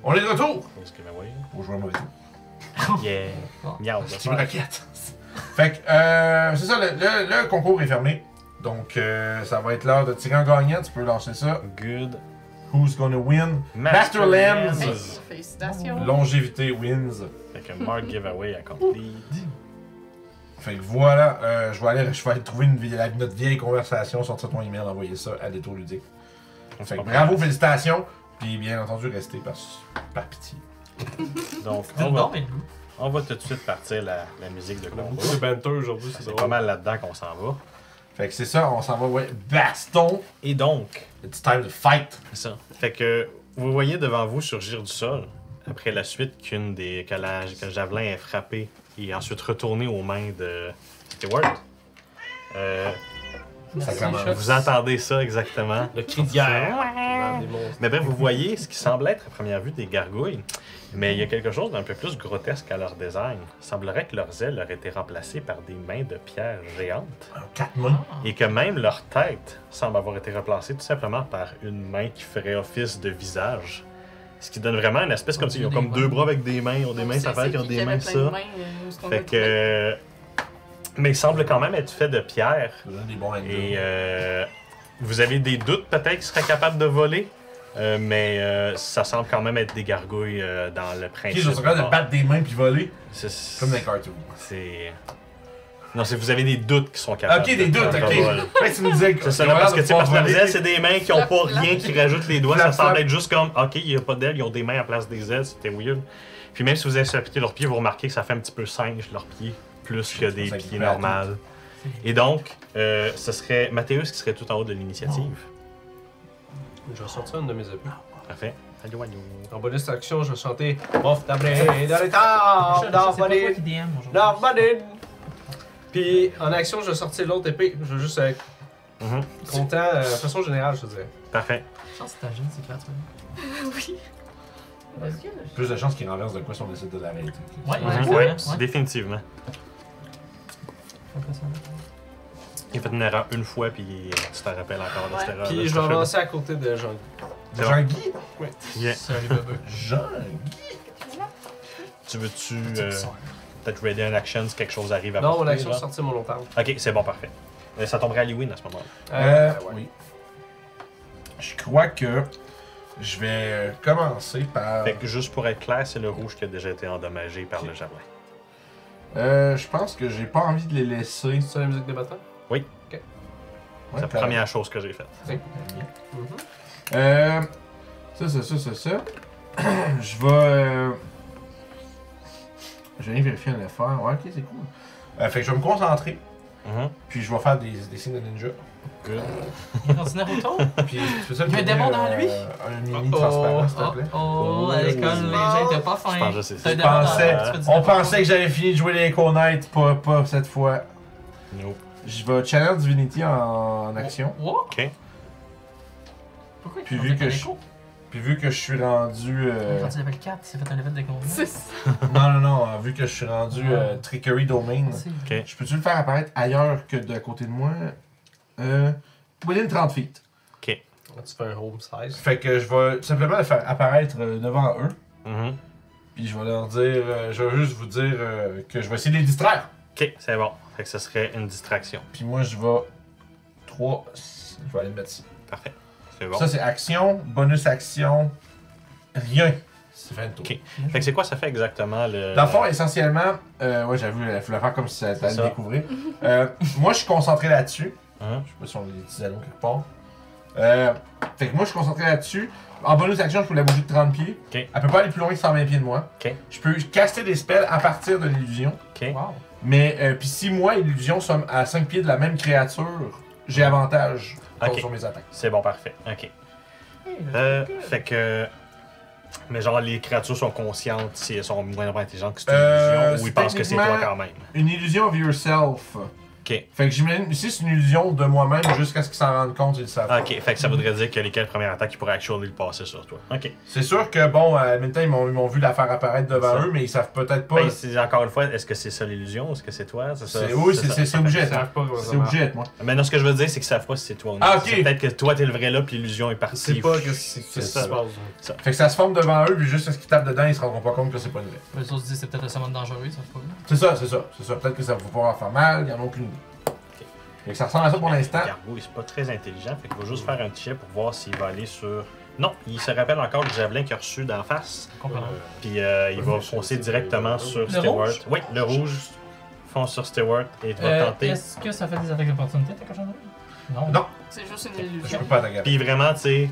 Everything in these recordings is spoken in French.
On est de retour! Parce que, ben oui. Pour jouer un mauvais tour. Yeah. Miaou. Team Rocket. Fait que, c'est ça, le concours est fermé. Donc, ça va être l'heure de tirer un gagnant. Tu peux lancer ça. Good. Who's gonna win? Master Lambs. Hey, félicitations. Longévité wins. Fait que Mark giveaway accompli. Fait que voilà, je vais aller trouver notre vieille conversation, sortir ton email, envoyer ça à Détour Ludique. Fait que bravo, félicitations. Puis bien entendu, restez par pitié. Donc, on va tout de suite partir la musique de combat. Beaucoup de banter aujourd'hui, c'est C'est drôle. pas mal là-dedans qu'on s'en va. Fait que c'est ça, on s'en va, ouais, baston. Et donc, It's time to fight. c'est ça. Fait que vous voyez devant vous surgir du sol, après la suite que le javelin est frappé et ensuite retourné aux mains de Stewart. Ça commence. Vous entendez ça exactement. Le cri de guerre dans des monstres. Mais bref, vous voyez ce qui semble être à première vue des gargouilles. Mais il y a quelque chose d'un peu plus grotesque à leur design. Il semblerait que leurs ailes auraient été remplacées par des mains de pierre géantes. 4 mains. Et que même leur tête semble avoir été remplacée tout simplement par une main qui ferait office de visage. Ce qui donne vraiment une espèce comme s'ils ont comme deux bras avec des mains, ils ont des mains, ça fait qu'ils ont des mains, ça. Fait que. Mais il semble quand même être fait de pierre. Ça donne des bons angles. Et vous avez des doutes peut-être qu'ils seraient capables de voler. Mais ça semble quand même être des gargouilles dans le Ok, principe. je suis capable de battre des mains puis voler. C'est- Comme dans les cartoons. C'est. Non, c'est vous avez des doutes qui sont capables. Ok, des de doutes, faire ok. le vol. Ouais, tu me disais que. C'est ça, parce que tu sais, parce que leurs ailes, c'est des mains qui ont pas rien, qui rajoutent les doigts. Ça semble être juste comme, ok, il n'y a pas d'ailes, ils ont des mains à place des ailes, c'était weird. Puis même si vous avez leurs pieds, vous remarquez que ça fait un petit peu singe, leurs pieds, plus que des Ça pieds fait un normaux. Et donc, ce serait Mathéus qui serait tout en haut de l'initiative. Je vais sortir une de mes épées. Parfait. Allô, allô. En bonus action, je vais chanter Off d'abré dans les temps, dans Badin. Puis en action, je vais sortir l'autre épée. Je veux juste être Mhm. content de façon générale, je dirais. Parfait. Je pense que c'est ta jeune, c'est créature. Oui. Plus de chances qu'il renverse de quoi si on décide de l'arrêter. Ouais, Mhm. ouais, Ouais, définitivement. Il a fait une erreur une fois, puis tu te rappelles encore de cette Ouais. erreur. Puis je vais avancer à côté de Jean. C'est bon. Jean-Guy? Yeah. C'est un bébé. Jean-Guy? Tu veux-tu peut-être ready an action si quelque chose arrive à Non, mon portée, action, là? sortir mon long terme. Ok, c'est bon, parfait. Ça tomberait à Liwin à ce moment-là. Ouais. Oui. Je crois que je vais commencer par. Fait que juste pour être clair, c'est le rouge qui a déjà été endommagé par le javelin. Je pense que j'ai pas envie de les laisser. C'est ça la musique des battants? Ouais, C'est la première chose que j'ai faite. Ça. Je vais. Je vais vérifier un affaire. Ouais, ok, c'est cool. Fait que je vais me concentrer, Mhm. puis je vais faire des signes de ninja. Good. Il continue autour. Puis tu fais ça Il y a un démon dans lui? Un mini transparent, s'il te plaît. Oh, à l'école, les gens étaient pas fins. Je pense que c'est T'as un ça. démon dans pensais- lui, tu fais du On n'importe pensait quoi. que j'avais fini de jouer les Echo Knights, pas cette fois. Nope. Je vais Channel Divinity en action. Wow. Ok. Pourquoi Puis il vu fait que un je- écho? Puis vu que je suis rendu. Quand tu level 4, il s'est fait un level de combat. C'est ça. Non, vu que je suis rendu Trickery Domain, Ok. je peux-tu le faire apparaître ailleurs que de côté de moi? Within 30 feet. Ok. Là, tu fais un home size. Fait que je vais simplement le faire apparaître devant eux. Mhm. Puis je vais leur dire. Je vais juste vous dire que je vais essayer de les distraire. Ok, c'est bon. Fait que ce serait une distraction. Puis moi, je vais. 3. Je vais aller le mettre ici. Parfait. C'est bon. Ça, c'est action, bonus action, rien. C'est fin de tour. Ok. Fait que c'est quoi ça fait exactement le. Dans le fond, essentiellement, ouais, j'avoue, il faut le faire comme si ça allait ça. le découvrir. Moi, je suis concentré là-dessus. Hein? Je sais pas si on a des petits anneaux quelque part. Fait que moi, je suis concentré là-dessus. En bonus action, je peux la bouger de 30 pieds. Ok. Elle peut pas aller plus loin que 120 pieds de moi. Ok. Je peux caster des spells à partir de l'illusion. Ok. Wow. Mais, puis si moi et l'illusion sommes à 5 pieds de la même créature, j'ai avantage Ok. sur mes attaques. C'est bon, parfait. Ok. Fait que. Mais genre, les créatures sont conscientes si elles sont moins intelligentes que c'est une illusion ou ils pensent que c'est toi techniquement- quand même. Une illusion of yourself. Ok. Fait que j'imagine, ici c'est une illusion de moi-même jusqu'à ce qu'ils s'en rendent compte, ils le savent. Ok, fait que ça voudrait dire que les 4 premières attaques, ils pourraient actually le passer sur toi. Ok. C'est sûr que, bon, en même temps, ils m'ont vu la faire apparaître devant C'est ça. eux, mais ils savent peut-être pas. Ben, encore une fois, est-ce que c'est ça l'illusion ou est-ce que c'est toi? Oui, c'est ça. obligé Ils d'être moi. savent pas comment ça C'est obligé d'être moi. Mais non, ce que je veux dire, c'est qu'ils savent pas si c'est toi ou non. Ah, ok. C'est peut-être que toi, t'es le vrai là, puis l'illusion est partie. C'est pas que c'est C'est ça. ça. Fait que ça se forme devant eux, puis juste ce qu'ils tapent dedans, ils se rendront pas compte que c'est pas une vraie. Les autres se disent c'est peut-être un summon dangereux, ça faut pas. C'est ça. Peut-être que ça va pouvoir faire mal, il y en a aucune idée. Fait que ça ressemble à ça pour l'instant. Gargo, il est pas très intelligent, fait qu'il va juste faire un petit jet pour voir s'il va aller sur. Non, il se rappelle encore du javelin qu'il a reçu d'en face. Complètement. Puis il va foncer directement sur Le Stewart. rouge? Oui, le rouge fonce sur Stewart et va tenter. Est-ce que ça fait des attaques d'opportunité, ta cochonnerie? Non. Non, C'est juste une je illusion. peux pas attaquer. Puis vraiment, tu sais,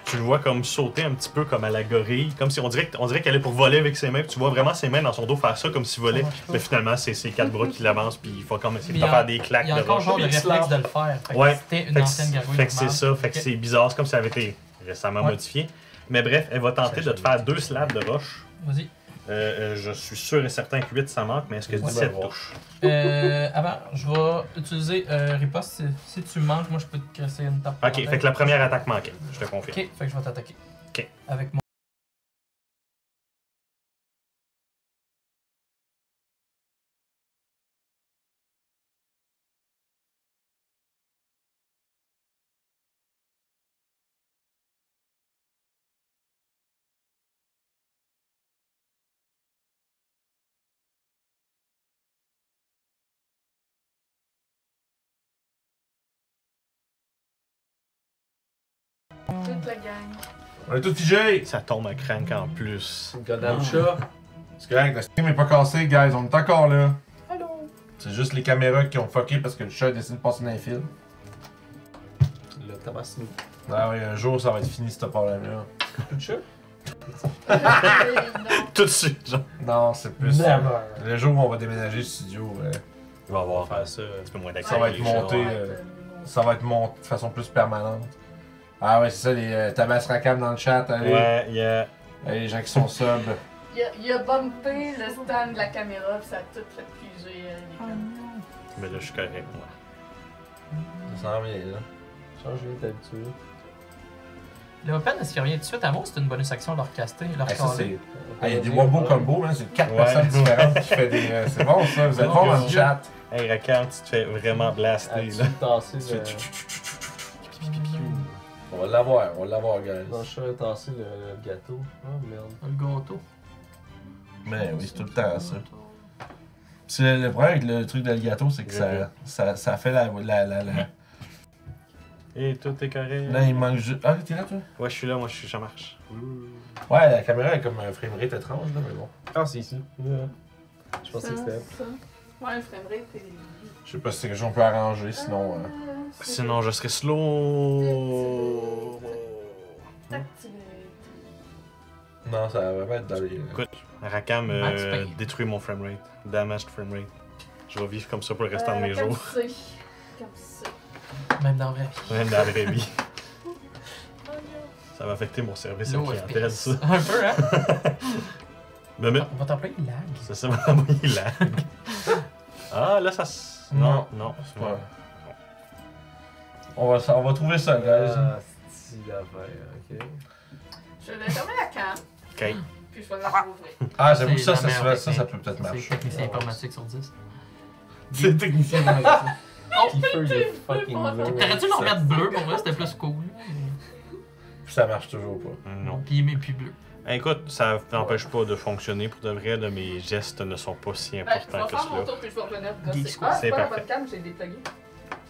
tu le vois comme sauter un petit peu comme à la gorille, comme si on dirait qu'elle est pour voler avec ses mains, puis tu vois vraiment ses mains dans son dos faire ça comme s'il volait, Ça marche pas. mais finalement c'est ses 4 bras qui l'avancent, puis il faut comme essayer Mais de il y a- faire des claques Il y a de encore roche. genre le Puis il réflexe se de le faire. Fait que Ouais. c'était une Fait que ancienne gargouille. fait que c'est normale. ça, fait que Ok. c'est bizarre, c'est comme si ça avait été récemment Ouais. modifié. Mais bref, elle va tenter de te faire 2 slabs de roche. Vas-y. Je suis sûr et certain que 8 ça manque, mais est-ce que Ouais. 17 touche? Avant, je vais utiliser riposte. Si tu manques, moi je peux te casser une tape. Ok, fait que la première attaque manquait, je te confirme. Ok, fait que je vais t'attaquer. Ok. Avec mon. Toute la gang. On est tous figés! Ça tombe à crank en plus. Goddamn chat. C'est correct, le stream est pas cassé, guys, on est encore là. Allô? C'est juste les caméras qui ont fucké parce que le chat a décidé de passer dans les fils. Le tabassine. Ah oui, un jour ça va être fini ce problème-là. Plus de chat? Tout de suite, genre. Non, c'est plus. Never. Le jour où on va déménager le studio, Il va avoir Faire ça. un petit peu moins d'accès. Ça va être monté. Ça va être monté de façon plus permanente. Ah ouais, c'est ça, les Tabas Rakam dans le chat. Allez, Ouais, yeah. allez, les gens qui sont sub. Il a bumpé le stand de la caméra, puis ça a tout fait figer l'écran. Mais là, je suis correct, moi. Ça s'en vient, là. Changer d'habitude. Le open, est-ce qu'il revient tout de suite à moi ou c'est une bonus action leur caster, leur Hey, ça, caler? c'est. Ah, il y a des wabo combos, hein, c'est 4 Ouais. personnes différentes qui font des. C'est bon ça, vous êtes Oh, bon dans mon le Dieu. chat. Hey, Rakam, tu te fais vraiment blaster, As-tu là. tassé Tu fais le... tchou, tchou, tchou, tchou, tchou. On va l'avoir, guys. Non, je suis tassé le gâteau. Oh merde. Le gâteau. Mais oui, c'est tout le temps ça. C'est le problème avec le truc de le gâteau, c'est que ça fait la. Et tout est correct. Là, il manque juste. Ah, t'es là, toi? Ouais, je suis là, moi, ça marche. Ouais, la caméra est comme un framerate étrange, là, mais bon. Ah, c'est ici. Je pensais que c'était. Ça. Ouais, le framerate, c'est. Je sais pas si c'est quelque chose qu'on peut arranger, sinon. Sinon, je serais slow. Activate. Non, ça va vraiment être dans les. Écoute, Rakam Max Payne. détruit mon framerate. Damaged framerate. Je vais vivre comme ça pour le restant de mes jours. Comme ça. Même dans la vraie vie. Même dans la vraie vie. Ça va affecter mon service à Low clientèle, FPS. ça. Un peu, hein? Mais, On va t'employer lag. c'est ça, m'a envoyé lag. Ah, là, ça. Non, non. c'est pas. On va trouver ça, guys. Ah, c'est l'affaire, ok. Je vais fermer la cam, Ok. puis je vais la rouvrir. Ah, j'avoue que C'est ça, la ça, meilleure ça, ça peut peut-être C'est marcher. technicien informatique sur 10. C'est technicien. Keeper de fucking T'aurais low. T'aurais dû le remettre bleu pour vrai, c'était plus cool. Puis ça marche toujours pas. Non. Puis mais puis bleu. Écoute, ça n'empêche pas de fonctionner pour de vrai, là, mes gestes ne sont pas si Ben, je importants vais que faire mon cela. tour, puis je vais revenir Geek gosser. School, Ah, c'est c'est pas la parfait. bonne cam, j'ai déplugué.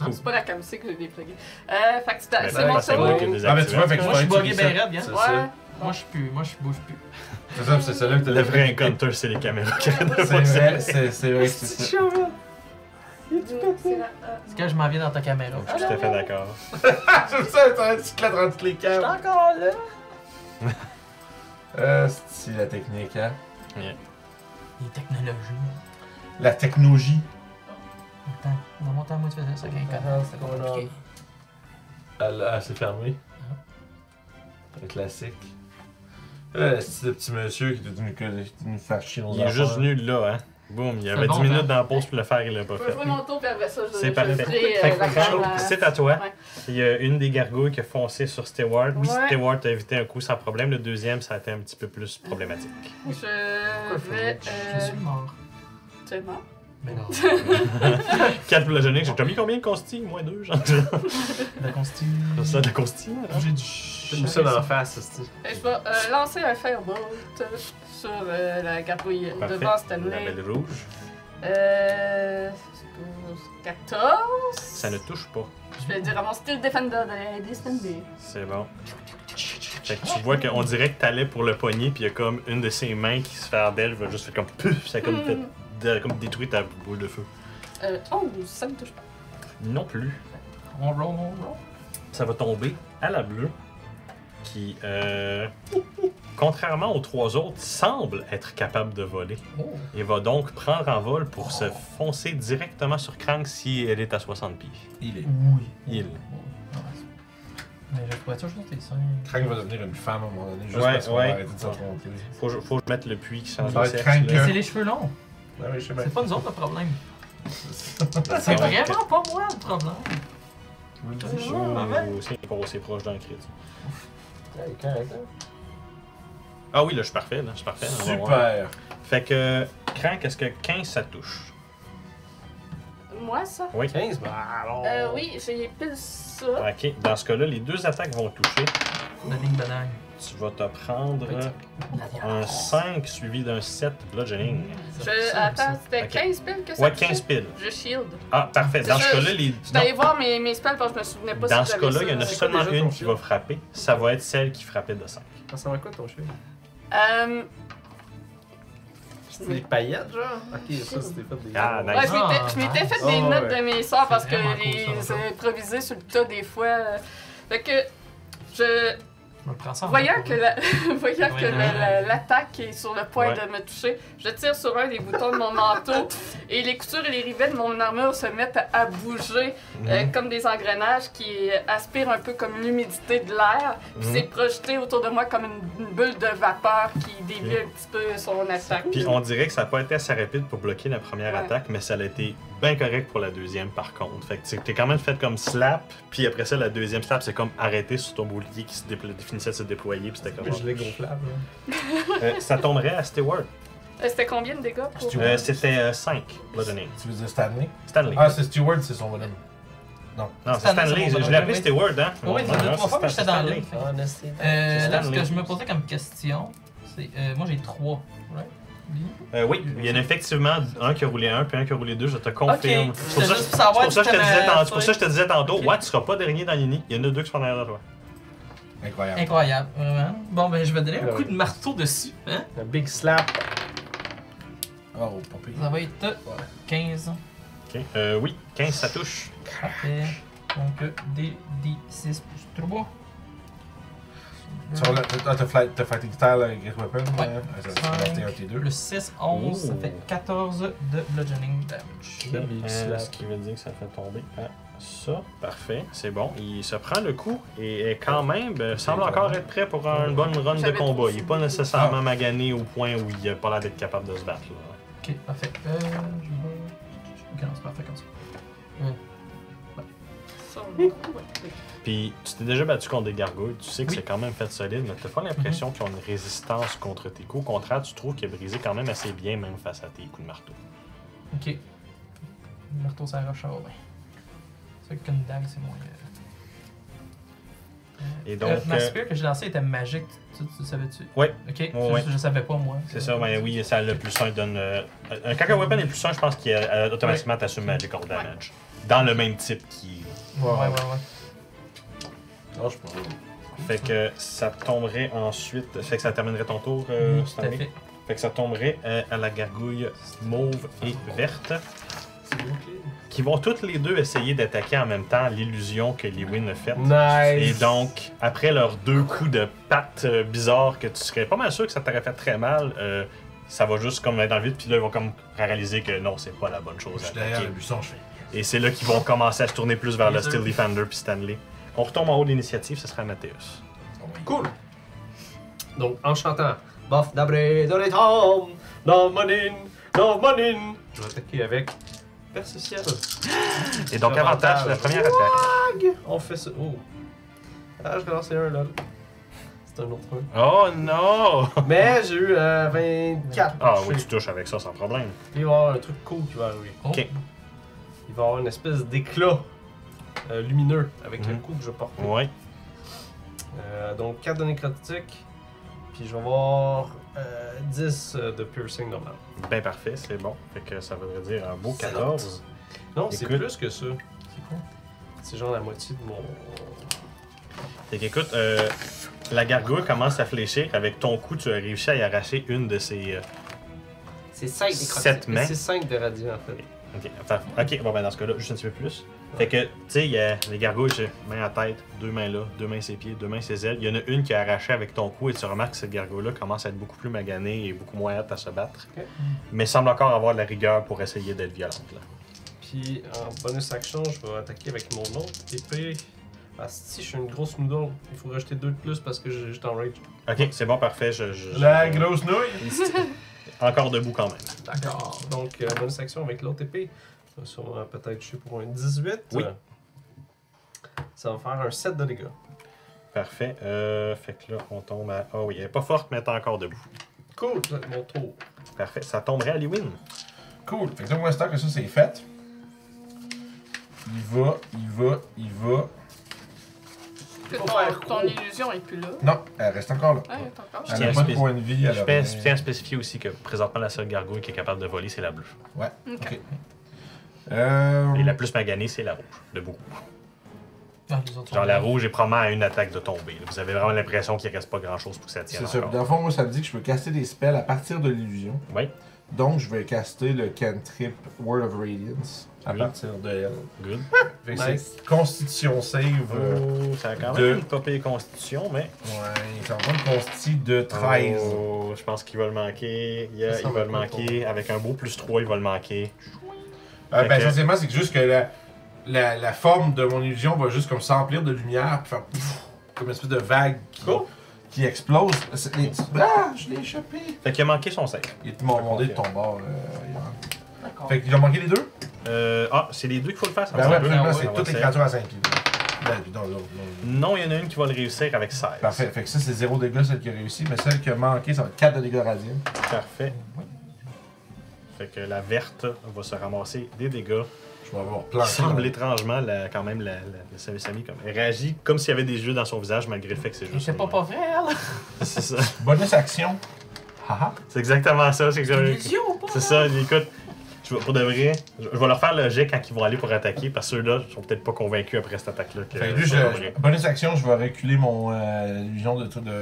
Cool. C'est pas la cam C que j'ai déplugué. Fait que Mais c'est mon parce que moi qui tour. le Ah, mais tu vois, fait que Moi je suis fallait que bugué tu ben dises raide, gars. ça. Ouais. Moi je bouge plus. C'est ça, c'est celle-là que t'as Le vrai encounter, c'est les caméras qui arrêtent de C'est passer. vrai, c'est vrai que c'est ça. C'est la Est-ce que je m'en viens dans ta caméra? Je suis tout à fait d'accord. C'est ça, t'as un petit clatre entre toutes les Je suis câbles. encore là. C'est la technique, hein. Les technologies. La technologie. Attends, dans mon temps, moi tu faisais ça avec un canal, c'était compliqué. Elle s'est fermée. Un classique. C'est le petit monsieur qui est venu faire chier nos Il est enfants. juste venu là, hein. Boum, il y C'est avait bon, 10 minutes hein? dans la pause pour le faire, il l'a pas Je fait. vais jouer mon tour, puis après ça, je C'est parfait. ferai, Fait que la Franck, grande, c'est à toi. Ouais. Il y a une des gargouilles qui a foncé sur Stewart. Oui, Ouais. Stewart a évité un coup sans problème. Le deuxième, ça a été un petit peu plus problématique. Je vais... Je suis mort. Tu es mort? Mais non. 4 bludgeoning, j'ai déjà mis combien de consti? Moins 2, genre. La consti. Ça de consti, hein? J'ai du J'ai mis ça dans la face, c'est Et je vais lancer un firebolt sur la gargouille Parfait. devant La Stanley. belle rouge. 14. Ça ne touche pas. Je vais dire à mon Steel Defender d'aider Stanley. C'est bon. Fait que tu vois qu'on dirait que t'allais pour le poignet, puis il y a comme une de ses mains qui se fait ardelle, va juste faire comme puf, ça a comme, comme détruit ta boule de feu. Oh, ça me touche pas. Non plus. On roll. Ça va tomber à la bleue, qui, contrairement aux trois autres, semble être capable de voler. Oh. Et va donc prendre en vol pour se foncer directement sur Crank si elle est à 60 pieds. Il est. Oui. Il. Mais je pourrais toujours tes seins. Crank va devenir une femme à un moment donné, juste Ouais, parce qu'on ouais. va arrêter de s'affronter. Faut que je mette le puits qui change Ça va de être sexe. Crank. là. Mais c'est les cheveux longs. Ouais, oui, je sais bien. C'est pas nous autres le problème. Ah C'est ouais. vraiment pas moi le problème. Oh, c'est proche d'un crit. Ah oui, là, je suis parfait. Là, je suis parfait. On va voir. Super. Fait que, Crank, est-ce que 15 ça touche? Moi, ça? Oui. 15, bah alors. Oui, j'ai pile ça. Ok, dans ce cas-là, les deux attaques vont toucher. Banning, banang. Tu vas te prendre un 5 suivi d'un 7 bludgeoning. Attends, c'était Ok. 15 piles que ça Ouais, touchait? 15 piles. Je shield. Ah, parfait. Dans ce cas-là, les. Je suis allé voir mes spells parce que je me souvenais pas Dans si ce j'avais cas-là, il y en a ça. seulement déjà ton une qui shield? va frapper. Ça va être celle qui frappait de 5. Ça va quoi ton chien? Je Des paillettes, genre? Ok, ça c'était fait des. Ah, Ouais, nice. je m'étais fait des Oh, notes ouais. de mes sorts parce C'est que vraiment cool, les ça. improvisés sur le tas des fois. Fait que je Je me prends ça en voyant main, que pour l'attaque est sur le point Ouais. de me toucher, je tire sur un des boutons de mon manteau et les coutures et les rivets de mon armure se mettent à bouger comme des engrenages qui aspirent un peu comme l'humidité de l'air. Puis Mhm. c'est projeté autour de moi comme une bulle de vapeur qui dévie un petit peu son attaque. Puis on dirait que ça n'a pas été assez rapide pour bloquer la première Ouais. attaque, mais ça a été bien correct pour la deuxième par contre. Fait que t'es quand même fait comme slap, puis après ça, la deuxième slap, c'est comme arrêté sur ton boulier qui finissait de se déployer, puis c'était comme. Le gilet gonflable. Ça tomberait à Stewart. C'était combien de dégâts pour... C'était 5 bludgeoning. Tu veux dire Stanley? Stanley. Ah, c'est Stewart, c'est son bonhomme. non, c'est Stanley, Stanley. c'est mon Je l'ai appelé bonhomme, Stewart, hein? Oui, ça fait 3 fois, mais j'étais dans Stanley. l'île. Honesty. Là, ce Stanley. que je me posais comme question, c'est. Moi, j'ai 3. Right? Oui, il y en a effectivement un qui a roulé 1 puis un qui a roulé 2, je te confirme. Ok, C'est pour ça- juste pour savoir c'est pour ça que je te si disais t'avais- c'est pour ça que je te disais tantôt, Ok. ouais, tu seras pas dernier dans l'uni, il y en a deux qui sont derrière toi. Incroyable. Incroyable, vraiment. Bon, ben, je vais donner un Ouais. coup de marteau dessus. Hein? Un big slap. Oh, pas pire. Ça va être 15. Ok, oui, 15 ça touche. Parfait. Donc, D6 plus 3. Sur le, t'as fighting style avec Great Weapon? Ouais. Ça va rester un T2. Plus 6, 11, ça Ouh. fait 14 de bludgeoning damage. Big slap. Ce qui veut dire que ça fait tomber à ça. Parfait, c'est bon. Il se prend le coup et est quand même semble encore être prêt pour une bonne run de J'avais combat. trop Il n'est pas nécessairement Ah. magané au point où il n'a pas l'air d'être capable de se battre. Là. Ok, parfait. Je commence parfait comme ça. Ça, Puis tu t'es déjà battu contre des gargouilles, tu sais que Oui. c'est quand même fait solide, mais tu n'as pas l'impression qu'ils ont une résistance contre tes coups. Au contraire, tu trouves qu'il a brisé quand même assez bien, même face à tes coups de marteau. Ok. Le marteau, ça roche, ça va bien. C'est vrai qu'une dague, c'est moins. Et donc, Ma spear que j'ai lancée était magique, tu savais-tu? Ouais. Ok, Ouais. je savais pas moi. c'est ça, mais oui, ça le plus 1 donne. Un caca weapon est plus 1, je pense qu'il automatiquement t'assume magical damage. Dans le même type qui. Ouais, ouais, ouais. Non, je peux pas. Fait que ça tomberait ensuite. Fait que ça terminerait ton tour, Tout à Stanley. fait. Fait que ça tomberait à la gargouille mauve et verte. Qui vont toutes les deux essayer d'attaquer en même temps l'illusion que Lewin a faite. Nice. Et donc, après leurs deux coups de pattes bizarres que tu serais pas mal sûr que ça t'aurait fait très mal, ça va juste comme être dans le vide, puis là ils vont comme réaliser que non, c'est pas la bonne chose Je à suis derrière attaquer. le buisson, je fais. Et c'est là qu'ils vont commencer à se tourner plus vers le Steel Defender puis Stanley. On retombe en haut de l'initiative, ce sera Mathéus. Cool. Donc, en chantant Bof d'abré de l'étang, dans mon in, Normanine! Je vais attaquer avec Persuciel. Et donc, avantage, la première attaque. On fait ça. Oh! Ah, je vais lancer un, là. C'est un autre un. Oh non! Mais j'ai eu 24. Ah pour oui, toucher. tu touches avec ça sans problème. Il va y avoir un truc cool qui va arriver. Oh. Ok. Il va y avoir une espèce d'éclat lumineux avec le Mhm. coup que je porte. Oui. Donc 4 de nécrotique. Puis je vais avoir 10 de piercing normal. Ben parfait, c'est bon. Fait que ça voudrait dire un beau C'est 14. Non, c'est Écoute. plus que ça. C'est quoi? C'est genre la moitié de mon. Fait qu'écoute, la gargouille commence à fléchir. Avec ton coup, tu as réussi à y arracher une de ses. C'est 5 Sept mains. C'est 5 de radiant en fait. Ok, enfin, ok, bon ben dans ce cas-là, juste un petit peu plus. Fait que, tu sais, il y a les gargouilles, j'ai main à tête, 2 mains là, 2 mains ses pieds, 2 mains ses ailes. Il y en a une qui a arraché avec ton coup et tu remarques que cette gargouille-là commence à être beaucoup plus maganée et beaucoup moins hâte à se battre. Ok. Mais semble encore avoir de la rigueur pour essayer d'être violente. Là. Puis en bonus action, je vais attaquer avec mon autre épée. Ah si, je suis une grosse noodle. Il faut rajouter 2 de plus parce que j'ai juste en rage. Ok, c'est bon, parfait. La grosse nouille. Encore debout quand même. D'accord. Donc bonus action avec l'autre épée. Ça va sûrement peut-être tuer pour un 18. Oui. Ça va faire un 7 de dégâts. Parfait. Fait que là, on tombe à. Oh oui, elle est pas forte, mais elle est encore debout. Cool, ça va être mon tour. Parfait. Ça tomberait à Lewin. Cool. Fait que là, pour l'instant que ça c'est fait, il va. Que Faut faire ton court. illusion est plus là. Non, elle reste encore là. Ouais, t'as encore. Je Elle tiens n'a à pas de spéc- point de vie. Elle Je a tiens rien. à spécifier aussi que présentement, la seule gargouille qui est capable de voler, c'est la bleue. Ouais. Ok. Ok. Et la plus maganée, c'est la rouge, de beaucoup. Ah, les autres Genre sont la là. rouge est probablement à une attaque de tomber. là. Vous avez vraiment l'impression qu'il reste pas grand-chose pour que ça tienne C'est ça. encore. Dans le fond, moi, ça me dit que je peux caster des spells à partir de l'illusion. Oui, Donc, je vais caster le cantrip Word of Radiance à Oui. partir de elle. good. Fait que Nice. c'est Constitution save. Oh, ça a quand de- même une pas pire constitution, mais... Ouais, ça va une consti de 13. Oh, je pense qu'il va le manquer. Yeah, Ça il va va le pas manquer. Avec un beau plus 3, il va le manquer. Ben, Fait que- essentiellement, c'est que juste que la forme de mon illusion va juste comme s'emplir de lumière, puis faire pouf, comme une espèce de vague Cool. qui explose. Ah, je l'ai échappé. Fait qu'il a manqué son save. Il est mon dé de ton bord. Yvan. D'accord. Fait qu'il a manqué les deux? C'est les deux qu'il faut le faire, ça Ben me ouais, semble. absolument, ouais, c'est ouais, toutes les c'est- créatures à 5 pieds. Ben, puis non, l'autre. Non, il y en a une qui va le réussir avec 16. Parfait. Fait que ça, c'est 0 dégâts, celle qui a réussi, mais celle qui a manqué, ça va être 4 de dégâts radiants. Parfait. Fait que la verte va se ramasser des dégâts. Je vais avoir Il planté. semble étrangement, quand même, la Sami comme. Elle réagit comme s'il y avait des yeux dans son visage, malgré le fait que c'est Et juste. c'est pas une- vrai, elle! C'est ça. Bonus action. Haha. C'est exactement ça. C'est exactement- Illusion ou pas? c'est ça. Écoute, pour de vrai, je vais leur faire le jet quand ils vont aller pour attaquer, parce que ceux-là sont peut-être pas convaincus après cette attaque-là. que Fait que lui, c'est pas vrai. bonus action, je vais reculer mon illusion de tout de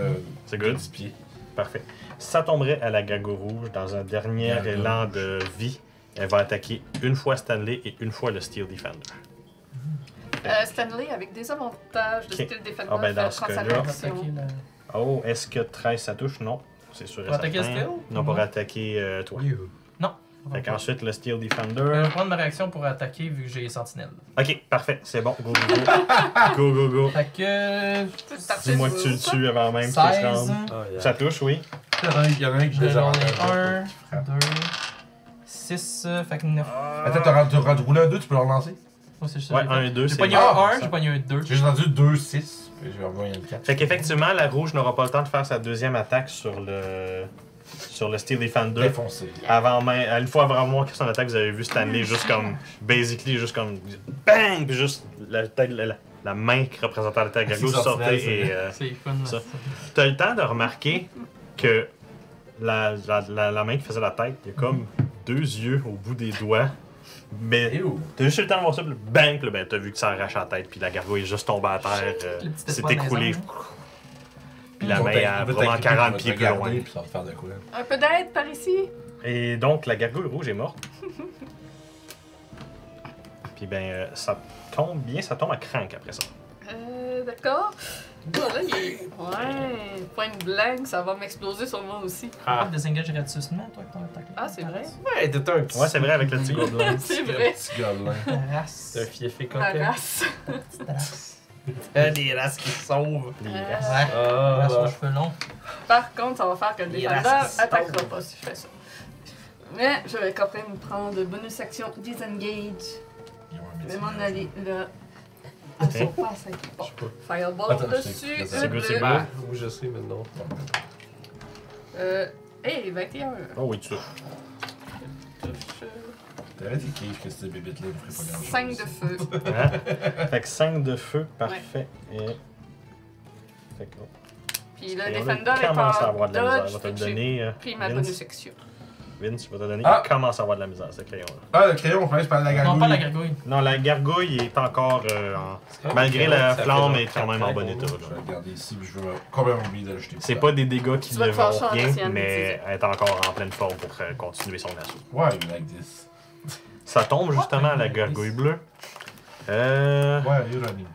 C'est good. 10 pieds. Parfait. Ça tomberait à la gago rouge dans un dernier Gago élan de vie. Elle va attaquer une fois Stanley et une fois le Steel Defender. Stanley avec des avantages de Ok. style défendant. Ah, ben, dans ce cas-là- Attaquer la- Oh, est-ce que 13 ça touche? Non. C'est sûr et Pour attaquer certain. Steel? Non, pour attaquer toi. Non. Fait qu'ensuite, le Steel Je vais Defender. prendre ma réaction pour attaquer vu que j'ai sentinelle. Ok, parfait, c'est bon. Go, go, go. Go, go, go. Fait que. Dis-moi que tu le tues avant même qu'il se 16. rende. Ça touche, oui. Il y en a un qui Je les j'en ai avantages. 1, 2, 6, fait que 9. Attends, t'as roulé un 2, tu peux le relancer? Oh, c'est ça. Ouais, j'ai 1 et 2, J'ai c'est pogné bon. un 1, ça. j'ai pogné un 2. J'ai entendu 2, 6. J'ai envoyé un 4. Fait qu'effectivement, la rouge n'aura pas le temps de faire sa deuxième attaque sur le Steel Defender. Défoncé. Avant même, une fois vraiment que son attaque, vous avez vu Stanley juste comme, basically, juste comme, bang! Puis juste la tête, la main qui représentait la tête de Gago C'est sortait sentinelle, et C'est fun. ça. T'as le temps de remarquer que la main qui faisait la tête, il y a comme deux yeux au bout des doigts. Mais Et où? t'as juste eu le temps de voir ça, puis le bang! Puis là, ben, t'as vu que ça arrache la tête, puis la gargouille est juste tombée à terre, Le petit s'est espoir écroulée. maison. Puis la main a vraiment 40 pieds plus loin. Puis ça va te faire de quoi? Un peu d'aide par ici. Et donc, la gargouille rouge est morte. Puis ben, ça tombe bien, ça tombe à crank après ça. D'accord. Bon, là, il est. Ouais. Point de blank, ça va m'exploser sur moi aussi. Ah, désengage gratuitement, toi, avec ton attaque. Ah, c'est vrai? Ouais, t'es un petit. Ouais, c'est vrai avec le petit gobelin. C'est vrai. Petit gobelin. Ta race. T'es un fiefé La coquin. race. Petite race. Des races qui se sauvent. Les Euh, races. Ouais. Ah, Race aux bah. cheveux longs. Par contre, ça va faire que le Les défendeur races qui attaquera sautent. pas si je fais ça. Mais je vais quand même prendre bonus action Disengage. Je vais m'en aller là. Ah, ça passe avec bon. Fireball Attends, dessus. c'est good, c'est Ben, oui, je sais, mais non. Hey, 21. Oh oui, tu touches. T'aurais été kiff que ces bébites-là ne feraient pas grand-chose. 5 de feu. Hein? Fait que 5 de feu, parfait. Et... Fait que... Puis le Et on Defender est commence à en avoir de la misère. dodge. Je vais te fait le que j'ai donner. pris ma Vince. bonus action. Vince, je vais te donner. Ah! Il commence à avoir de la misère, ce crayon-là. Ah, le crayon, on fallait parler de la gargouille. Non, pas la gargouille. Non, la gargouille est encore en... Malgré la flamme, elle est quand même en bon état. Je là. vais le garder ici, puis je vais complètement oublier de le jeter. C'est pas des dégâts qui Tu vas ne te vont fâcher en rien, essayant de mais l'utiliser. elle est encore en pleine forme pour continuer son assaut. Why you like this? Ça tombe justement à la gargouille bleue. Ouais, you're running.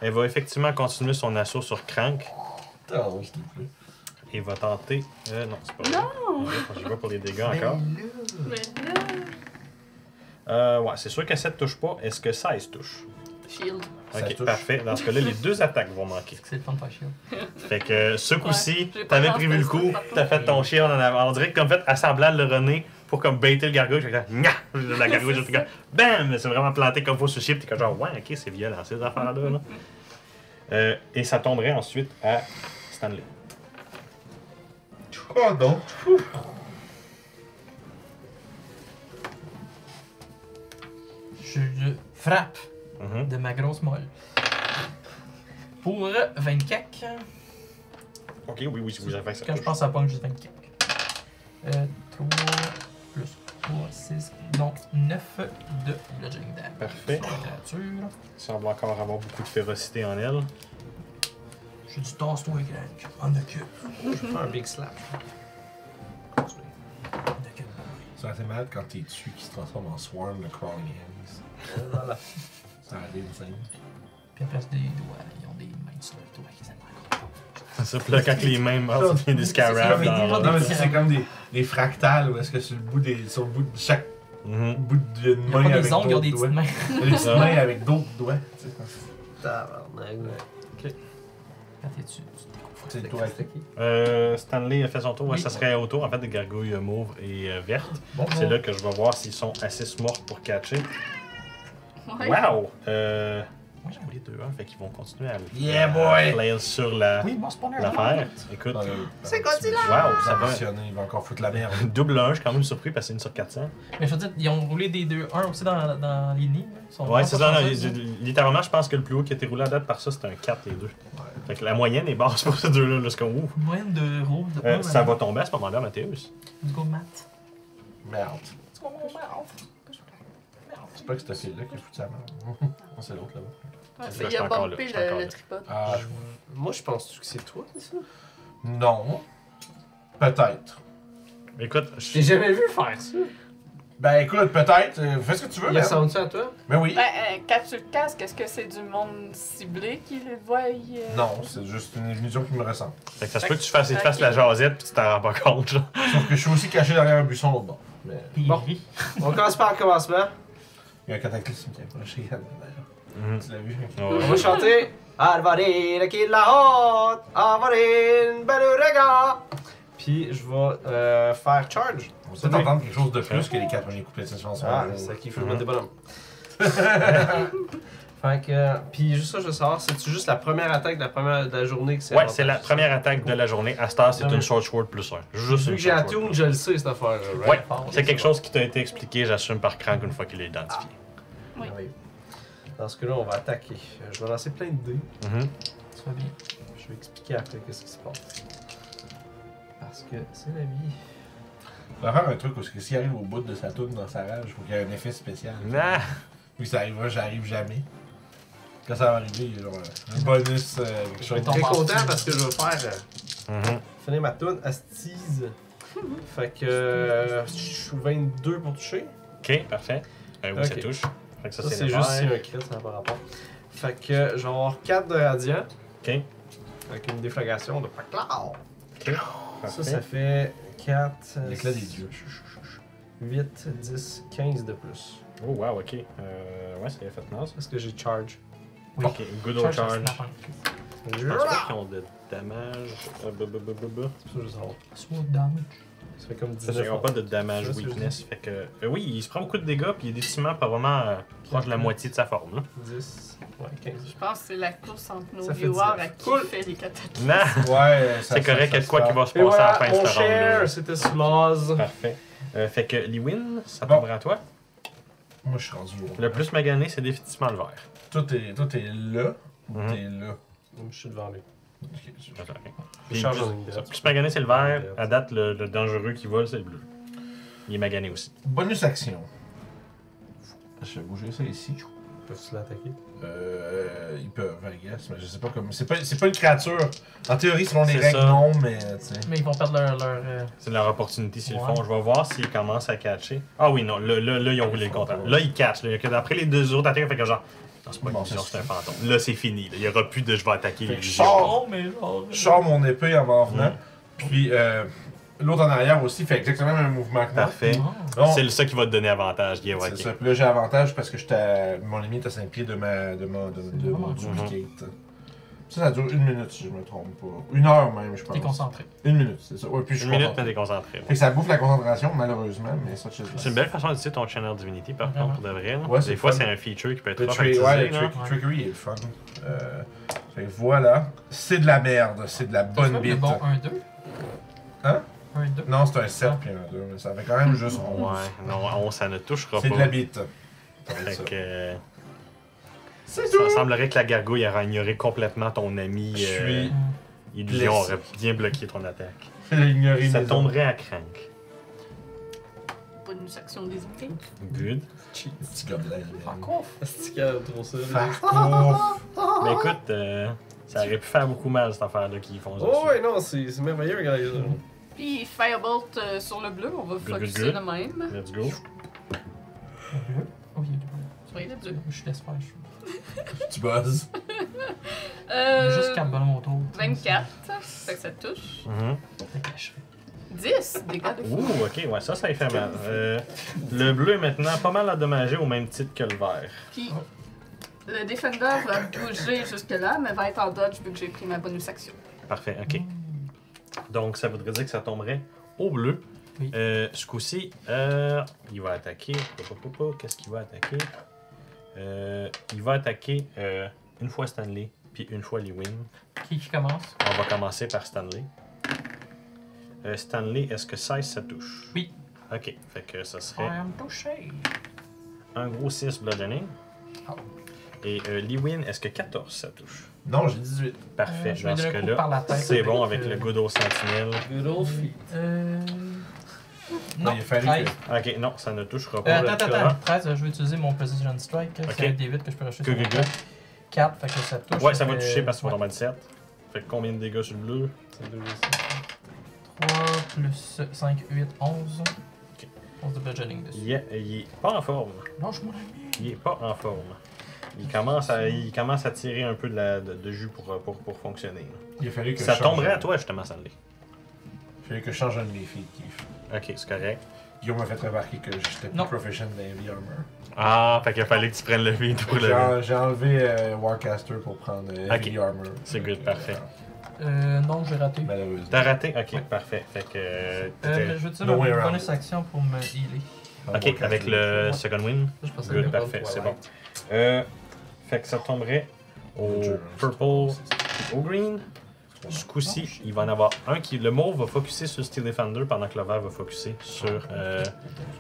Elle va effectivement continuer son assaut sur Crank Attends, s'il te plaît. et va tenter... non, c'est pas vrai. Non! Je vais pour les dégâts encore. Mais là. Ouais, c'est sûr que 7 touche pas. Est-ce que 16 touche? Shield. Ça Ok, touche. parfait. Dans ce cas-là, les deux attaques vont manquer. C'est le fun de faire chier. Fait que ce coup-ci, j'ai pas t'avais pensé prévu le ça, coup, par contre. t'as fait ton shield en avant. On dirait que comme fait, assemblant le runner pour comme baiter le gargouille, j'étais comme Nya! La gargouille, j'étais comme BAM! C'est vraiment planté comme faut sur chip, t'es comme genre ouais, ok, c'est violent ces affaires-là. Là. Et ça tomberait ensuite à Stanley. Oh non! Je frappe Mhm. de ma grosse molle. Pour 24. Ok, oui, vous avez fait ça. Quand je pense à pogne, juste 24. 3 plus 3, 6, donc 9 de bludgeoning damage. Parfait. Sur la créature. Il semble encore avoir beaucoup de férocité en elle. J'ai du tasse-toi, Greg. On occupe. Je vais faire un big slap. On occupe. C'est assez malade quand t'es dessus qui se transforme en Swarm, le Crawling Hands. Voilà. Ça arrive, ça. Puis à place des doigts, ils ont des mains sur leurs doigts qui s'aiment encore. C'est ça, puis là, quand les mains meurent, ça devient des scarabs C'est dans comme Non, mais des- ça, c'est comme des fractales où est-ce que sur le bout de chaque Mhm. bout d'une Ils ont main pas avec des ongles, ils ont d'autres des doigts. petites mains. Des petites mains avec d'autres doigts. Tu sais. Tabarnak. Quand t'es dessus, tu te découvres. C'est toi. Stanley a fait son tour. Ouais, Oui. ça serait autour en fait des gargouilles mauves et vertes. Bon, C'est là que je vais voir s'ils sont assez smart pour catcher. Ouais. Wow! Moi j'ai roulé 2-1, fait qu'ils vont continuer à Yeah, boy! flail sur la, Oui, mon spawner. l'affaire. Écoute, C'est Godzilla! Wow, ça va. fonctionner, il va encore foutre la merde. Double 1, je suis quand même surpris parce que c'est une sur 400. Mais je veux dire, ils ont roulé des 2-1 aussi dans les nids. Ils sont Ouais, vraiment c'est pas ça. Non, chanceux, littéralement, je pense que le plus haut qui a été roulé à date par ça, c'était un 4 les deux. Fait que la moyenne est basse pour ces deux-là. Là, c'est comme, ouf. Moyenne de rouge. Ça va tomber à ce moment-là, Mathéus. Let's go, Matt. Merde. Let's go, Matt. C'est pas que cette fille-là qui a foutu sa merde. Non, c'est l'autre là-bas. Ouais, Je il suis a encore là, bumpé je suis encore le là. tripod. Ah, Moi, je pense que c'est toi, ça? non. Peut-être. Écoute, Je t'ai jamais vu faire ça. Ben écoute, peut-être. Fais ce que tu veux, Il man. ressemble ça à toi? Mais oui. Ben, quand tu le casques, est-ce que c'est du monde ciblé qui le voit? Non, c'est juste une illusion qui me ressemble. fait que ça se peut que tu fasses la jasette puis tu t'en rends pas compte. Genre. Sauf que je suis aussi caché derrière un buisson l'autre bord. Mais Bon. On commence par le commencement. il y a un cataclysme qui est approché d'ailleurs. Mhm. Tu l'as vu? On va chanter Alvarine qui la haute, Alvarine Belurega. Puis je vais faire charge. On va peut-être entendre quelque chose de plus que les 4 premiers couplets de cette chanson. Ah, c'est ça qui fait le mettre des bonhommes. Fait que, puis juste ça, je veux savoir, c'est-tu juste la première attaque de la journée que c'est Ouais, c'est la première attaque de la journée. À cette heure, c'est une short sword plus 1. Juste Vu une que j'ai la short sword tune, plus je le sais, cette affaire-là. un. Right? Ouais, c'est quelque chose qui t'a été expliqué, j'assume, par Crank une fois qu'il l'a identifié. Oui. Oui. Dans ce cas-là, on va attaquer. Je vais lancer plein de dés. Mhm. Ça va bien. Je vais expliquer après qu'est-ce qui se passe. Parce que c'est la vie. On va faire un truc parce que s'il arrive au bout de sa toune dans sa rage, il faut qu'il y ait un effet spécial. Ah! Puis ça arrivera, j'arrive jamais. Quand ça va arriver, il y a genre un bonus, quelque chose. Je suis très content parce que je vais faire Mhm. finir ma toune Astise. Fait que je suis 22 pour toucher. Ok, parfait. Oui, Ok. ça touche. Fait que Ça, ça, c'est le juste si vert. un crit, ça n'a pas rapport. Fait que je vais avoir 4 de radiant Ok, avec une déflagration de Paclao. ok. Ça fait 4, L'éclat des dieux. 8, 10, 15 de plus. Oh, wow, ok. Ouais, ça a fait mal, ça. Parce que j'ai charge. Oui. Ok, good old charge. c'est snap, hein. Je pense pas qu'ils ont de damage. C'est pour ça que je sors. Sword damage. Ça fait comme Ça, 19 ils n'ont pas de damage Ça, c'est weakness. Fait que, oui, il se prend beaucoup de dégâts, puis il est définitivement probablement proche de la moitié de sa forme. Là. 10, ouais, 15. Je pense que c'est la course entre nos Ça fait viewers 19. à qui Cool. fait les cataclysmes. Non! Ouais, C'est correct, il y a de quoi qui va se Et passer à la voilà, fin de mon cette round-là. share, c'était Sloz. Parfait. Fait que Liwin, ça Bon. tomberait à toi. Moi, je suis rendu lourd. Le plus magané, c'est définitivement le vert. Tout est là. Mhm. T'es là. Je suis devant lui. Ok, je- Attends, ok. Je Puis charge plus- en ligne droite. plus magané, c'est le vert. À date, le dangereux qui vole, c'est le bleu. Il est magané aussi. Bonus action. Je vais bouger ça ici. Peux-tu l'attaquer? Ils peuvent, I guess, mais je sais pas comment. C'est pas une créature. En théorie, selon les C'est règles, ça. non, mais tu sais. Mais ils vont perdre leur C'est leur opportunité s'ils Ouais. le font. Je vais voir s'ils commencent à catcher. Ah oui, non, là ils ont roulé le contraire. Là, ils catchent. Là, après les deux autres attaques, fait que genre. Non, c'est pas une Bon, illusion, c'est- c'est un fantôme. Là, c'est fini. Là. Il n'y aura plus de je vais attaquer Fait que l'illusion. je sors. Oh, mais genre. Je sors mon épée en m'en venant. Mhm. Puis l'autre en arrière aussi fait exactement le même mouvement que moi. Parfait. Oh. Donc, C'est ça qui va te donner avantage, Guy. c'est ça. Puis là, j'ai avantage parce que mon ennemi est à 5 pieds de mon vraiment duplicate. Ça dure 1 minute si je me trompe pas. 1 heure même, je pense. T'es concentré. 1 minute, c'est ça. Ouais, puis je suis Une minute, concentré. mais t'es concentré. Fait que ça bouffe la concentration, malheureusement, mais ça, je sais. C'est une belle façon d'utiliser ton Channel Divinity, par Vraiment. contre, pour de vrai. là. Ouais, c'est Des fois, fun. c'est un feature qui peut être Le, rough à tri utiliser, ouais, le là. trickery est le fun. Fait que voilà. C'est de la merde, c'est de la bonne Le bite. bon 1-2. Hein? 1-2. Non, c'est un 7 puis un 2, mais ça fait quand même juste 11. Ouais, non, ça ne touchera C'est pas. de la bite. Ça va être Fait ça. que. C'est Ça tout! semblerait que la gargouille aurait ignoré complètement ton ami. Je suis Illusion blessé. aurait bien bloqué ton attaque. ignoré Ça mes tomberait à Crank. Bonus action désignée. Good. Petit gobelin. Encore. C'est qu'il y a trop ça. Fuck off! Mais écoute, ça aurait pu faire beaucoup mal cette affaire-là qu'ils font. Oh ouais, non, c'est merveilleux, guys. Puis Firebolt sur le bleu, on va good, focuser good. le même. Let's go. Oh, il y a du bleu. Soyez les deux. Je laisse faire. Tu buzzes. Il y a juste 4 bonhommes autour. 24, fait que ça touche. Mhm. Fait que je fais. 10 dégâts de feu. Ouh, ok, ouais, ça y fait mal. Le bleu est maintenant pas mal endommagé au même titre que le vert. Puis le Defender va bouger jusque-là, mais va être en dodge vu que j'ai pris ma bonus action. Parfait, ok. Donc ça voudrait dire que ça tomberait au bleu. Oui. Ce coup-ci, il va attaquer. Qu'est-ce qu'il va attaquer? Il va attaquer une fois Stanley, puis une fois Liwin. Qui commence? On va commencer par Stanley. Stanley, est-ce que 16 ça touche? Oui. Ok, fait que ça I serait am touché. un gros 6 bludgeoning. Oh. Et Liwin, est-ce que 14 ça touche? Non, j'ai 18. Parfait, Je vais dans ce donner un coup par la cas-là, tête c'est bon avec avec, le good old Sentinel. Good old feet. Non, il a fallu 13. Ok, non, ça ne touchera pas. Attends. 13, je vais utiliser mon Precision Strike. Ok. C'est un D8 que je peux racheter Good, sur good, mon good. 4, fait que ça touche. Ouais, ça va fait- toucher parce que ouais. c'est normal 7. Fait que combien de dégâts sur le bleu? C'est 2 3 plus 5, 8, 11. 11 de bludgeoning dessus. Il est pas en forme. Lâche-moi la nuit. Il est pas en forme. Il commence à tirer un peu de jus pour fonctionner. Il a fallu que Ça je change tomberait à toi, justement, Stanley. Il a fallu que je change un de mes filles, Keith. Ok, c'est correct. Guillaume m'a fait remarquer que j'étais plus Non. proficient dans Heavy Armor. Ah, fait qu'il fallait que tu prennes le feed pour le. J'ai enlevé Warcaster pour prendre Heavy Armor. C'est good, parfait. Non, j'ai raté. Malheureusement. T'as raté? Ok, Ouais. parfait. Fait que. Je vais utiliser No way ma around. bonus action pour me healer. Ok, avec le second win. Je pensais Good, que- parfait, c'est bon. Fait que ça tomberait au Endurance. purple, au green. Ce coup-ci, il va en avoir un qui. Le mauve va focuser sur Steel Defender pendant que le vert va focuser sur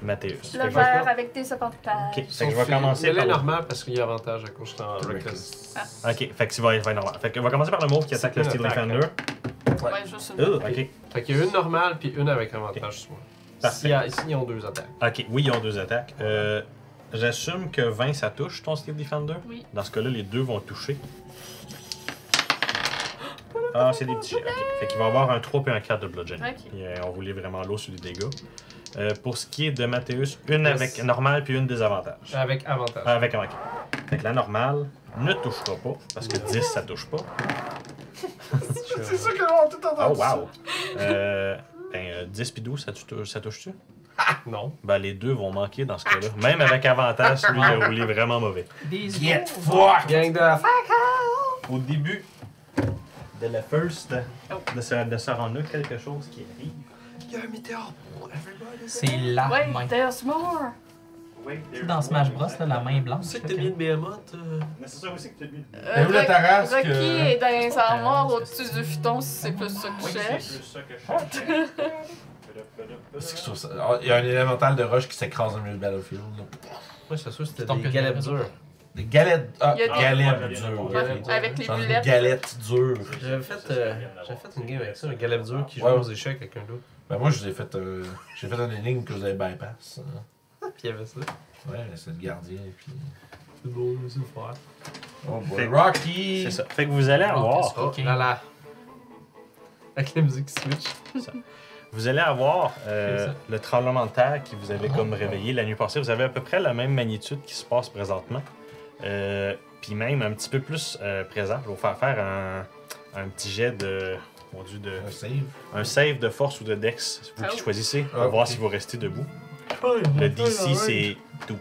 Mathéus. Le vert avec des avantages. Ok, fait que je vais commencer Mais par. là, le- normal parce qu'il y a avantage à cause que je suis en reckless. Ok, fait que il va être normal. Fait que on va commencer par le mauve qui attaque le C'est Steel une attaque, Defender. Ouais, juste une. Ok. Fait qu'il y a une normale puis une avec avantage sur moi. Parfait. Ici, ils ont 2 attaques. Ok, oui, ils ont 2 attaques. J'assume que 20 ça touche ton Steel Defender. Oui. Dans ce cas-là, les deux vont toucher. Ah, c'est des petits jets. Ok. Fait qu'il va avoir un 3 puis un 4 de bludgeoning. Ok. Puis, on roulait vraiment l'eau sur les dégâts. Pour ce qui est de Mathéus, une avec normal puis une désavantage. Avec avantage. Avec. Fait que la normale ne touchera pas, parce que 10 ça touche pas. C'est ça que l'on a tout Oh entendu. wow! 10 puis 12, ça touche-tu? Non. Ben les deux vont manquer dans ce cas-là. Même avec avantage, lui il a roulé vraiment mauvais. Des Get moves. fucked! Gang de Au début de la first de ce round-là, quelque chose qui arrive. Il y a un météore pour everybody. C'est la Wait, main. there's more! Oui, Tu sais, dans Smash Bros, là, la main blanche. Tu sais que t'as mis une Behemoth. Mais c'est ça aussi que t'as mis. Et où la Tarasque? Rocky est dans les armoires au-dessus du futon si c'est plus ça que tu Oui, c'est cherches. plus ça que je cherchais. C'est que je trouve ça- Il y a un élémental de roche qui s'écrase au milieu du battlefield. Là. Moi, c'est sûr que c'était Donc, des galettes dures. Des galettes. Ah, Il y a des- galettes Ouais, dures. ouais, ok. Avec les Genre des bulettes. galettes dures. J'avais fait une game avec ça, une galette dure qui joue Ouais. aux échecs avec quelqu'un d'autre. Ben moi, j'ai fait une énigme que vous avez bypass. Puis il y avait ça. Ouais, c'est le gardien. Puis... C'est beau, c'est le faire. Oh boy. Fait- Rocky! C'est ça. Fait que vous allez avoir. Oh là là. Avec la musique switch. Vous allez avoir C'est ça. le tremblement de terre qui vous avait comme réveillé la nuit passée. Vous avez à peu près la même magnitude qui se passe présentement. Puis même un petit peu plus présent. Je vais vous faire un petit jet de. Mon Dieu, Un save. un save de force ou de dex. C'est vous qui Oh. choisissez pour Ah, voir ok. si vous restez debout. Le DC, c'est 12.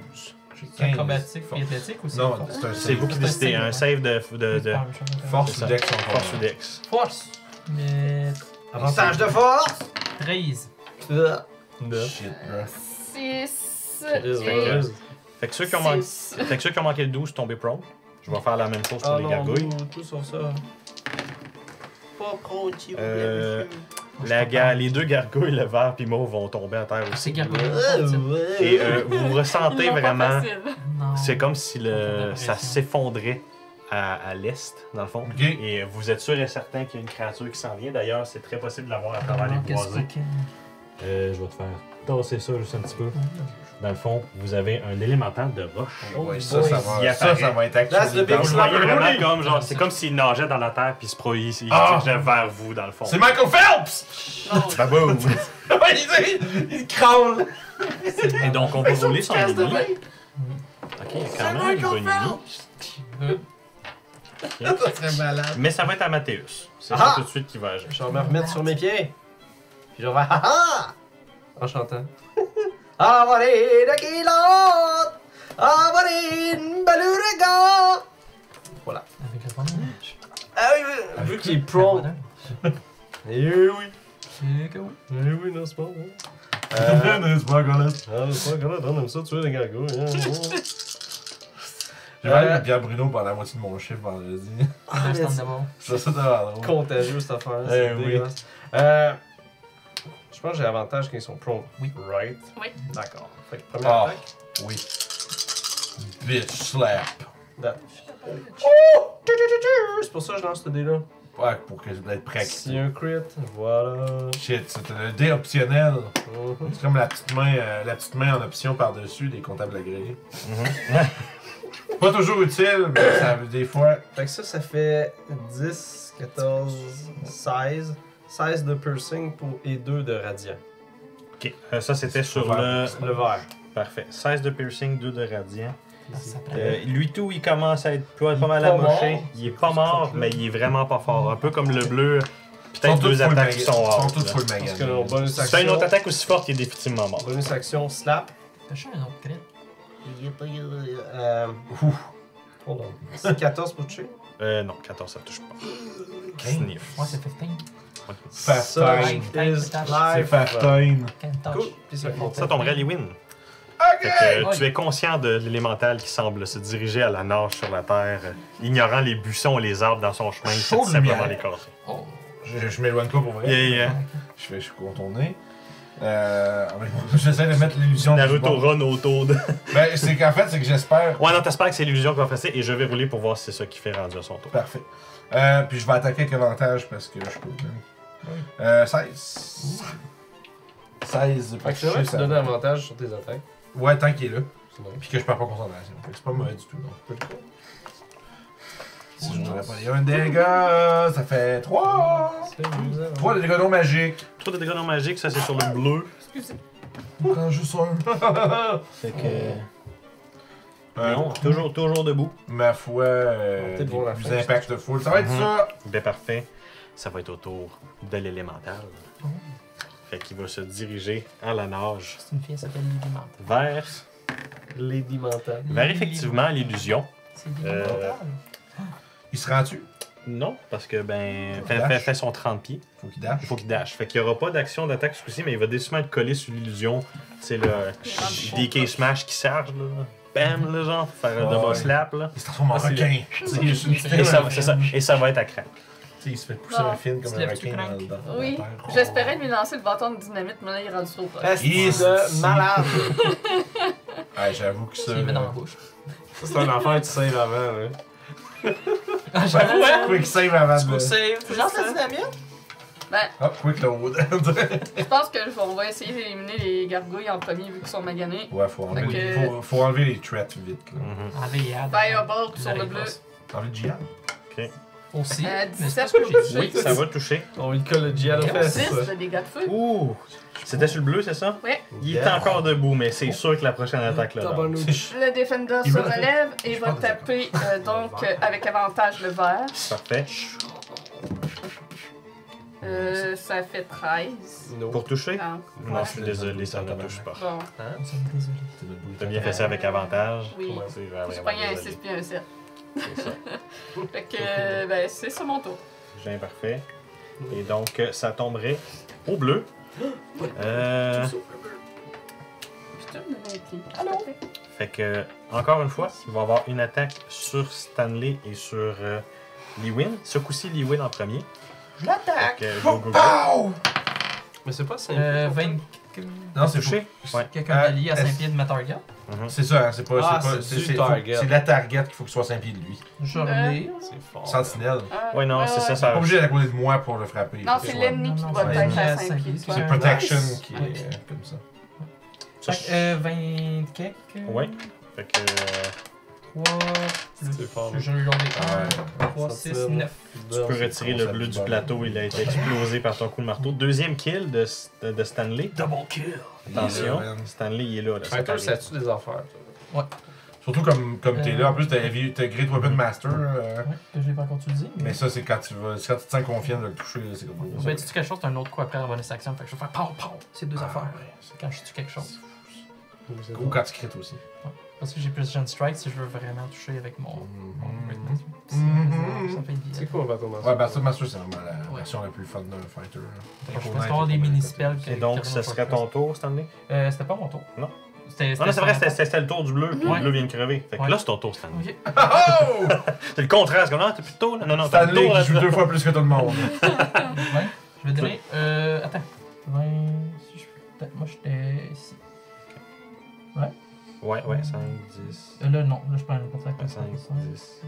J'ai C'est 15. acrobatique et athlétique ou c'est Non, force? c'est un C'est save. vous qui décidez. Un save de C'est pas la même chose. Force c'est ou ça. dex encore. force ou dex. Force! Mais... Avantage de force! 13. 9. Shit, bro. 6 Fait que ceux qui ont manqué. Six. Fait que ceux qui ont manqué le 12 tombés prone. Je vais faire la même chose pour Ah les non, gargouilles. tout sur ça. Pas pro, tu Les deux gargouilles, le vert et mauve, vont tomber à terre aussi. C'est gargouille. Et vous ressentez Ils l'ont pas vraiment. facile. Non. C'est comme si ça Impression. s'effondrait à l'est, dans le fond. Ok. Et vous êtes sûr et certain qu'il y a une créature qui s'en vient. D'ailleurs, c'est très possible de la voir à travers les boisés. Je vais te faire tasser ça juste un petit peu. Dans le fond, vous avez un élémental de roche. Ouais, ça, boy. ça Il va, apparaît. ça va être That's the actually. big Vous le slap. voyez vraiment comme genre, c'est comme s'il nageait dans la terre puis il se Ah! dirigeait vers vous dans le fond. C'est Michael Phelps! Baboum! Il crâle! Et donc on va rouler son Casse de ennemi. main. Ok, il y a quand même une bonne ennemi. Ça serait malade. Mais ça va être à Mathéus. C'est Ah! pas tout de suite qui va agir. Je vais me remettre sur mes pieds. Puis je vais faire haha! En chantant. Avarine kilot! Avarine balurega! Voilà. Avec le fromage. Ah oui, oui. Vu qu'il est prone. Eh oui. C'est que oui. Eh oui, non, c'est pas vrai. C'est pas grave. Ah, c'est pas grave, on aime ça tuer les gargouilles. Hein. J'ai parlé avec Pierre Bruno pendant la moitié de mon chiffre vendredi. Un stand de mort. Je trouve ça tellement drôle. Contagieux cette affaire. Eh C'est oui. dégueulasse. Je pense que j'ai avantage quand ils sont prone. Oui. Right? Oui. D'accord. Fait que première Ah, attaque. oui. Bitch slap. That. Oh! C'est pour ça que je lance ce dé-là. Ouais, pour que je puisse être prêt. Si un crit, voilà. Shit, c'était le dé optionnel. Mhm. C'est comme la petite main en option par-dessus des comptables agréés. Pas toujours utile, mais ça veut des fois. Fait que ça fait 10, 14, 16. 16 de piercing et 2 de radiant. Ok, ça c'était sur Ouais. le. Le vert. Parfait. 16 de piercing, 2 de radiant. Ça prend. Lui tout, il commence à être pas Il est mal pas amoché. mort. Il est pas mort, mais il est vraiment pas fort. Un peu comme le bleu. Ils Peut-être sont deux tous full attaques qui sont Ils sont hors. tous full Parce que magasin. là, bonus Si tu fais action. une autre attaque aussi forte, il est définitivement mort. Bonus action, slap. T'as juste un autre crit. Hold on. C'est 14 pour toucher. Non, 14 ça touche pas. Sniff. Ouais, c'est 15. Fast Ça, time. is C'est C'est life. fast time. Can't touch. Cool. Puis ça compte. Ça tomberait les win. Ok! Fait que tu es conscient de l'élémental qui semble se diriger à la nage sur la terre, ignorant les buissons et les arbres dans son chemin, il fait Chaud tout simplement lumière. les casser. Oh. Je m'éloigne pas pour vrai. Yeah. Je suis contourné. J'essaie de mettre l'illusion. du Naruto bon. run autour de. Ben, c'est qu'en fait, c'est que j'espère. Ouais, non, t'espères que c'est l'illusion qui va faire ça et je vais rouler pour voir si c'est ça qui fait rendu à son tour. Parfait. Puis je vais attaquer avec avantage parce que je peux. 16. 16. Fait que c'est vrai que tu donnes avantage sur tes attaques. Ouais, tant qu'il est là. C'est bon. Puis que je perds pas concentration. Fait que c'est pas mauvais du tout. Donc. Si je n'aurais pas dit un dégât, ça fait 3. 3 de dégâts non magiques. 3 de dégâts non magiques, ça c'est sur le bleu. Excusez. Quand juste un. Fait que. Non, toujours debout. Ma foi, Peut-être voir la plus fin, impact full. Ça va être Mhm. ça. Ben parfait. Ça va être au tour de l'élémental. Fait qu'il va se diriger à la nage C'est une fille, elle s'appelle Lily Mante. vers, Lady Mental. vers effectivement l'illusion. C'est Lily Euh, Mental. Il se rend-tu? Non, parce que ben. Dash. Fait son 30 pieds. Faut qu'il dash. Il faut qu'il dash. Fait qu'il n'y aura pas d'action d'attaque ce coup-ci, mais il va décidément être collé sur l'illusion. C'est le DK Smash qui charge, là. Bam, là, genre, faire un double Ouais. slap, là. Il se transforme en Ah, c'est requin. C'est ça. Et ça va être à crack. Il se fait pousser un film comme Tu un lèves requin tout dans crank. dans la Oui, terre. j'espérais lui lancer le bâton de dynamite, mais là, il est rendu trop proche. Est-ce de malade? Ouais, j'avoue que ça. Tu les mets dans la bouche. Ça, c'est un affaire, tu sais, avant, là. Ah, j'avoue, hein? Quick save avant Tu de. save. Tu lances la dynamite? Ben, Ah, quick load. je pense qu'on va essayer d'éliminer les gargouilles en premier vu qu'ils sont maganés. Ouais, faut enlever, Fait que- faut enlever les threats vite. Là. Enlever Yad. Firebolt sur le bleu. Enlever le Gian. Aussi. Mais c'est 17 pas ce que j'ai dit. Oui, ça va toucher. On lui colle le G à la fesse. 6 de dégâts de feu. Ouh! C'était sur le bleu, c'est ça? Ouais. Il est encore debout, mais c'est sûr que la prochaine attaque là. Tabarnouche. Le Defender Il se veut- relève et Je va pense taper avec avantage le vert. Parfait. Ça fait 13. No. Pour toucher? Ah, Non, je suis désolé, ça ne touche pas. bon, Nous sommes désolés. T'as bien fait ça avec avantage. oui. C'est J'ai vraiment pogné un désolé. 6 puis un 7. C'est ça. Fait que, ben, c'est ça mon tour. J'ai un parfait. Et donc, ça tomberait au bleu. Euh, Putain, de 20 pieds. Allô? fait que, encore une fois, il va y avoir une attaque sur Stanley et sur Lewin. Ce coup-ci, Lewin en premier. Je l'attaque. Fait que, go, go, go. Pow! Mais c'est pas simple. 20. Non, c'est touché. fou. Ouais. Quelqu'un d'allié à 5 pieds de ma target. Mhm. C'est ça, hein, c'est pas. Ah, c'est pas. c'est du C'est target. c'est la target qu'il faut qu'il soit 5 pieds de lui. Je relire. C'est fort. Sentinelle. Ah, Ouais, non, c'est ça, T'es ça. pas obligé d'être à côté de moi pour le frapper. Non, Faut que c'est ce soit- l'ennemi qui Non, doit non, être c'est à cinq 5 pieds. pieds. C'est Ouais. protection Nice. qui Ouais. est comme ça. Fait que 20 quelques. Ouais. Fait que. 3 C'est fort. plus. Je vais regarder Ouais. 3, 6, 9. Tu peux retirer le bleu du plateau, il a été explosé par ton coup de marteau. Deuxième kill de Stanley. Double kill. Attention, Il est là, man. Stanley il est là. là ça Fighter, t'arrive. ça tue des affaires, toi? Surtout comme t'es là. En plus, t'as Great Weapon Master. Ouais, que je l'ai pas encore utilisé. Mais ça, c'est quand tu te sens confiant de le toucher. C'est comme Ben, tu tues quelque chose, t'as un autre coup après la bonus action. Fait que je vais faire pow pow. C'est deux affaires. ouais, C'est quand je tue quelque chose. Gros quand tu crites aussi. Parce que j'ai Precision Strike si je veux vraiment toucher avec mon. Mhm. Ça fait bien. C'est quoi, Bateau Master? Ouais, Master Master, c'est vraiment la Ouais. version la plus fun d'un fighter. Je pense qu'il va y avoir des mini-spells. Et donc, ce serait ton tour, Stanley? C'était pas mon tour. Non. C'était. Non, c'est vrai, c'était le tour du bleu, puis Ouais. le bleu vient de crever. Fait que Ouais. là, c'est ton tour, Stanley. Ok. Oh! C'est le contraire, c'est comme, non, t'es plus tôt, là. Non, non, t'as le Stanley tour, qui là. joue 2 fois plus que tout le monde. 20. Je vais donner. Attends. 20. Si je peux. Moi, j'étais ici. Ouais, 5, 10, Là, non. Là, je prends le contact. 5, 10.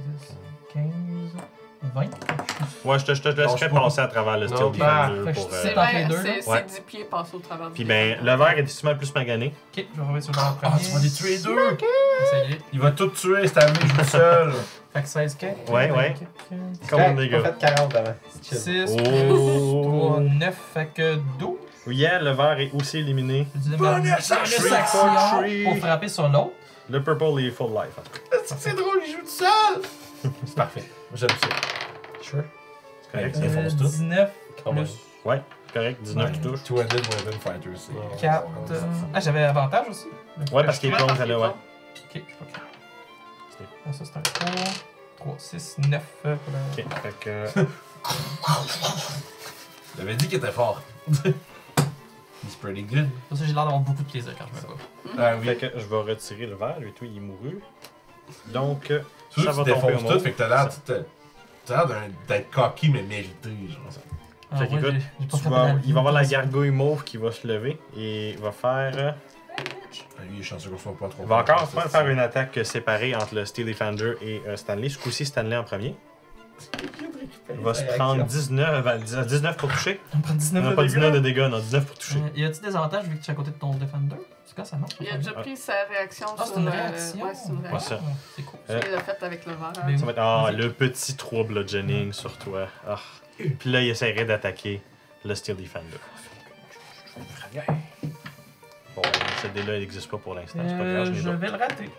15. 20. Ouais, je te laisserais pas. passer à travers le Non, style bah, Defender fait que pour. je C'est Entre les deux, c'est ouais. 10 pieds passés au travers. Puis ben, le vert est effectivement plus magané. Ok, je vais revenir sur le premier. Ah, tu vas les tuer deux! Essayer. Il va tout tuer, Stanley joue seul. Fait que 16 k. Ouais. Comment Combien de Pas dégâts? fait 40 avant. 6 Oh! 3, 9, fait que 12. Yeah, le vert est aussi éliminé. Je dis Bonus action! action pour frapper sur l'autre. Le purple est full life. C'est drôle, il joue tout seul! C'est parfait. J'aime ça. Sure. C'est correct, ça. Défonce tout. 19 Quand même. plus Ouais, correct, 19 qui touche. Two-handed weapon fighter, c'est. 4. Ah, j'avais avantage aussi. Ouais, parce qu'il est Ouais, prone, parce ça qu'il là, est ouais. Ok, ok. Ah, ça c'est un 3. 3, 6, 9 pour la. Ok, fait que. J'avais dit qu'il était fort. He's pretty good. Pour ça, j'ai l'air d'avoir beaucoup de plaisir quand je me bats. Ah oui. Fait que je vais retirer le vert, lui, tout, il est mouru. Donc, Surtout ça que va tu tomber au défonces mot. tout, fait que t'as l'air d'être cocky mais mérité, genre. Ah, Fait qu'écoute, j'ai pas tu fait vas- de il va avoir la gargouille mauve qui va se lever et il va faire. Ah, lui, il est chanceux qu'on soit pas trop. Il va encore faire une attaque séparée entre le Steel Defender et Stanley. Ce coup-ci, Stanley en premier. Il va se prendre 19 pour toucher. On prend 19 Non, de pas dégâts. 19 de dégâts, non, 19 pour toucher. Y a-t-il des avantages vu que tu es à côté de ton Defender? C'est quand ça marche? Il a déjà pris sa réaction Ah, sur c'est une réaction. Ouais, c'est une Ouais, réaction. ça. C'est cool. Il l'a fait avec le vert. Mais Ça va être Vas-y. le petit 3 bludgeoning sur toi. Ah. Puis là, il essaierait d'attaquer le Steel Defender. Bon, ce dé-là, il n'existe pas pour l'instant, c'est pas grave, je l'ai Je d'autres. vais le rater.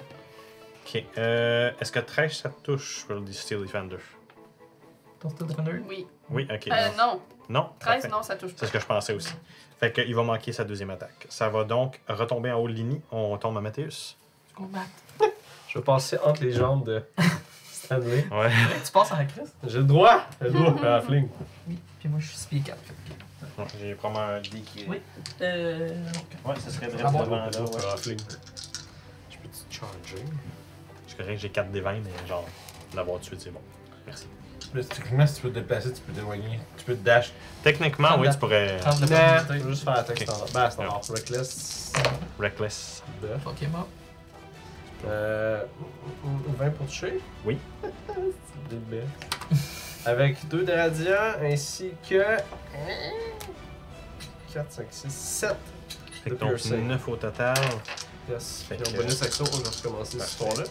Ok, est-ce que 13 ça te touche pour le Steel Defender? Ton Steel Defender? Oui. Oui, ok. Non. Non? 13, Parfait. non, ça touche C'est pas. ce que je pensais aussi. Fait qu'il va manquer sa deuxième attaque. Ça va donc retomber en haut de ligne. On tombe à Mathéus. Combat. Je vais passer entre les jambes de Stanley. Ouais. Tu passes à la crise? J'ai le droit! J'ai le droit à la fling. Oui. Puis moi, je suis 6 pieds 4. Ouais, j'ai probablement un dé qui est. Oui. Ouais, ça serait Ah bon? devant là. À la Ouais. fling. Je peux te charger? Je correct que j'ai 4 des 20, mais genre, l'avoir tué, c'est bon. Merci. Mais techniquement, si tu peux te déplacer, tu peux t'éloigner. Tu peux te dash. Techniquement, oui, tu pourrais. 30 de Non, je probabilité. veux juste faire attaque Ok. standard. Ben, standard. Reckless. Reckless. Ok, mort. 20 pour toucher. Oui. C'est débile. Avec 2 de radiant ainsi que. 4, 5, 6, 7. Fait que De donc piercing. 9 au total. Yes. Fait Puis en que- bonus action, on va recommencer cette Parfait. histoire-là.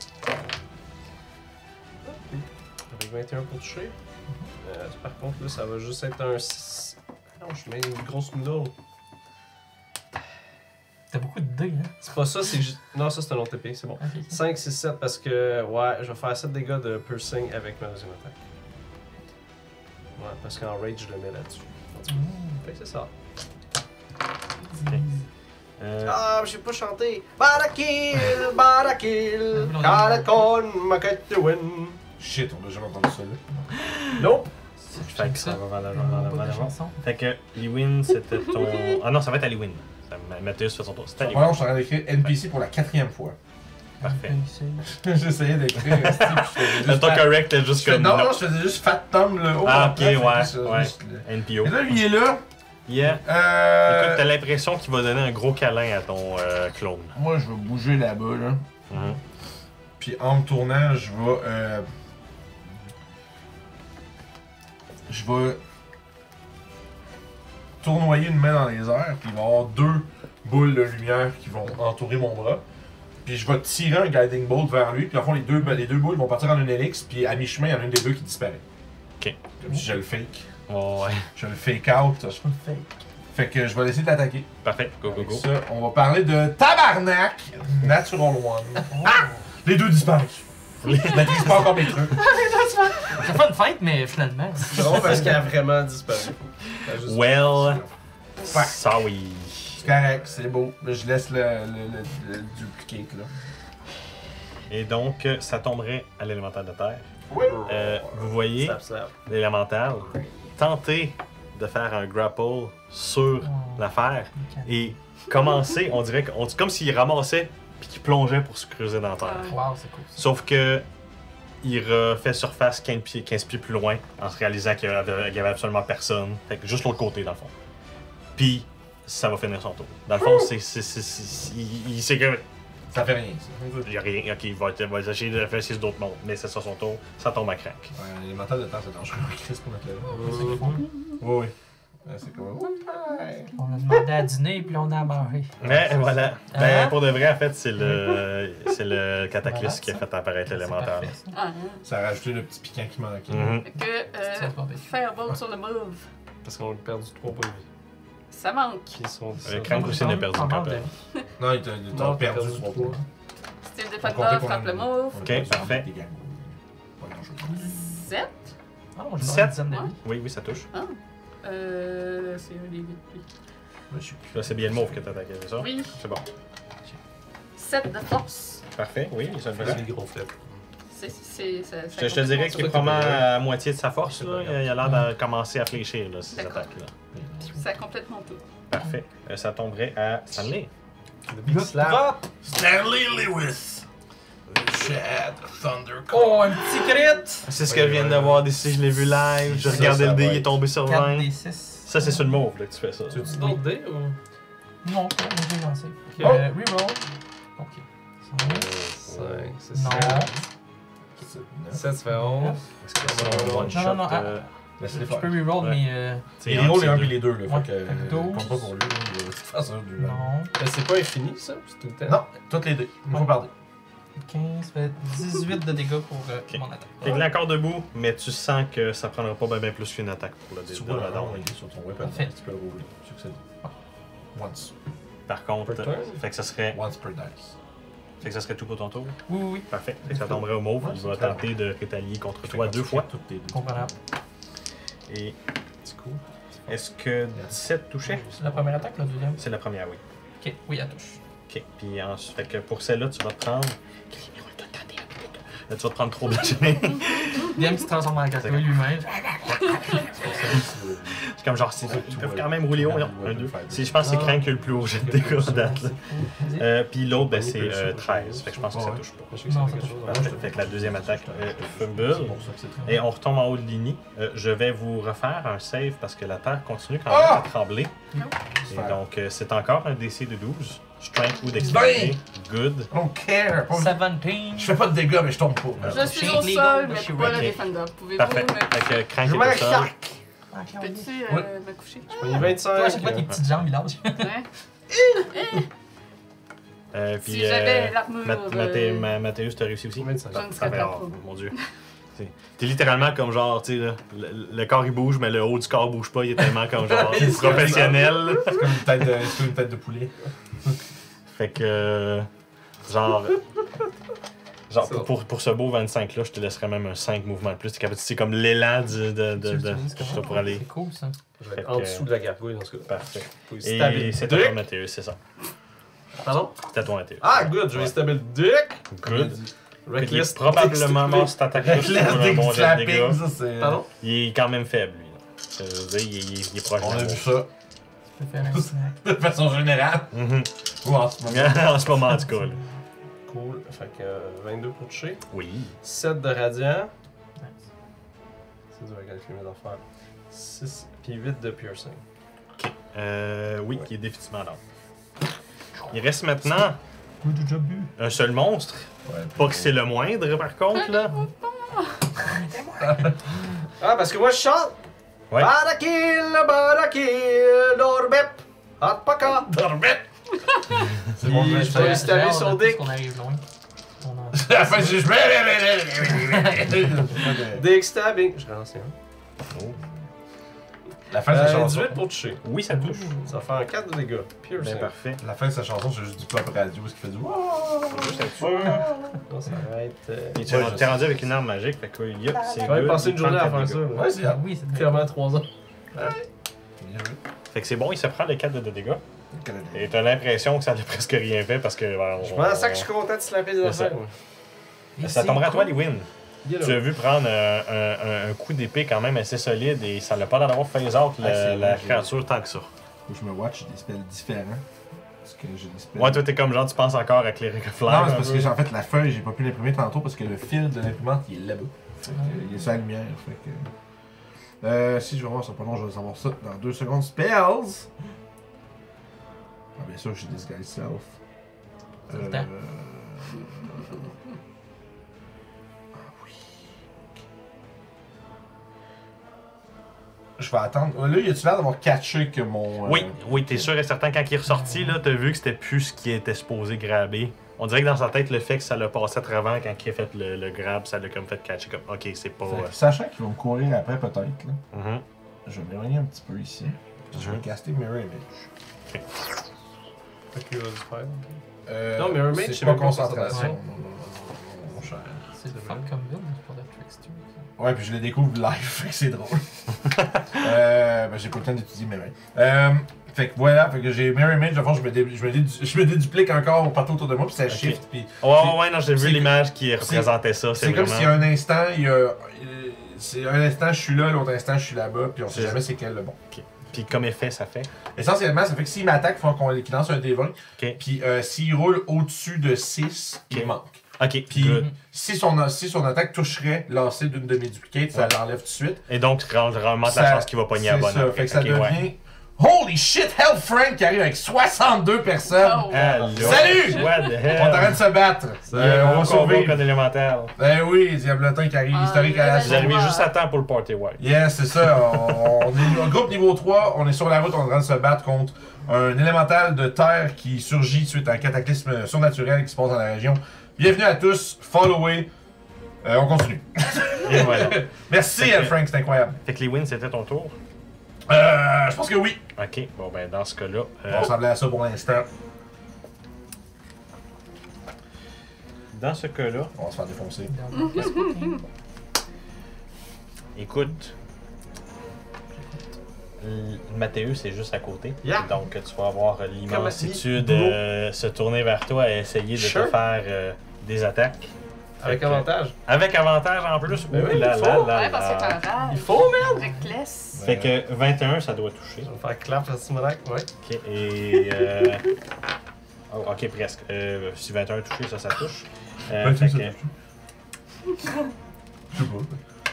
Avec 21 pour toucher. Par contre, là, ça va juste être un 6. Non, je mets une grosse noodle. T'as beaucoup de dés, hein? C'est pas ça, c'est juste. Non, ça c'est un autre épée, c'est bon. Ok. 5, 6, 7 parce que, ouais, je vais faire 7 dégâts de piercing avec ma deuxième attaque. Ouais, parce qu'en rage, je le mets là-dessus. Fait que c'est ça. Ah, j'ai pas chanté. Barakil, Barakil, Karakon, Makatuin. Shit, on a jamais entendu ça là. Nope. Fait que ça va vers Pas de l'avant. chanson. Fait que Liwin, c'était ton. Ah non, ça va être à Liwin. Mathéus fait son tour. C'était à Liwin. Voilà, je suis en train d'écrire NPC pour la 4e fois. Parfait. J'essayais d'écrire. esti, puis je faisais juste L'auto fat- correct, t'es je juste fais- comme. Non, non, je faisais juste Fat Tom le haut. Ah, après, ok, fait que ouais, ça, ouais. juste le- NPO. Et là, il est là. Yeah. Écoute, t'as l'impression qu'il va donner un gros câlin à ton clone. Moi, je vais bouger là-bas, là. Mhm. Puis en me tournant, je vais tournoyer une main dans les airs, puis il va y avoir 2 boules de lumière qui vont entourer mon bras. Puis je vais tirer un guiding bolt vers lui, puis en fond les deux boules vont partir en une hélice, puis à mi-chemin, il y en a une des deux qui disparaît. Ok. Comme si je le fake. Oh, ouais. Je le fake out. Fait que je vais essayer de l'attaquer. Parfait. Go, go, Avec go. ça, on va parler de Tabarnak, Natural One. Ah! Les deux disparaissent. Je maîtrise pas encore mes trucs. J'ai fait une fête, mais finalement. C'est drôle parce qu'elle a vraiment disparu. Elle a juste- Well. Fuck. Sorry. C'est correct, c'est beau. Mais je laisse le duplicate là. Et donc, ça tomberait à l'élémental de terre. Oui. Vous voyez Slap, slap. l'élémental tenter de faire un grapple sur l'affaire et commencer, on dirait comme s'il ramassait puis qu'il plongeait pour se creuser dans la terre. Wow, c'est cool. Sauf que il refait surface 15 pieds plus loin en se réalisant qu'il y avait absolument personne. Fait que juste l'autre côté dans le fond. Puis ça va finir son tour. Dans le fond, il sait que Ça fait rien, ça. il y a rien. Ok, il va essayer de faire 6 d'autres mondes, mais c'est ça son tour. Ça tombe à crack. Ouais, les mentales de temps, c'est dangereux. Chris pour mettre là. C'est cool. Oui, oui. C'est comme. Ouais. On a demandé à dîner, puis on a mangé. Mais voilà. Ben, Hein? pour de vrai, en fait, c'est le cataclysme qui a fait apparaître l'élémental. C'est parfait, ça. Ah, Ça a rajouté le petit piquant qui manquait. Mhm. Fait que, Ça va pas bien. Firebolt sur le move. Parce qu'on a perdu 3 points de vie. Ça manque. Qui sont Crank aussi n'a perdu On une parle couple. de- Non, il t'a Non, perdu t'as 3 perdu points. Style On défendeur, comptait qu'on frappe le a- move. on a Ok, perdu parfait. des gars. Pas grand-chose. 7. Ah non, j'ai 17. une dizaine de vie. Oui, oui, ça touche. C'est un des 8. Monsieur. Là, c'est bien le mauve que t'as attaqué, c'est ça? Oui. C'est bon. 7 de force. Parfait, oui, ça le C'est fait. des gros flips. Je te dirais qu'il est probablement à moitié de sa force. Là. Il a l'air de commencer à fléchir, là, ces D'accord. attaques-là. Ça complète mon tour. Parfait. Ça tomberait à Stanley. Le big slap. Stanley Lewis. Shad Thunder Oh, un petit crit! C'est ce que je viens de voir d'ici, je l'ai vu live. J'ai Ça, regardé ça le dé, va il est être tombé sur 4 20. des 6. Ça, c'est sur le mauve là, que tu fais ça. Tu veux-tu d'autres dés ou? Non, j'ai lancé. Oh! Reroll. Ok. 5, c'est Non. 7, ça fait 11. Est-ce que c'est un one shot? Non, non, Laisse-les Je faire. peux reroll, Ouais. mais. C'est Il entre roule ces les 1 deux. et les 2, là. Ouais. Fait que. Fait que 12. Compte pas pour lui, là. Il va faire ça, lui. Non. Mais c'est pas infini ça? C'est tout le temps? Non, toutes les deux. Il faut parler. 15 fait 18 de dégâts pour mon attaque. Fait que là, encore debout, mais tu sens que ça prendra pas bien plus qu'une attaque pour le Tu dé. vois le nom, il est sur ton weapon. Parfait. Tu peux le rouler. Succéder. Once. Par contre, Per turn? fait que ça serait Once per dice. Fait que ça serait tout pour ton tour. Oui, oui, oui. Parfait. Fait que ça tomberait au mauve. Il va tenter de rétalier contre toi 2 fois. Toutes tes deux. Comprenable. Et C'est cool. est-ce que 17 touchait? C'est la première attaque, la deuxième. C'est la première, oui. Ok, oui, elle touche. Ok. Puis ensuite, fait que pour celle-là, tu vas te prendre. Là, tu vas te prendre trop bludgeoning. DM qui se transforme en gargouille lui-même. C'est comme genre, ils peuvent quand même rouler haut. Non, 1, 2. Je pense que c'est Crank qui a le plus haut jet de dégâts à date. Puis l'autre, ben, c'est 13. Fait que je pense que ça touche pas. Non, ça touche pas. Parfait. Fait que la deuxième attaque, fumble. Et on retombe en haut de ligne. Je vais vous refaire un save parce que la terre continue quand même à trembler. Et donc, c'est encore un DC de 12. Strength ou dextérité. Good. I don't care. 17. Je fais pas de dégâts, mais je tombe pas. Je suis au sol, mais pas le Defender. Pouvez-vous Parfait. me... Fait que Crank Je est mets au un sol. charc! Peux-tu Ouais. me coucher? Il est Toi, à chaque 25. fois, tes petites jambes, il lâche. Ouais. Puis, Si j'avais l'armure... Mathéus, t'as réussi aussi? 25. Je ne serais pas trop. Mon dieu. T'es littéralement comme genre, tu sais, là, le corps il bouge, mais le haut du corps bouge pas, il est tellement comme genre professionnel. C'est comme une tête de poulet. Fait que. Genre. Pour ce beau 25-là, je te laisserais même un 5 mouvements de plus. T'es capable, c'est comme l'élan de pour aller. C'est cool ça. Je vais être en dessous de la gargouille dans ce cas. Parfait. Faut y Et stabber c'est le à toi, dick. Mathéus, c'est ça. Pardon? C'est à toi, Mathéus. Ah, good, je vais stabber le dick. Good. Il est Reckless. probablement mort cette attaque-là. Avec C'est l'air un bon jet de dégâts. slapping, ça c'est. Pardon? Il est quand même faible, lui. Ça veut dire, il est proche On de a la vu mort. ça Je peux faire un snack. de façon générale. Mhm. Ou en ce moment. En ce moment, en tout cas. là. Cool. Fait que 22 pour toucher. Oui. 7 de radiant. C'est dur à calculer mes affaires. 6 puis 8 de piercing. Oui, il est définitivement là. Il reste maintenant Good job, bu. un seul monstre. Ouais, Pas que c'est le moindre, par contre, là. Ah, parce que moi je chante! Ouais. Badakil, Dorbep, Atpaka. Dormette! C'est Puis bon, je je vais stabber J'ai son hâte de plus dick. qu'on arrive loin. On en... À la fin, je Dick stabbing. Je relance un. La fin de sa chanson. 18 pour toucher. Oui, ça touche. Ça va faire un 4 de dégâts. Bien Piercing. parfait. La fin de sa chanson, c'est juste du pop radio, ce qui fait du. Juste là-dessus. Non, ça va être. Et tu Ouais, t'es rendu avec une arme magique, fait que yep, c'est Tu vas good. passer une Il journée prend à faire quatre ça. dégâts. là. Ouais, c'est Oui, c'est Clairement 3 ans. Fait que c'est bon, il se prend les 4 de dégâts. Et t'as l'impression que ça n'a presque rien fait parce que. Je pense que je suis content de slapper des C'est ça. affaires. moi. Ça tombera à toi, les wins. Yellow. Tu as vu prendre un coup d'épée quand même assez solide et ça l'a pas l'air d'avoir phase out c'est la vrai, créature tant que ça. Faut que je me watch des spells différents. Parce que j'ai des spells. Ouais, toi t'es comme genre, tu penses encore à Cleric of Fire. Non, c'est parce que en fait, la feuille, j'ai pas pu l'imprimer tantôt parce que le fil de l'imprimante, il est là-bas. Fait que, il est sur la lumière. Fait que. Si je vais voir ça pas long, je vais savoir ça dans 2 secondes. Spells! Ah, bien sûr, j'ai Disguise Self. C'est le temps. Je vais attendre. Là, y a-tu l'air d'avoir catché que mon. Oui, t'es sûr et certain, quand il est ressorti, là, t'as vu que c'était plus ce qui était supposé graber. On dirait que dans sa tête, le fait que ça l'a passé à travers quand il a fait le grab, ça l'a comme fait catcher comme ok, c'est pas. Fait que, sachant qu'ils vont me courir après, peut-être, là, Mhm. je vais m'éloigner un petit peu ici. Je vais caster Mirror Image. Fait qu'il va le faire. Non, Mirror Image, c'est c'est pas même pas concentration. Ouais. Non, mon cher. C'est le fun comme build, c'est pour la Trickster. Ouais, puis je le découvre live, fait que c'est drôle. Ben, j'ai pas le temps d'étudier mes mains. Fait que voilà, fait que j'ai Mirror Image, de fond, je me déduplique encore partout autour de moi, puis ça shift, puis Ouais, non, j'ai vu c'est- l'image qui représentait ça. c'est comme vraiment... si un instant, il y a. C'est un instant, je suis là, l'autre instant, je suis là-bas, puis on sait C'est- jamais c'est quel le bon. Puis comme effet, ça fait. Essentiellement, ça fait que s'il m'attaque, il faut qu'il lance un D20, Ok. puis s'il roule au-dessus de 6, il Ok. manque. Ok, Puis good. si son attaque toucherait lancer d'une demi-duplicate, ça Ouais. l'enlève tout de suite. Et donc, tu augmentes la Ça- chance qu'il va pogner à c'est bonne ça, heure. fait que ça Ok, devient. ouais. Holy shit, Hell Frank qui arrive avec 62 personnes! Oh. Allô? Salut! What the hell? On est en train de se battre. On va combat survivre. contre élémentaire. Ben oui, Diablotin qui arrive, Ah, historique à la ouais, Vous sauce. arrivez juste à temps pour le party wipe. Yes, c'est ça. On est un groupe niveau 3, on est sur la route, on est en train de se battre contre un élémental de terre qui surgit suite à un cataclysme surnaturel qui se passe dans la région. Bienvenue à tous, followez. On continue. Et voilà. Merci, Fait que- Frank, c'est incroyable. Fait que les wins, c'était ton tour. Je pense que oui. Ok, bon ben dans ce cas-là. On ressemblait à ça pour l'instant. Dans ce cas-là, On va se faire défoncer. écoute. Mathéus est juste à côté. Yeah. Donc tu vas avoir l'immensitude Comme se tourner vers toi et essayer de Sure. te faire des attaques. Avec avantage. Avec avantage en plus. Ben oui, là, il faut. là, Ouais, là, parce que là. t'as un rage. Il faut, merde! Reckless. Fait que 21, ça doit toucher. Je vais me faire clap à Simonac, ouais. Ok, et. Oh, ok, presque. Si 21 est touché, ça touche. Ouais, Fait ça que. touche. Je sais pas.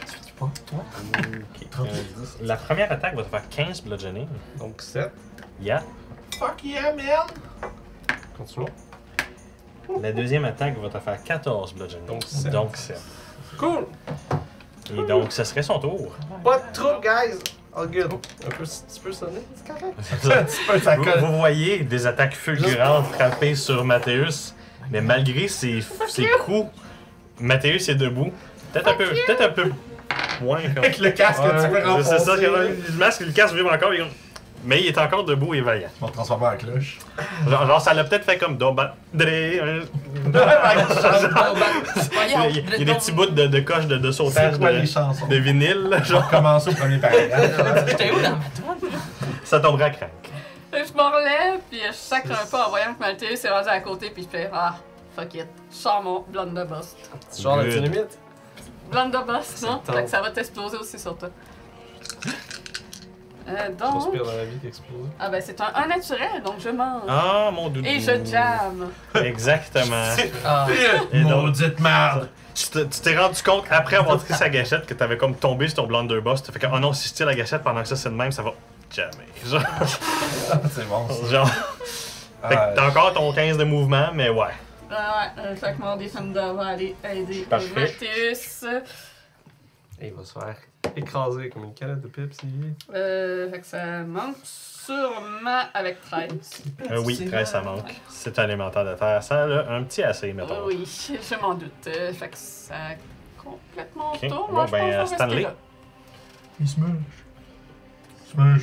Tu dis pas, toi? Ok, 10. La première attaque va te faire 15 bludgeoning. Donc 7. Yeah. Fuck yeah, man! Continuons. La deuxième attaque va te faire 14 bludgeoning. Donc 7. Cool! Et donc, ce serait son tour. Pas de trouble, guys! All good. Un petit peu sonné, c'est correct. Un petit peu, ça colle. Vous voyez des attaques fulgurantes frapper sur Mathéus, mais malgré ses coups, Mathéus est debout. Peut-être un peu moins. Comme... Avec le casque, tu peux renfoncer. C'est ça, le masque, le casque vibre encore, mais il est encore debout et vaillant. On va te transformer en cloche. Genre ça l'a peut-être fait comme Domba. Il y a des petits bouts de coche de sautage C'est quoi les chansons? de vinyle, là, On va genre recommencer au premier paragraphe. J'étais où dans ma toile? ça tomberait à crank. Fait que je m'en relève, puis je sacre un peu en voyant que Malthéus est rendu à côté, puis je fais ah, fuck it. Je sors mon blunderbuss. C'est genre la Good. dynamite. Blunderbuss, non? C'est Fait que ça va t'exploser aussi sur toi. Donc. C'est pire dans la vie qu'exploser. Ah ben c'est un naturel, donc je mange. Ah, mon doudou. Et je jam. Exactement. Ah, Et donc, Maudite merde! tu t'es rendu compte, après avoir tiré sa gâchette, que t'avais comme tombé sur ton blunderbuss. T'as fait comme, oh non, si je tire la gâchette pendant que ça c'est de même, ça va jamais. Genre, C'est bon, ça. genre. Fait que t'as encore ton 15 de mouvement, mais ouais. Ah ouais, fait que mon Defender va aller aider Parfait. Mathéus. Et il va se faire écraser comme une canette de pipe, s'il Fait que ça manque sûrement avec 13. Oui, 13 ça manque. C'est un élémentaire de terre. Ça a un petit assez, mettons. Oui, je m'en doute. Fait que ça complète mon Ok, tour. bon, Moi, je ben, pense que je vais Stanley. rester là. Il se Smush.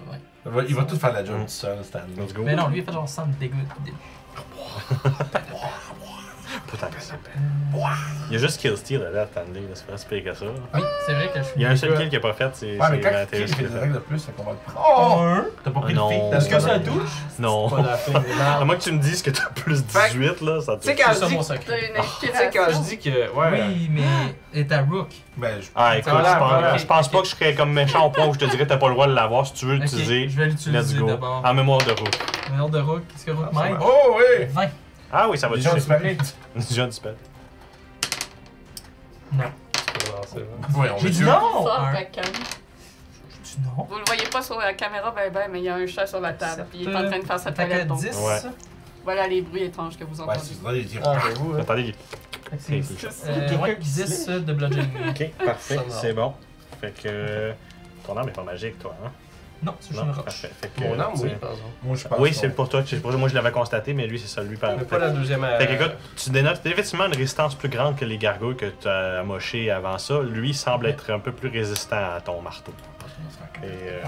Ouais. Il va tout faire la job tout seul, Stanley. Let's go. Mais non, lui, il a fait genre 100 dégâts. Putain, que ça pète. Il y a juste Kill Steal là, Stanley, c'est pas si pire que ça. Oui, c'est vrai que je suis. Il y a un seul kill qu'il a pas fait, c'est Ouais, mais quand Mathéus il qui fait l'a des fait. règles de plus, c'est qu'on va le prendre. Oh! T'as pas pris de Non. feat? Est-ce que ça touche? Non. Pas la fin de À merde. moins que tu me dises que t'as plus Fait 18 là, ça Tu sais te. quand C'est je ça dis. mon T'as secret. une Tu sais quand je inspiration. dis que. Ouais. Oui, mais est à Rook. Ben, Ah écoute, Voilà, je ok, pense pas que je serais comme méchant au point où je te dirais que t'as pas le droit de l'avoir. Si tu veux Ok, l'utiliser, je vais let's l'utiliser go. d'abord. En mémoire de roue. Mémoire de Rook, qu'est-ce que Rook ça m'aide? marche. Oh oui! 20. Ah oui, ça va Les gens toucher. disparus. Déjà disparaît. Non. Voyons, J'ai dit monsieur. non! Sors Un. ta canne. J'ai dit non. Vous le voyez pas sur la caméra, mais il y a un chat sur la table. Puis il est en train de faire sa Attaque à toilette. Donc 10. Ouais. voilà les bruits étranges que vous Ouais, entendez. c'est ça, les tirs. Ah, j'avoue, hein. Attendez, il- Fait que c'est ouais, 10 de bludgeoning. ok, parfait, Ça marche. c'est bon. Fait que. Ton arme est pas magique, toi, hein? Non, c'est juste Non, une roche. parfait. Fait que, Mon arme, tu oui, sais- par exemple. Moi, je pense. Oui, c'est pour toi. Moi, je l'avais constaté, mais lui, c'est ça, lui, par Mais pas la deuxième. Fait que, écoute, tu dénotes effectivement une résistance plus grande que les gargouilles que tu as amochées avant ça. Lui semble être un peu plus résistant à ton marteau. Et,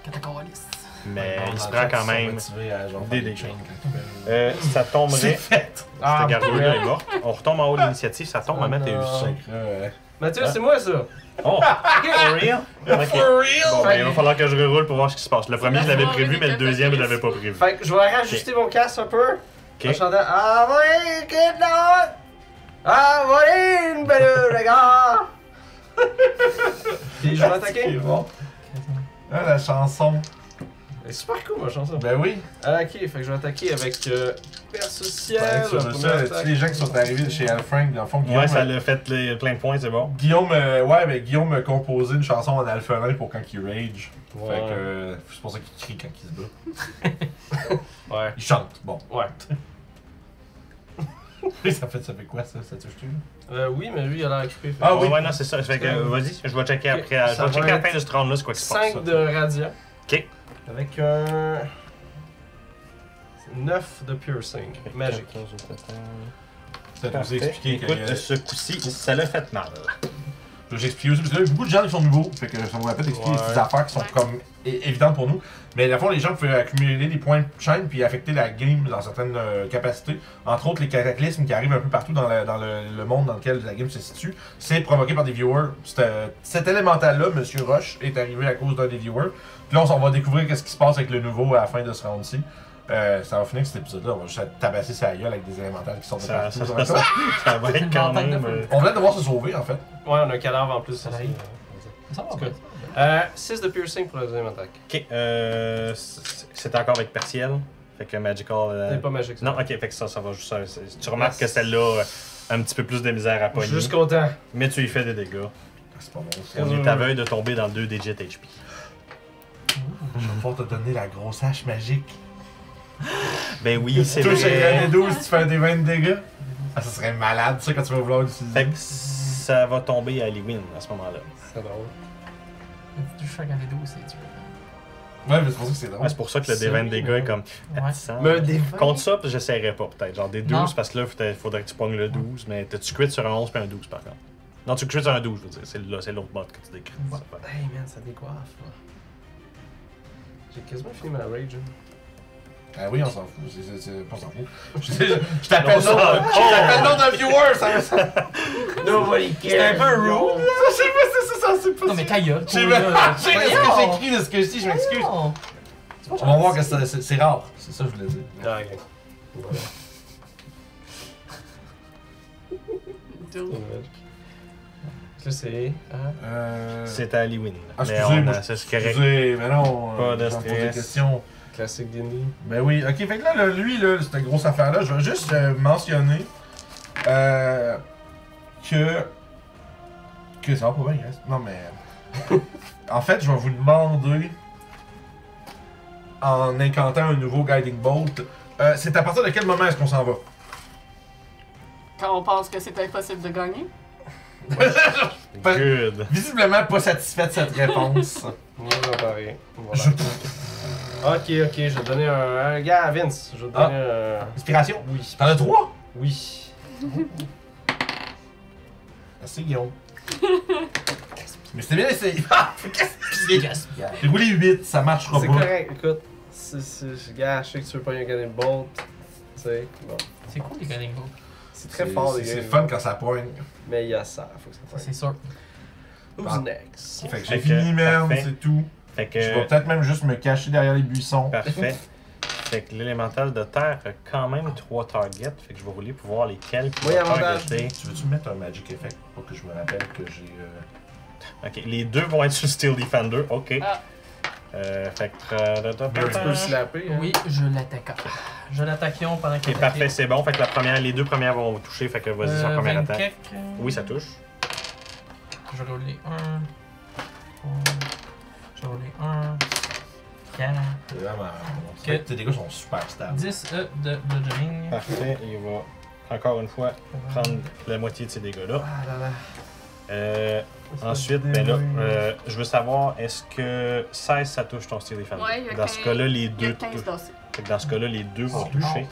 Catacolis. mais il se prend quand même. des dégâts. C'est Ça tomberait. fait! Cette gargouille-là est morte. On retombe en haut de l'initiative, ça tombe à Mathéus. Mathieu, c'est moi ça! Oh! For real? Ok. For Bon, real! ben, il va falloir que je reroule pour voir ce qui se passe. Le premier, je l'avais prévu, mais le deuxième, je l'avais pas prévu. Fait que je vais rajuster mon casque un peu. Ok. En chantant Envoyez, kid là! Envoyez une belle regard! Puis je vais C'est attaquer. bon. Ah, la chanson. Elle est super cool ma chanson. Ben oui. Ok, fait que je vais attaquer avec Perce ciel. Sur la le première sol, attaque. tous les gens qui sont arrivés de chez Al Frank, dans le fond, Ouais, ça l'a fait plein de points, c'est bon. Guillaume, ouais, mais Guillaume a composé une chanson en alphelin pour quand il rage. Ouais. Fait que c'est pour ça qu'il crie quand il se bat. Ouais. Il chante, bon. Ouais. ça fait quoi ça touche-tu? Oui, mais lui il a l'air occupé. Ah oui. Ouais, non, c'est ça. Fait que, vas-y, je vais checker après. Je Ça vais va checker à la être fin de ce round-là, c'est quoi qui se passe. 5 de radiant. Ok. Avec un. 9 de piercing. Magique. C'est à nous expliquer que. Écoute, ce coup-ci, ça l'a fait mal. Je vais expliquer aussi, parce que là, il y a beaucoup de gens qui sont nouveaux, fait que ça va peut-être expliquer Ouais. des affaires qui sont comme évidentes pour nous. Mais à la fois, les gens pouvaient accumuler des points de chaîne puis affecter la game dans certaines capacités. Entre autres, les cataclysmes qui arrivent un peu partout dans le monde dans lequel la game se situe, c'est provoqué par des viewers. Cet élémental-là, Monsieur Roche, est arrivé à cause d'un des viewers. Puis là, on va découvrir qu'est-ce qui se passe avec le nouveau à la fin de ce round-ci. Ça va finir cet épisode-là. On va juste tabasser sa gueule avec des élémentaires qui sortent de partout. Ça Ça va être ça. ça va être quand même. On vient devoir se sauver, en fait. Ouais, on a un cadavre en plus. Ça aussi. arrive. Ça va bien. 6 de piercing pour la deuxième attaque. Ok, c'était encore avec partiel. Fait que Magical. C'est pas magique ça. Non, ok, fait que ça va juste. Tu remarques que celle-là a un petit peu plus de misère à Je suis pogner. juste content. Mais tu y fais des dégâts. C'est pas bon. On est à veille de tomber dans 2 digits HP. Je vais pouvoir te donner la grosse hache magique. Ben oui, c'est Tu touches avec vrai. un des 12, tu fais des 20 de dégâts. Ah, ça serait malade, tu sais, quand tu vas vouloir l'utiliser. Fait que ça va tomber à Lewin à ce moment-là. C'est drôle. Tu fais un des 12, c'est dur. Ouais, mais c'est pour ça que c'est drôle. Ouais, c'est pour ça que le D20 de dégâts est comme. Ouais. attissant. Mais des Contre ça, j'essaierais pas peut-être. Genre des 12 Non. parce que là, faudrait que tu pognes le 12. Mais tu crit sur un 11 puis un 12 par contre. Non, tu crit sur un 12, je veux dire. C'est l'autre bot que tu décris. Ouais. Hey man, ça décoiffe. Là. J'ai quasiment fini ma rage. Hein. Ah oui, on s'en fout. C'est pas on s'en fout. Je t'appelle On s'en le nom d'un viewer, ça. Nobody cares. C'est un peu rude. Je sais pas, c'est pas Non, mais ta gueule. J'ai toi, là. ce que j'ai écrit de ce que je dis, je m'excuse. Non. On va voir que c'est rare. C'est ça que je voulais dire. Ah, ok. Voilà. Est-ce que c'est. C'est à Lewin. Ah, Mais excusez, on moi, a- c'est correct. Excusez, mais non. Pas de j'en pose des stress. questions. Classique D&D. Ben oui, ok, fait que là, lui, là, cette grosse affaire-là, je vais juste mentionner que ça va pas bien, il reste. Non, mais. En fait, je vais vous demander, en incantant un nouveau Guiding Bolt, c'est à partir de quel moment est-ce qu'on s'en va? Quand on pense que c'est impossible de gagner. Good. Visiblement pas satisfait de cette réponse. Moi, j'entends rien. Voilà. Ok, je vais te donner un gars à Vince. Je vais te donner un. Inspiration? Oui. T'en as 3? Oui. Merci, Guillaume. Mais c'était bien essayé. Ah, qu'est-ce que j'ai roulé 8, ça marchera C'est pas. correct, écoute. Gars, je sais que tu veux pas y gagner le bolt. Tu sais, bon. C'est cool les Guiding Bolt. C'est très fort, les gars. C'est fun quand ça poigne. Mais il y a ça, faut que ça Ça, fasse. c'est sûr. Who's next? Fait que Fait j'ai que, fini, merde, parfait. c'est tout. Fait Je vais que. peut-être même juste me cacher derrière les buissons. Parfait. Fait que l'élémental de terre a quand même 3 targets. Fait que je vais rouler pour voir lesquels qui Oui, vont avantage. targeter. Tu veux-tu mettre un Magic Effect pour que je me rappelle que j'ai. Ok, les deux vont être sur Steel Defender. Ok. Ah. Fait que. Tu peux le slapper. Hein? Oui, je l'attaque. Je l'attaquions pendant qu'il Ok, parfait, c'est bon. Fait que les deux premières vont toucher. Fait que vas-y sur la première attaque. Oui, ça touche. Je vais rouler 1. Je vais rouler 1. 4. C'est vraiment. Ok. Tes dégâts sont super stables. 10 de bludgeoning. Parfait. Il va encore une fois prendre la moitié de ces dégâts-là. Ah là là. Ensuite, ben là, je veux savoir, est-ce que 16 ça touche ton Steel Defender? Ouais, il y a Dans ce cas-là, les Il y a deux 15 touchent. d'assez. Fait que dans ce cas-là, les deux vont Oh, toucher.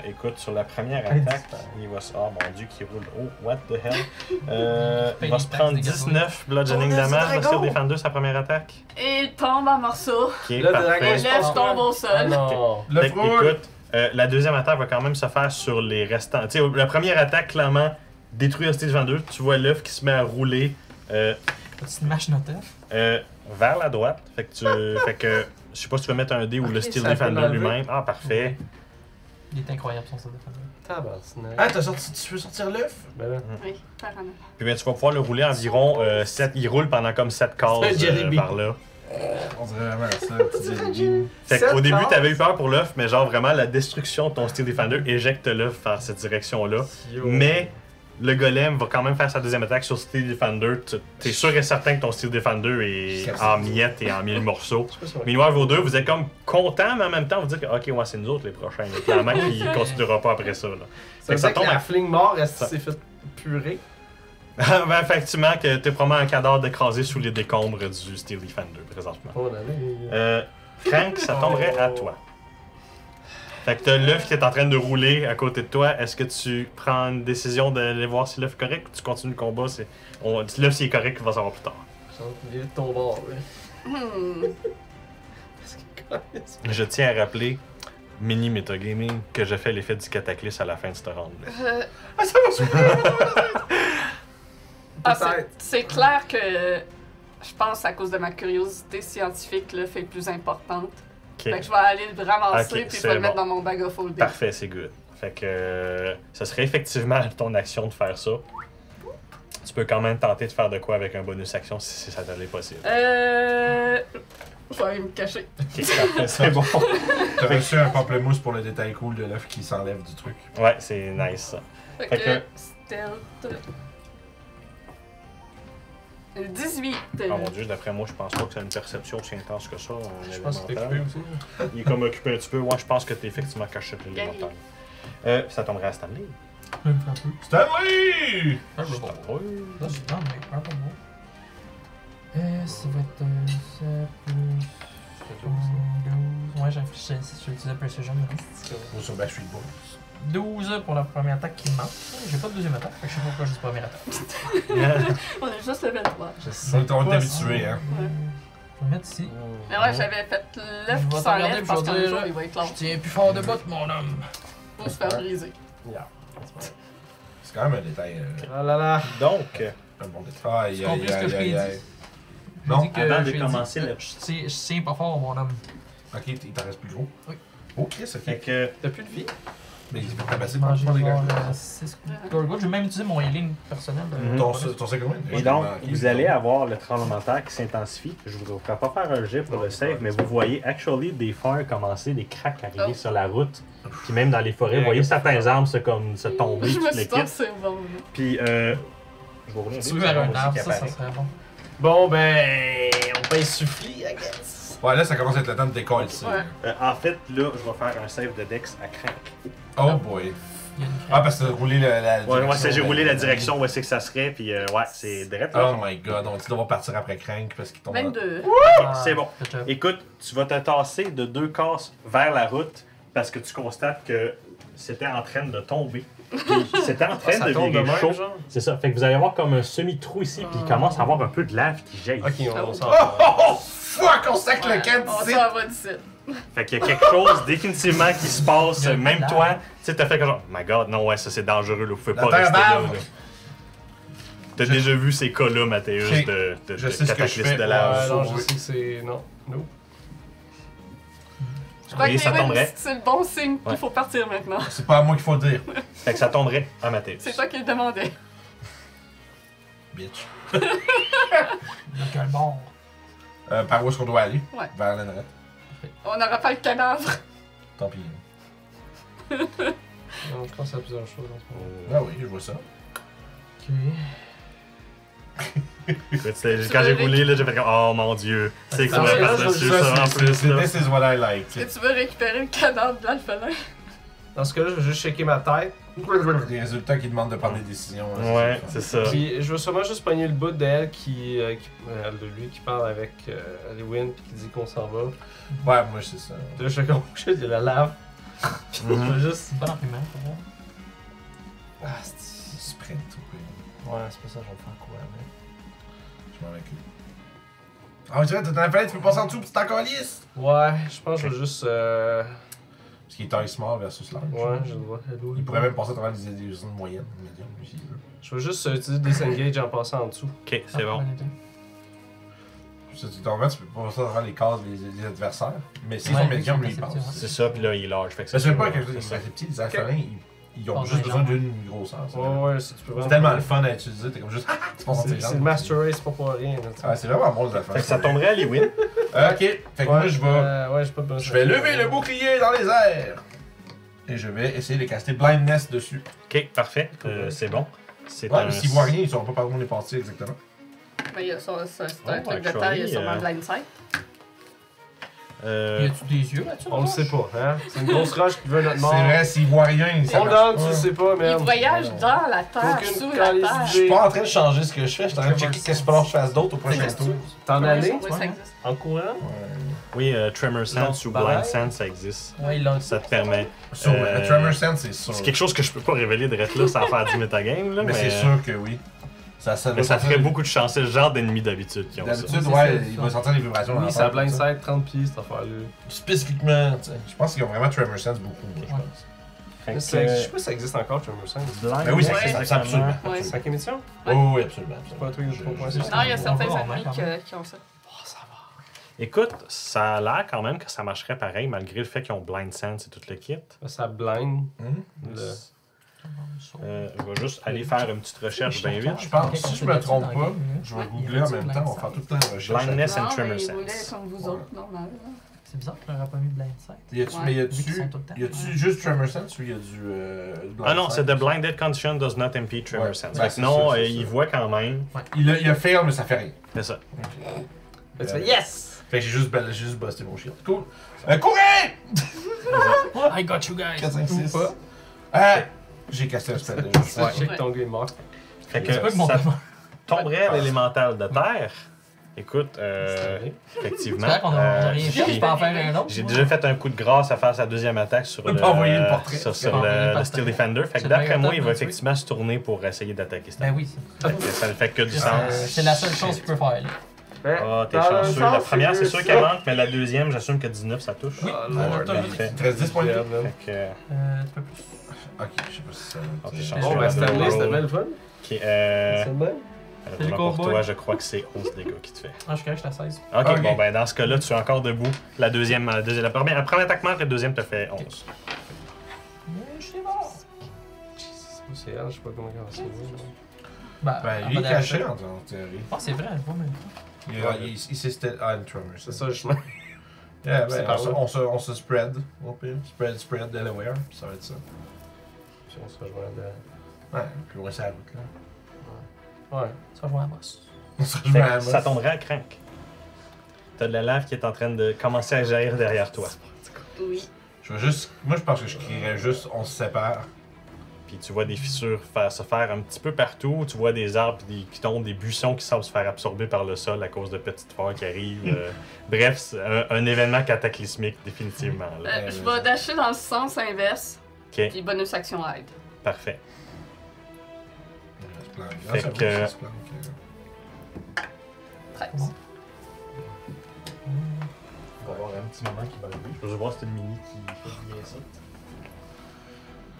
Écoute, sur la première attaque, il va se. Oh mon dieu, qui roule. Oh, what the hell? Il va se prendre 19 bludgeoning Oh, damage. c'est Le Steel dragon! Defender, sa première attaque. Et il tombe en morceaux. Ok, Le dragon, parfait. Le lèche tombe au Ah sol. non. Le Fait que, frôle! écoute, la deuxième attaque va quand même se faire sur les restants. Tu sais, la première attaque, clairement, détruit le Steel Defender. Tu vois l'œuf qui se met à rouler Petite mâche notaire. vers la droite. Fait que, je sais pas si tu veux mettre un dé ou Ok, le Steel ça peut Defender l'enlever. lui-même. Ah, parfait. Il est incroyable son Steel Defender. Tabarnak. Ah, tu veux sortir l'œuf? Ben là. Oui, par en avant. Puis bien, tu vas pouvoir le rouler environ 7. Il roule pendant comme 7 cases C'est un Jelly Bean. par là. On dirait vraiment ça, petit Jelly. Fait Sept qu'au début, cases? t'avais eu peur pour l'œuf, mais genre vraiment la destruction de ton Steel Defender éjecte l'œuf vers cette direction-là. Yo. Mais le golem va quand même faire sa deuxième attaque sur Steel Defender. T'es sûr et certain que ton Steel Defender est en miettes et en mille morceaux. Je sais pas si on va- Meanwhile, vous deux, vous êtes comme contents, mais en même temps, vous dites que ok, ouais, c'est nous autres les prochains. là. Clairement qu'il continuera pas après ça. Là. Ça veut ça dire que tombe la à- fling mort, est-ce Ça- qu'il s'est fait purer? Ben, effectivement, que t'es probablement un cadavre écrasé sous les décombres du Steel Defender présentement. Oh là là. Crank, ça tomberait à toi. Fait que t'as l'œuf qui est en train de rouler à côté de toi. Est-ce que tu prends une décision d'aller voir si l'œuf est correct ou tu continues le combat? L'œuf, s'il est correct, il va savoir plus tard. Il est de ton bord, oui. Je tiens à rappeler, mini metagaming, que je fais l'effet du cataclysme à la fin de cette round. Ah, ça va super! Ah, Peut-être. c'est clair que je pense à cause de ma curiosité scientifique, l'œuf est plus importante. Fait que je vais aller le ramasser Ok, puis je c'est vais le mettre bon. dans mon bag of holding. Parfait, c'est good. Fait que ce serait effectivement ton action de faire ça. Tu peux quand même tenter de faire de quoi avec un bonus action si ça t'allait possible. Je vais aller me cacher. Ok, parfait, c'est bon. T'as reçu un pamplemousse pour le détail cool de l'œuf qui s'enlève du truc. Ouais, c'est nice ça. Fait Fait que stealth. 18. Oh mon dieu, d'après moi, je pense pas que c'est une perception aussi intense que ça. Je pense que t'es occupé aussi. Il est comme occupé un petit peu. Ouais, je pense que t'es effectivement caché de l'élémentaire. Ça tomberait à Stanley. Je vais me faire un peu. Stanley! Purple Ball. Oui. Là, je prends mes Purple Ball. Ça va être ça plus. 12. Ouais, j'ai utilisé Precision. Ou sur Backstreet Boys. 12 pour la première attaque qui me manque. J'ai pas de deuxième attaque, fait que je sais pas pourquoi j'ai cette première attaque. On est juste le 23. Je sais On est pas habitué, si- hein. Je vais le mettre ici. Mais ouais, j'avais fait Je l'œuf vais qui te s'enlève regarder parce puis qu'un je vais jour dire, il va être Je long. tiens plus fort de botte, mon homme. Pour se faire briser. Yeah. C'est quand même un détail. Ah là là. Donc, Un bon détail. Aïe, Tu comprends aïe, ce que je aïe, t'ai aïe, dit? aïe. J'ai Non, dit que avant de j'ai dit, commencer le- je tiens pas fort, mon homme. Ok, il t'en reste plus gros. Oui. Ok, ça fait fait. que T'as plus de vie? Mais il faut tabasser pour Manger pas voir dégager. 6 Gorgold. J'ai même utilisé mon healing personnel. Mhm. Ton c'est combien? Et donc, vous allez avoir le tremblement de terre qui s'intensifie. Je ne vous ferai pas faire un jet pour le save, mais vous voyez actually des fers commencer, des cracks arriver Oh. sur la route. Puis même dans les forêts, vous voyez certains arbres se tomber, Je me toutes suis les dit, kits. c'est bon. Puis, je vais ouvrir Si tu veux vers un arbre, ça apparaît. serait bon. Bon, ben. On paye suffit, I guess. Ouais, là, ça commence à être le temps de décoller ici. Ouais. En fait, là, je vais faire un save de Dex à crank. Oh boy. Il y a une Ah, parce que t'as roulé la Ouais, moi, direction, j'ai roulé ben, la direction où c'est que ça serait, puis ouais, c'est direct là. Oh my god, on dit qu'on va partir après Crank parce qu'il tombe. 22. C'est bon. Good job. Écoute, tu vas te tasser de 2 cases vers la route parce que tu constates que c'était en train de tomber. Puis c'était en train Ça de tombe de virer même, chaud. genre? C'est ça. Fait que vous allez avoir comme un semi-trou ici, puis il commence à avoir un peu de lave qui jaillit. Ok, on s'en Oh, va. oh, fuck, on sac le Ouais, camp on d'ici. s'en va d'ici. Fait qu'il y a quelque chose définitivement qui se passe. Il y a Même de la toi, lave. tu sais, t'as fait comme genre, my god, non, ouais, ça c'est dangereux, là. Vous pouvez La pas terre rester là. bave. là. T'as déjà vu ces cas-là, Mathéus, Je- de je sais ce que je cataclysme fais. de Ouais, lave. non, oui. je sais que c'est. Non. Nope. Je crois Oui, que ça les tomberait. wins, c'est le bon signe Ouais. qu'il faut partir maintenant. C'est pas à moi qu'il faut le dire. Fait que ça tomberait à Mathéus. C'est toi qui le demandais. Bitch. De quel bord? Par où est-ce qu'on doit aller? Ouais. Vers l'Enret. On n'aura pas le cadavre. Tant pis. Non, je pense à plusieurs choses en ce moment. Ah oui, je vois ça. Ok. Écoute, quand j'ai roulé, là, j'ai fait comme, oh mon dieu, c'est que ça Ah, va ouais, par-dessus ça en plus, là. This is what I like. Est-ce que tu veux récupérer le cadavre de l'alphelin? Dans ce cas-là, je vais juste checker ma tête. Des résultats qui demandent de prendre des décisions. hein, Ouais, c'est ça. Puis je veux sûrement juste pogner le bout d'elle de lui qui parle avec Lewin puis qui dit qu'on s'en va. Ouais, moi c'est ça. Puis là, je fais comme il y a la lave. Je veux juste. C'est pas l'argument pour moi. Ah, c'est. Sprint ou quoi. Ouais, c'est pas ça, je vais faire quoi avec. Je m'en recule. Ah, tu vois, t'as dans la fenêtre, tu peux passer en dessous pis t'es encore lisse. Ouais, je pense que je vais juste. Parce qu'il est taille small versus large. Ouais, je le vois. Il pourrait même passer à travers des usines moyennes, médium, lui, s'il veut. Je vais juste utiliser Disengage en passant en dessous. Ok, c'est bon. En fait, tu peux pas passer à travers les cases des adversaires. Mais s'ils Ouais, sont médiums, lui, il c'est passe. ça. C'est ça, puis là, il est large. Fait que Mais c'est sûr, pas quelque c'est chose ça. de petit, les alphalins, ils ont Oh, juste ouais, besoin non. d'une grosseur. Ouais, si tu peux C'est vraiment. tellement le fun à utiliser, t'es comme juste. Tu passes entre tes C'est le jambes. Master Race, pas pour rien. Là, tu sais. Ouais, c'est vraiment bon les alphalins. Fait que ça tomberait à Lewin. Ok, fait que moi je vais. Ouais, j'ai pas besoin. Je vais lever le bouclier dans les airs. Et je vais essayer de caster Blindness dessus. Ok, parfait. C'est bon. C'est Ouais, un. mais s'ils voient rien, ils sauront pas par où on est parti exactement. Mais il y a ça, c'est un Oh, truc de actually, taille, il y a sûrement blind sight. Y a-tu des yeux là-dessus? On le sait pas, hein? C'est une grosse roche qui veut notre mort. C'est vrai, s'ils voient rien, ils Hold savent. on, tu le sais pas, Il merde. voyage dans la terre, Aucune sous la calice terre. Je suis pas en train de changer ce que je fais, je suis en train de checker qu'est-ce qu'il va falloir que je fasse d'autre au prochain tour. T'en allais? Oui, ça existe. En courant? Oui, Tremor Sense ou pareil. Blind Sense, ça existe. Ouais, il l'a. Ça te permet. Sur le Tremor Sense, c'est sûr. C'est quelque chose que je peux pas révéler de là sans faire du metagame, là. Mais c'est sûr que oui. Mais ça ferait beaucoup de chance. C'est le genre d'ennemis d'habitude qui ont ça. D'habitude, C'est ouais, ça, il ça. va sentir les vibrations. dans Oui, la ça tête, blind tout ça. side 30 pieds cette affaire-là. Spécifiquement, tu sais. Je pense qu'ils ont vraiment Tremor Sense beaucoup, moi, je Ouais. pense. Fait que, Je sais pas si ça existe encore, Tremor Sense. Blind Ben oui, ça Sense, existe absolument. Ouais. 5ème édition? Oh, oui, absolument. C'est pas un truc de 3.6. Non, il y a certains On va, ennemis quand même. qui ont ça. Oh, ça va. Écoute, ça a l'air quand même que ça marcherait pareil, malgré le fait qu'ils ont Blind Sense et tout le kit. Ça blind. Le... Je vais juste aller faire une petite recherche bien vite. Je pense, si je me trompe pas, je vais googler en même temps, on va faire tout le temps une recherche. Blindness and Non, Tremor mais ils roulaient Sense. comme vous autres, normal. C'est bizarre que leur pas mis Blind Sight. Mais y Vu qu'ils sont tout le temps. a-tu juste Tremor Sense ou y a du. Ah non, c'est Blind The Blinded Condition does not impede Tremor Ouais. Sense. Ben, Fait que c'est non, ça, c'est il ça. voit quand même. Il a fail, mais ça fait rien. C'est ça. Tu fais yes! Fait que j'ai juste busté mon shield. Cool. Courez! I got you guys! 4, 5, 6. pas. J'ai cassé un spell. Je sais que ton gars est mort. Fait que C'est pas que mon ça demande. tomberait à l'élémental de terre. Écoute, effectivement. C'est vrai qu'on a rien fait, j'ai- je peux en faire un autre. J'ai moi. déjà fait un coup de grâce à faire sa deuxième attaque sur On peut pas envoyer le portrait. sur On peut pas envoyer le le portrait. Steel Defender. Fait que C'est d'après bien moi, content, il va oui. effectivement se tourner pour essayer d'attaquer ça. Ben oui, Fait que ça ne fait que du c'est sens. c'est la seule chose qu'il peut faire. Là. Ah, t'es chanceux. La première, c'est sûr qu'elle manque, mais la deuxième, j'assume que 19, ça touche. Ah, Lord, Lord. parfait. Il te reste 10 points de vie. Fait que. Un peu plus. Ok, je sais pas si ça. Ah, t'es Bon, chanceux. Bon, ben Stanley, c'était bien le fun. Ok, C'est bien. malheureusement pour cowboy. toi, je crois que c'est 11 dégâts qui te fait. Ah, je suis correct, je suis à 16. Ok, Ok. bon, ben dans ce cas-là, tu es encore debout. La première attaque manque, la deuxième te fait 11. Mais je suis mort. C'est elle, je sais pas comment c'est. Ben, Ben, il est caché en théorie. Ah, c'est vrai, je vois même pas. Il s'est c'était. Ah, une Tremor. C'est ça, je me. Yeah, C'est ben, par là. on se spread. Au pire. Spread Delaware. Puis ça va être ça. Puis on se rejoint de. Ouais, plus loin, c'est la route là. Ouais. Ça rejoint à boss. On se Fait rejoint à que la ça bosse. tomberait à Crank. T'as de la lave qui est en train de commencer à jaillir derrière toi. Oui. Je vais juste. Moi, je pense que je crierais juste on se sépare. Puis tu vois des fissures se faire un petit peu partout. Tu vois des arbres qui tombent, des buissons qui semblent se faire absorber par le sol à cause de petites fleurs qui arrivent. Bref, c'est un événement cataclysmique, définitivement. Là. Je vais dasher dans le sens inverse, Ok, puis bonus action aide. parfait. On se planque. Fait ça que- va, ça se planque. 13. Bon. On va avoir un petit moment qui va arriver. Je veux voir si c'est une mini qui fait bien ça.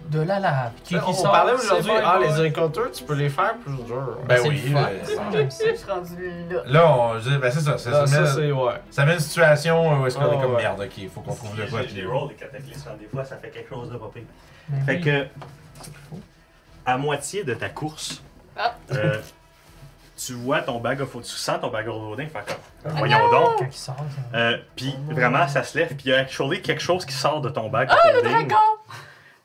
De la lave. Qui On sort, parlait c'est aujourd'hui, bien bon. les encounters, tu peux les faire plus dur. Ben C'est oui. le fun. J'aime ça. Je suis rendu là. Là, on dit, ben c'est ça. Là, ça, met, c'est. Ouais. ça met une situation où est-ce qu'on est Ah, comme ouais. merde, ok, il faut qu'on trouve de quoi. J'ai des rolls, des cataclysmes, des fois ça fait quelque chose de pas pire. Ben Fait oui. que, à moitié de ta course, Ah. tu vois ton bag of tu sens ton bag of holding faire comme. Voyons donc. Quand il sort, ça. Puis vraiment, ça se lève, puis il y a actually quelque chose qui sort de ton bag. Ah, of le holding. dragon!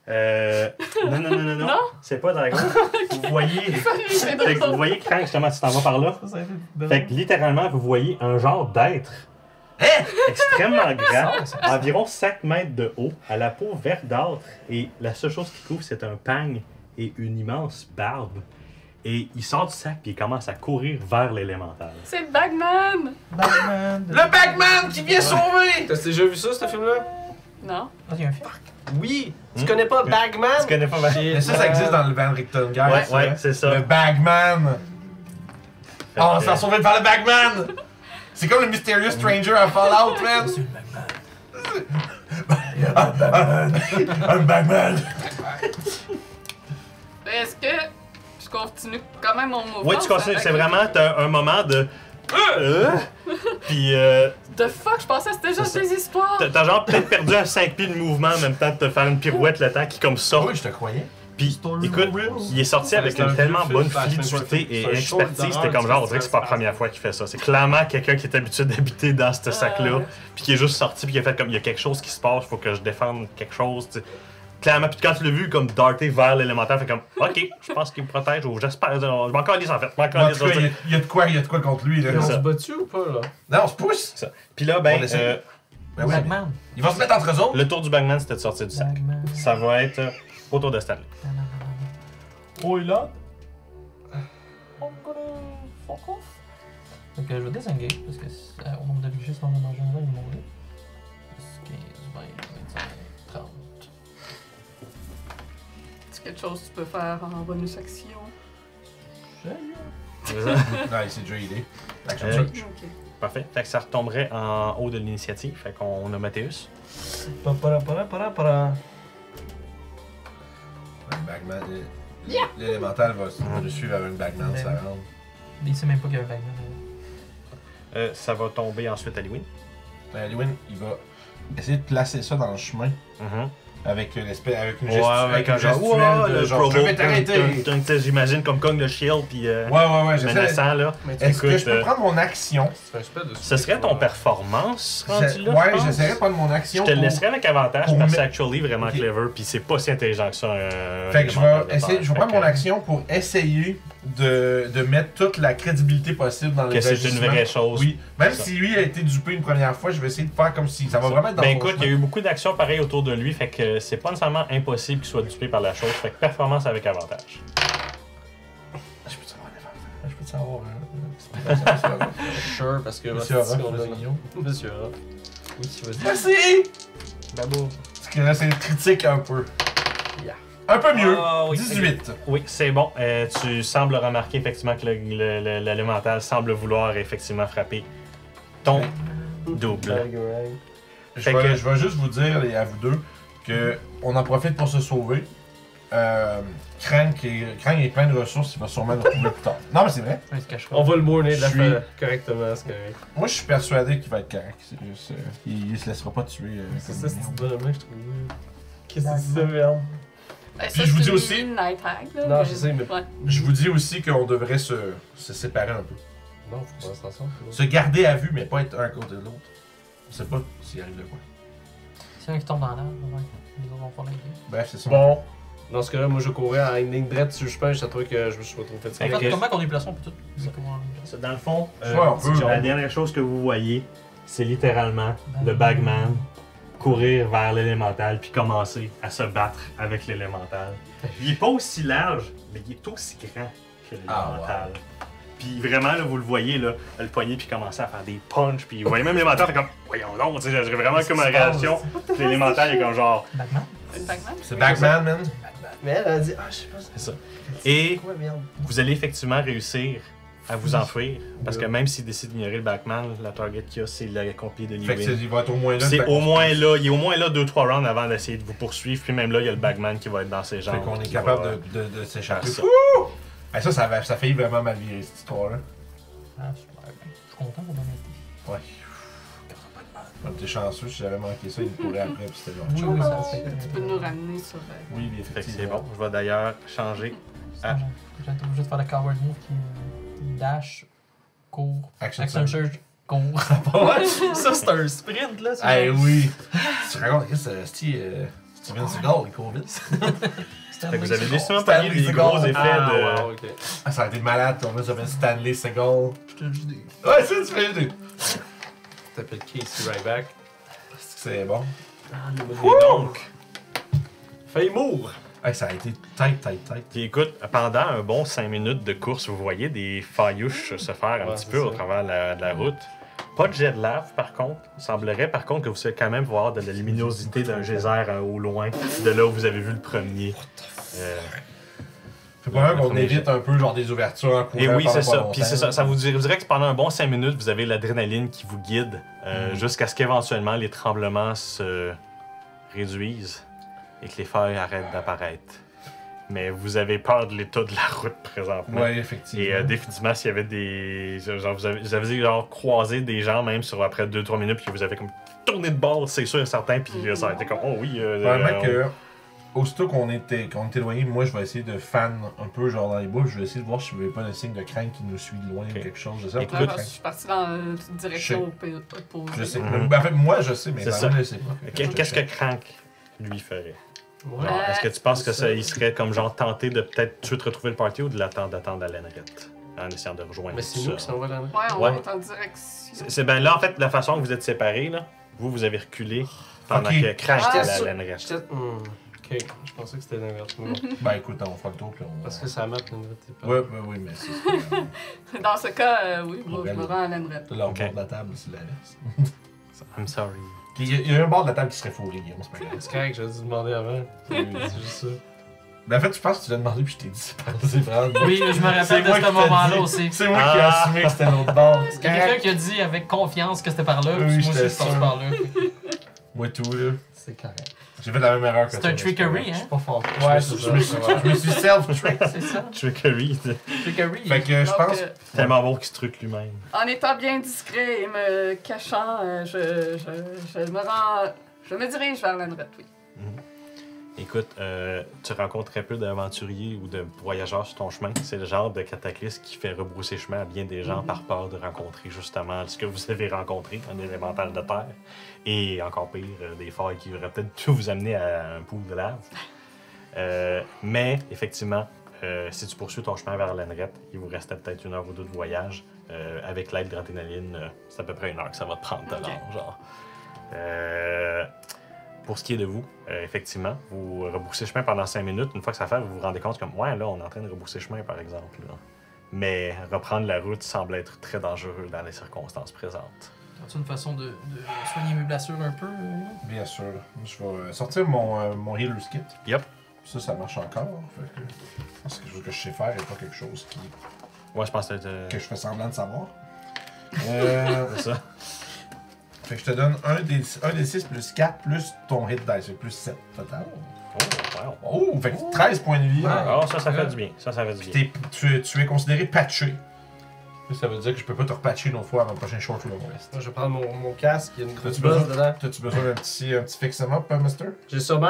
Non. Non? C'est pas dragon. Vous voyez. C'est Fait que vous drôle. voyez Crank, justement, tu t'en vas par là. Ça a été Fait que littéralement, vous voyez un genre d'être extrêmement grand, environ 5 mètres de haut, à la peau verdâtre, et la seule chose qui couvre, c'est un pagne et une immense barbe. Et il sort du sac, puis il commence à courir vers l'élémental. C'est le Bagman! Batman. Le Bagman qui vient sauver! T'as déjà vu ça, ce film-là? Non? Ah, il y a un film. Oui! Tu connais pas Bagman? Tu connais pas ma... Mais ça existe dans le Van Richten Guide. Ouais, ça. ouais, c'est ça. Le Bagman! Fait Oh, on que- s'est sauvé par le Bagman! C'est comme le Mysterious Stranger à Fallout, man! C'est le Batman. Un Bagman! Est-ce que je continue quand même mon mouvement? Oui, tu continues. C'est vraiment t'as un moment de. Puis The fuck, je pensais que c'était juste C'est ça. des histoires! t'as genre peut-être perdu un 5 pieds de mouvement en même temps de te faire une pirouette le temps qui comme sort. Oui, je te croyais. Puis écoute, il est sorti avec C'est un une tellement vieux bonne film, fluidité c'est et un show expertise. d'horreur C'était comme genre, on dirait que c'est pas la qui se première fois qu'il fait ça. C'est clairement quelqu'un qui est habitué d'habiter dans ce sac-là, puis qui est juste sorti, puis qui a fait comme il y a quelque chose qui se passe, faut que je défende quelque chose. T'sais. Clairement, puis quand tu l'as vu comme darter vers l'élémentaire, fait comme ok, je pense qu'il me protège, ou j'espère, je m'en calisse en fait, je m'en En calisse. tout cas, il y a de quoi contre lui, là. On ça. se bat-tu ou pas, là? Non, on se pousse! Ça. Puis là, ben, On essaie. Ben oui, Batman. ils vont se mettre entre eux autres. le tour du Bagman, c'était de sortir du sac. Batman. Ça va être autour de Stanley. Oh, il a. I'm gonna fuck off. Donc, je vais désengage parce que au nombre de vigés, si on va manger un, il va mourir. 15, 20, 25, 30. C'est quelque chose que tu peux faire en bonus action. Non, il s'est déjà aidé. Action Euh, search. Ok. Parfait. Fait que ça retomberait en haut de l'initiative. Fait qu'on a Mathéus. Para. Le Bagman. L'élémental va le suivre avec un Bagman, ça rentre. Il sait même pas qu'il y a un Batman. Ça va tomber ensuite à Liwin. Lewin, il va essayer de placer ça dans le chemin avec une gestuelle. Avec un genre, de genre, je vais t'arrêter. J'imagine comme Kong le Shield, puis Ouais, menaçant, là. Est-ce que je peux prendre mon action? Ce serait ton performance rendu là, Ouais, je pense? j'essaierai de prendre mon action. Je te laisserai avec avantage parce que c'est mettre- actually vraiment clever, puis c'est pas si intelligent que ça. Fait que je vais prendre mon action pour essayer de mettre toute la crédibilité possible dans le Que c'est une vraie chose. Oui, même Ça. si lui a été dupé une première fois, je vais essayer de faire comme si ça va vraiment être dans Ben son écoute, il y a eu beaucoup d'actions pareilles autour de lui, fait que c'est pas nécessairement impossible qu'il soit dupé par la chose, fait que performance avec avantage. Je peux-tu avoir un Je peux-tu avoir un... Sure, parce que Monsieur Rusty, Aura, on l'a vas-y. mignon. Monsieur Aura. Oui, tu vas dire. Merci! Babou. Parce que là, c'est critique un peu. Un peu mieux. Ah, oui. 18. Oui, c'est bon. Tu sembles remarquer effectivement que l'élémental semble vouloir effectivement frapper ton double. Fait que- Je vais juste vous dire, à vous deux, que on en profite pour se sauver. Crank est plein de ressources, il va sûrement le retrouver plus tard. Non, mais c'est vrai. Il se cachera. On va le mourner de la Je suis- correctement, c'est correct. Moi, je suis persuadé qu'il va être correct. C'est juste, il se laissera pas tuer. C'est comme ça, mignon. cette bonne-main, je trouve. Qu'est-ce que c'est ça, merde? Ben, Puis je vous dis c'est aussi- une night hag, là. Non, mais- je sais, mais- Ouais. Je vous dis aussi qu'on devrait se séparer un peu. Non, faut pas rester ensemble. Se garder à vue, mais pas être un à côté de l'autre. On sait pas s'il arrive de quoi. S'il y en a qui tombe dans l'arbre, ouais. Les autres vont pas l'aider. Bref, c'est ça. Bon. Dans ce cas-là, moi, je courais en ligne droite sur le chemin, je trouvais que je me suis retrouvé En fatigué. Ok. fait, comment qu'on déplace on peut tout. C'est comment on Dans le fond, Ouais, on peut. la dernière chose que vous voyez, c'est littéralement le Bagman courir vers l'élémental puis commencer à se battre avec l'élémental. Il est pas aussi large, mais il est aussi grand que l'élémental. Puis vraiment, là, vous le voyez, là, le poignet, puis commencer à faire des punches, puis vous voyez même l'élémental, fait comme, voyons donc, tu sais, j'ai vraiment comme une réaction. Puis l'élémental est comme genre, Batman? Une Pac-Man? C'est Backman, man. Mais elle a dit, ah, je sais pas. c'est ça. Et Quoi, merde? vous allez effectivement réussir à vous enfuir, parce que même s'il décide d'ignorer le Backman, la target qu'il y a, c'est l'accompli de Fait que Lewin. il va être au moins là. C'est fait au qu'on- moins là, il est au moins là 2-3 rounds avant d'essayer de vous poursuivre, puis même là, il y a le Bagman qui va être dans ses jambes. Fait qu'on est qui capable va- de s'échapper. C'est ça. Hey, ça fait vraiment mal virer cette histoire-là. Ah, super. Je suis content pour l'honnêteté. Ouais. Comme t'es chanceux, si j'avais manqué ça, il me courait après, puis c'était genre. Oui, oui, ça fait. Tu peux nous ramener sur. Oui, bien Fait que c'est effectivement. bon. Je vais d'ailleurs changer. Ah. J'ai été obligé de faire le coward move qui dash, court, Action action surge, court. Ça, c'est un sprint, là. Hey, oui. Tu te racontes, Steven Seagal, il court vite. Fait que vous avez décidément Stanley pogné des Seagal. gros effets Ah, de. ouais, ok. Ah, ça a été malade, ton nom s'appelle Stanley Seagal. Je te le dis. Ouais, ça, tu fais aider. T'appelles Casey Ryback. C'est bon. Et donc, Faille mour! Hey, ça a été tight. puis écoute, pendant un bon 5 minutes de course, vous voyez des faillouches se faire un Ouais, petit c'est peu au ça. travers de la route. Pas de jet de lave, par contre. Il semblerait, par contre, que vous allez quand même voir de la luminosité d'un geyser au loin, de là où vous avez vu le premier. Fait pas mal qu'on premier évite un peu genre des ouvertures en courant. Et oui, pendant c'est pas ça. Puis c'est ça. Ça vous dirait que pendant un bon 5 minutes, vous avez l'adrénaline qui vous guide jusqu'à ce qu'éventuellement les tremblements se réduisent et que les feuilles arrêtent d'apparaître. Mais vous avez peur de l'état de la route présentement. Ouais, effectivement. Et définitivement, s'il y avait des. Genre, vous avez genre croisé des gens même sur après 2-3 minutes, puis vous avez comme tourné de bord, c'est sûr et certain, puis ça a été comme, oh oui. Probablement que, aussitôt qu'on est éloigné, moi je vais essayer de fan un peu genre dans les bouches, je vais essayer de voir si je ne pas un signe de crank qui nous suit de loin Ok. ou quelque chose. Je sais Écoute, pas. Je suis parti dans une direction opposée. Je sais. Mhm. En fait, moi je sais, mais C'est ça, ça. je sais pas. Fait je Qu'est-ce te que Crank lui ferait? Ouais. Genre, est-ce que tu penses que c'est ça. il serait comme genre tenté de peut-être tout de suite retrouver le party ou de d'attendre à l'Enrette en essayant de rejoindre Mais c'est tout nous qui ça? s'en va là. Ouais, on Ouais. va être en direction. C'est ben là en fait la façon que vous êtes séparés là, vous avez reculé pendant Ok. que Crank Ah, était ça- à l'Enrette. J'étais. Ok, je pensais que c'était l'inverse. mais bon. Ben écoute, on fera le tour puis on. Parce que ça m'a pris t'es pas. Oui, mais c'est Dans ce cas, oui, On moi, je me va rends à l'Enrette. le bord Ok. de la table, c'est l'inverse. I'm sorry. Il y a un bord de la table qui serait fourré, Guillaume, c'est pas grave. C'est correct, j'aurais dû demander avant. C'est juste ça. Ben en fait, je pense que tu l'as demandé puis je t'ai dit c'est vraiment. Oui, je me rappelle C'est de moi qui ce t'ai moment-là dit. aussi. C'est moi qui ai assumé que c'était l'autre bord. Il y a quelqu'un qui a dit avec confiance que c'était par là, Oui, puis moi j'étais aussi je passe sûr. par là. Moi Moi tout, là. C'est correct. J'ai fait la même erreur que C'est toi, un mais trickery, Je hein? suis pas fort. Ouais, je me suis self-trick. C'est ça. Trickery. Trickery. Fait que je Donc, pense. Tellement bon qu'il se truc lui-même. En étant bien discret et me cachant, je me dirige vers l'Anrette, oui. Écoute, tu rencontres très peu d'aventuriers ou de voyageurs sur ton chemin. C'est le genre de cataclysme qui fait rebrousser chemin à bien des gens par peur de rencontrer justement ce que vous avez rencontré, un élémental de terre. Et encore pire, des failles qui auraient peut-être pu vous amener à un pool de lave. Mais effectivement, si tu poursuis ton chemin vers l'Anrette, il vous restait peut-être 1 heure ou 2 de voyage. Avec l'aide d'adrénaline, c'est à peu près 1 heure que ça va te prendre de l'heure, genre. Pour ce qui est de vous, effectivement, vous rebroussez chemin pendant 5 minutes. Une fois que ça fait, vous vous rendez compte comme, ouais, là, on est en train de rebrousser chemin, par exemple. Là. Mais reprendre la route semble être très dangereux dans les circonstances présentes. As-tu une façon de soigner mes blessures un peu? Bien sûr. Je vais sortir mon Healer's Kit. Yep. Ça marche encore. Fait que je pense que quelque chose que je sais faire et pas quelque chose Ouais, je pense que que je fais semblant de savoir. c'est ça. Fait que je te donne un des 6 plus 4 plus ton hit dice, fait plus 7 total. Oh, wow. Oh, fait que 13 points de vie. Ouais. Ah, ça fait du bien. Ça fait du bien. Tu es considéré patché. Ça veut dire que je peux pas te repatcher une autre fois avant le prochain short ou long rest. Moi, je vais prendre mon casque, il y a une grosse T'as-tu bosse besoin, dedans. t'as-tu besoin d'un petit fix-em-up, mister? J'ai sûrement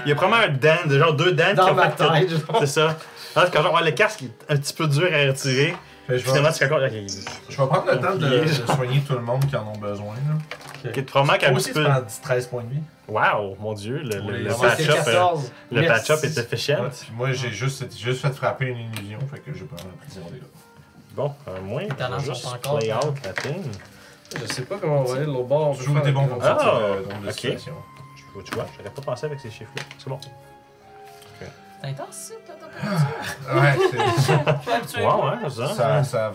Il y a probablement un dent, de genre 2 dents dans qui ont ma fait tête. que- C'est ça. Alors, quand genre, ouais, le casque est un petit peu dur à retirer. Fait que je Finalement, vais, tu racontes. je vais prendre le temps de soigner tout le monde qui en ont besoin. Là. Ok, probablement qu'un Moi petit aussi, peu. tu prends 13 points de vie. Wow, mon dieu, le Oui, Moi, c'est patch-up 14. le Merci. patch-up est efficient. Ouais, puis moi, j'ai juste fait frapper une illusion, fait que je prends pris 0 dégâts. Bon, moins, Les talents on va sont juste encore- play out la thing. Je sais pas comment on va aller de l'autre bord. Toujours été bon pour Ah, sortir de ok. situation. Tu vois, j'aurais pas pensé avec ces chiffres-là. C'est bon. C'est intense, la température. Ouais, Je suis habitué. Wow, hein, ça.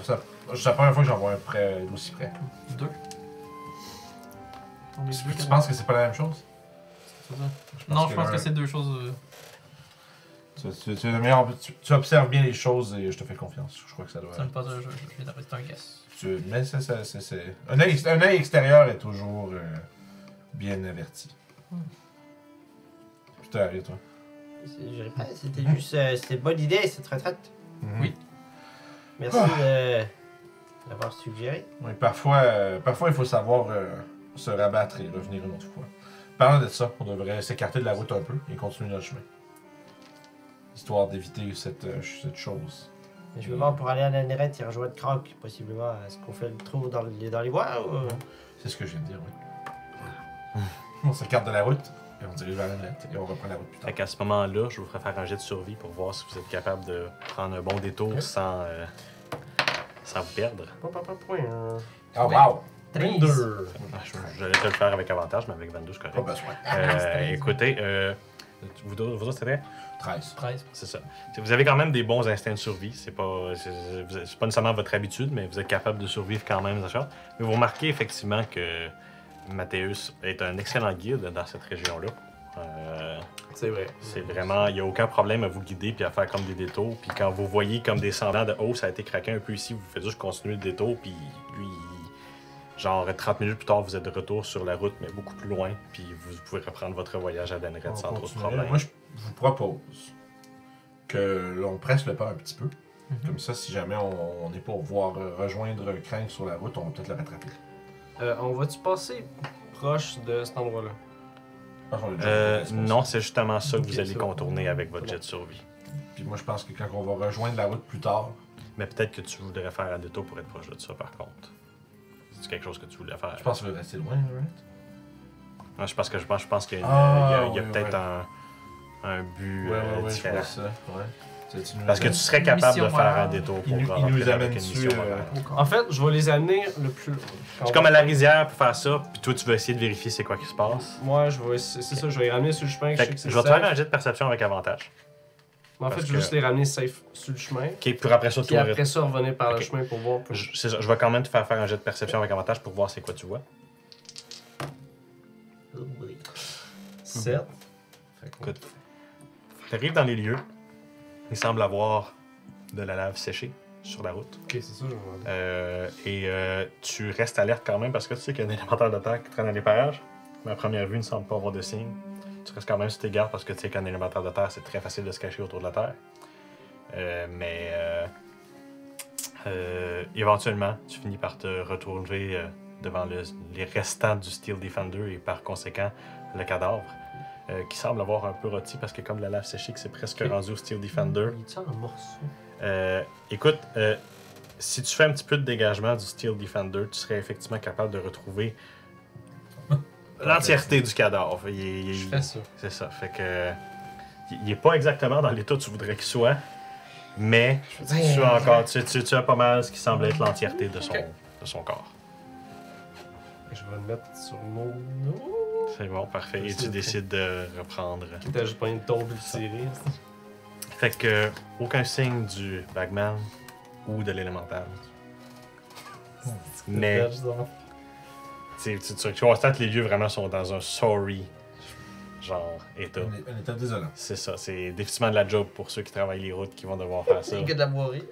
c'est la première fois que j'en vois un près d'aussi près. 2. On est deux, Tu penses que c'est pas la même chose? c'est ça. Non, je pense que c'est 2 choses. Tu es le meilleur, tu observes bien les choses et je te fais confiance. Je crois que ça doit. Ça me passe un jeu. Je vais t'appeler un guess. Mais c'est. Un œil extérieur est toujours bien averti. Putain, arrive, toi. Je répète, c'était juste c'était une bonne idée cette retraite. Oui. Merci d'avoir suggéré. Oui, parfois, il faut savoir se rabattre et revenir une autre fois. Parlant de ça, on devrait s'écarter de la route un peu et continuer notre chemin. Histoire d'éviter cette chose. Mais je me demande pour aller à la Nérette et rejoindre Croc, possiblement. Est-ce qu'on fait le trou dans les bois ou... C'est ce que je viens de dire, oui. On s'écarte de la route et on dirige vers la nette et on reprend la route plus tard. Fait qu'à ce moment-là, je vous ferai faire un jet de survie pour voir si vous êtes capable de prendre un bon détour Ok. sans vous perdre. Oh, wow! 22. J'allais te le faire avec avantage, mais avec 22, c'est Pas correct. besoin. Écoutez, vous autres, c'était? 13. 13. C'est ça. Vous avez quand même des bons instincts de survie. C'est pas nécessairement votre habitude, mais vous êtes capable de survivre quand même, ça. Mais vous remarquez effectivement que Mathéus est un excellent guide dans cette région-là. C'est vrai. C'est vraiment, il n'y a aucun problème à vous guider puis à faire comme des détours. Puis quand vous voyez comme des semblants de haut, ça a été craqué un peu ici, vous faites juste continuer le détour. Puis lui, genre 30 minutes plus tard, vous êtes de retour sur la route, mais beaucoup plus loin. Puis vous pouvez reprendre votre voyage à Danred sans trop de problème. Moi, je vous propose que l'on presse le pas un petit peu. Comme ça, si jamais on est pour voir rejoindre Crank sur la route, on va peut-être le rattraper. On va-tu passer proche de cet endroit-là? Je pense qu'on a déjà fait, Non, c'est justement ça que vous Ok, allez ça. contourner avec votre jet de survie. Puis moi, je pense que quand on va rejoindre la route plus tard, Mais peut-être que tu voudrais faire un détour pour être proche de ça, par contre. C'est quelque chose que tu voulais faire. je pense qu'il va rester loin, right? Moi, je pense qu'il y a, Oui, peut-être ouais. un but Je vois différent. ça. Ouais. Parce que tu serais Une capable de mission faire morale. un détour Il pour nous rentrer amène avec une dessus, mission morale. En fait, je vais les amener le plus... C'est comme à la rizière pour faire ça, puis toi, tu vas essayer de vérifier c'est quoi qui se passe. Moi, je vais essayer... C'est ça, je vais les ramener sur le chemin. Fait Je que sais que je vais c'est te faire safe. un jet de perception avec avantage. Mais en fait, parce je vais juste que- les ramener safe sur le chemin. Ok, puis après ça, tu Puis vas après ça, revenir par Ok. le chemin pour voir... C'est ça, je vais quand même te faire un jet de perception avec avantage pour voir c'est quoi tu vois. 7. Écoute, t'arrives dans les lieux, il semble avoir de la lave séchée sur la route. Ok, c'est ça, je vais Tu restes alerte quand même parce que tu sais qu'il y a un élémentaire de terre qui traîne dans les parages. mais à première vue, il ne semble pas avoir de signe. Tu restes quand même sur tes gardes parce que tu sais qu'un élémentaire de terre, c'est très facile de se cacher autour de la terre. Éventuellement, tu finis par te retrouver devant les restants du Steel Defender et par conséquent le cadavre qui semble avoir un peu rôti parce que comme la lave séchée, que c'est presque rendu au Steel Defender. Il tient un morceau. Écoute, si tu fais un petit peu de dégagement du Steel Defender, tu serais effectivement capable de retrouver l'entièreté du cadavre. Je fais ça. C'est ça. Fait que. Il est pas exactement dans l'état que tu voudrais qu'il soit, mais tu as pas mal ce qui semble être l'entièreté de son corps. Je vais le mettre sur mon. C'est bon, parfait. Et tu décides de reprendre. T'as juste pas une tombe tirée. Fait que aucun signe du Bagman ou de l'élémental. Mais tu constates que les lieux vraiment sont dans un sorry genre état. Un état désolant. C'est ça, c'est définitivement de la job pour ceux qui travaillent les routes qui vont devoir faire ça. Il y a que de la boirie.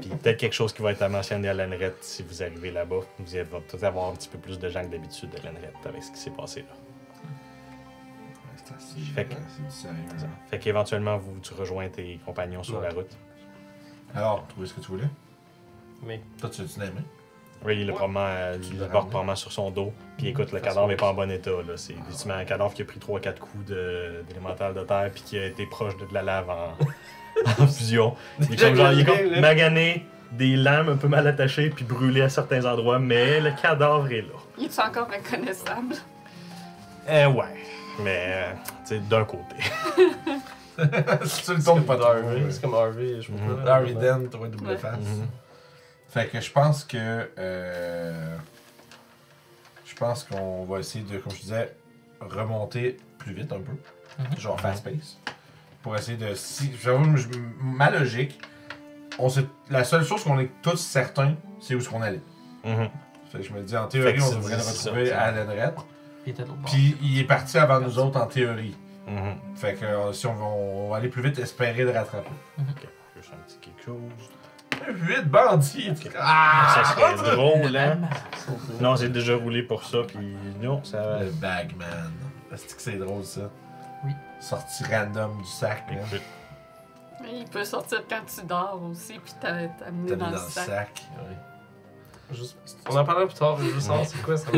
Puis peut-être quelque chose qui va être mentionné à l'Anret si vous arrivez là-bas. Vous allez peut-être avoir un petit peu plus de gens que d'habitude à l'Anret avec ce qui s'est passé là. C'est assez. Fait que- C'est du sérieux. Fait qu'éventuellement, tu rejoins tes compagnons sur la route. Alors, trouver ce que tu voulais. Mais. Toi, tu l'as-tu aimé? Oui, il est Ouais. probablement, il le porte probablement sur son dos. Puis écoute, le cadavre n'est pas en bon état. Là. C'est effectivement un cadavre qui a pris 3-4 coups d'élémental de terre puis qui a été proche de la lave en fusion. Il est comme magané, des lames un peu mal attachées puis brûlé à certains endroits, mais le cadavre est là. Il est encore reconnaissable. Ouais, mais tu sais, d'un côté. Si tu le tombes pas trop. Harvey. C'est comme Harvey, je peux pas. Harvey Dent, toi, double Ouais. face. Mhm. Fait que je pense que. Je pense qu'on va essayer de, comme je disais, remonter plus vite un peu. Genre fast pace. Pour essayer de. J'avoue, ma logique, la seule chose qu'on est tous certains, c'est où est-ce qu'on allait. Mhm. Fait que je me dis, en théorie, Fait que on c'est devrait le ça, retrouver ça. à l'Enret. Il était de l'autre bord. Puis il est parti avant nous autres en théorie. Mhm. Fait que si on va aller plus vite, espérer le rattraper. Ok, juste un petit quelque chose. 8 bandits! Ça serait Ah! drôle, hein? Non, j'ai déjà roulé pour ça, puis non, ça. Le Bagman. Est-ce que c'est drôle ça? Oui. Sorti random du sac, là. Écoute, Mais il peut sortir quand tu dors aussi, puis t'amener T'as dans mis le dans le sac. sac. Ouais. On en parlera plus tard, je veux savoir c'est quoi ça.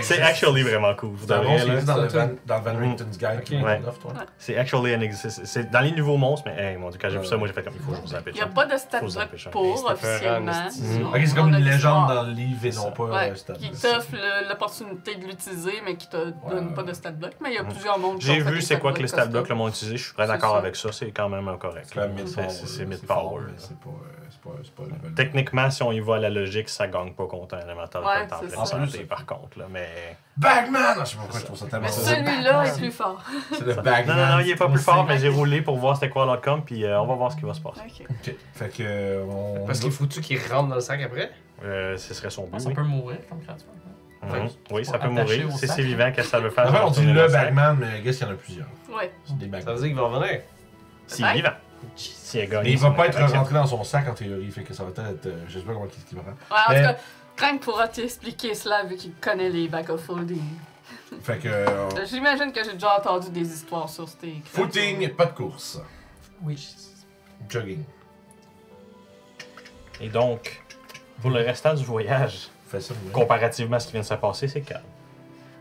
c'est actually vraiment cool. Vous C'est un devriez, monstre qui là. existe dans le Van Rington's Guide qui Ok. est offre, toi. C'est actually c'est dans les nouveaux monstres, mais hey, mon dieu, quand j'ai vu ça, moi j'ai fait comme il faut que je vous appelle Il n'y a ça. pas de stat Faut se block empêcher. pour C'était officiellement. peurant, esti. Ok, c'est comme On a une légende l'histoire. dans le livre et non pas Ouais, stat. qui t'offre l'opportunité de l'utiliser, mais qui te donne pas de stat block. Mais il y a plusieurs mondes qui J'ai ont fait vu des c'est quoi que les stat custom. blocks l'ont utilisé, je suis très C'est d'accord ça. avec ça, c'est quand même correct. C'est comme mid-power. C'est fort, mid-power. mais c'est pas level. Techniquement, si on y va à la logique, ça gagne pas contre un élémental Ouais, de temps c'est plein ça. santé, par contre. Là, mais... Bagman! Je sais pas pourquoi je trouve ça tellement Mais ça. celui-là est plus fort. C'est le Bagman. Non, il est pas plus fort, mais Ok. j'ai roulé pour voir c'était quoi l'outcome, puis on va voir ce qui va se passer. Ok. Ok. Fait que. On... Parce qu'il faut-tu qu'il rentre dans le sac après? Ce serait son but. Ça oui. peut mourir comme créature. Mhm. Oui, ça Faut peut attacher mourir. au Si sac. c'est vivant, qu'est-ce que ça veut faire? En fait, on dit retourner le dans sac. Bagman, mais I guess qu'il y en a plusieurs. Ouais. C'est des Ça Bagman. veut dire qu'il va revenir. S'il est vivant. S'il a gagné. Mais il va son pas être interaction. rentré dans son sac en théorie, fait que ça va être. Je sais pas comment qu'est-ce qu'il va faire. Ouais, en Mais- tout cas, Crank pourra t'expliquer cela vu qu'il connaît les back of holding. Fait que. J'imagine que j'ai déjà entendu des histoires sur ces Footing, pas de course. Oui. Jogging. Et donc, pour le restant du voyage, Fais ça, vous comparativement à ce qui vient de se passer, c'est calme.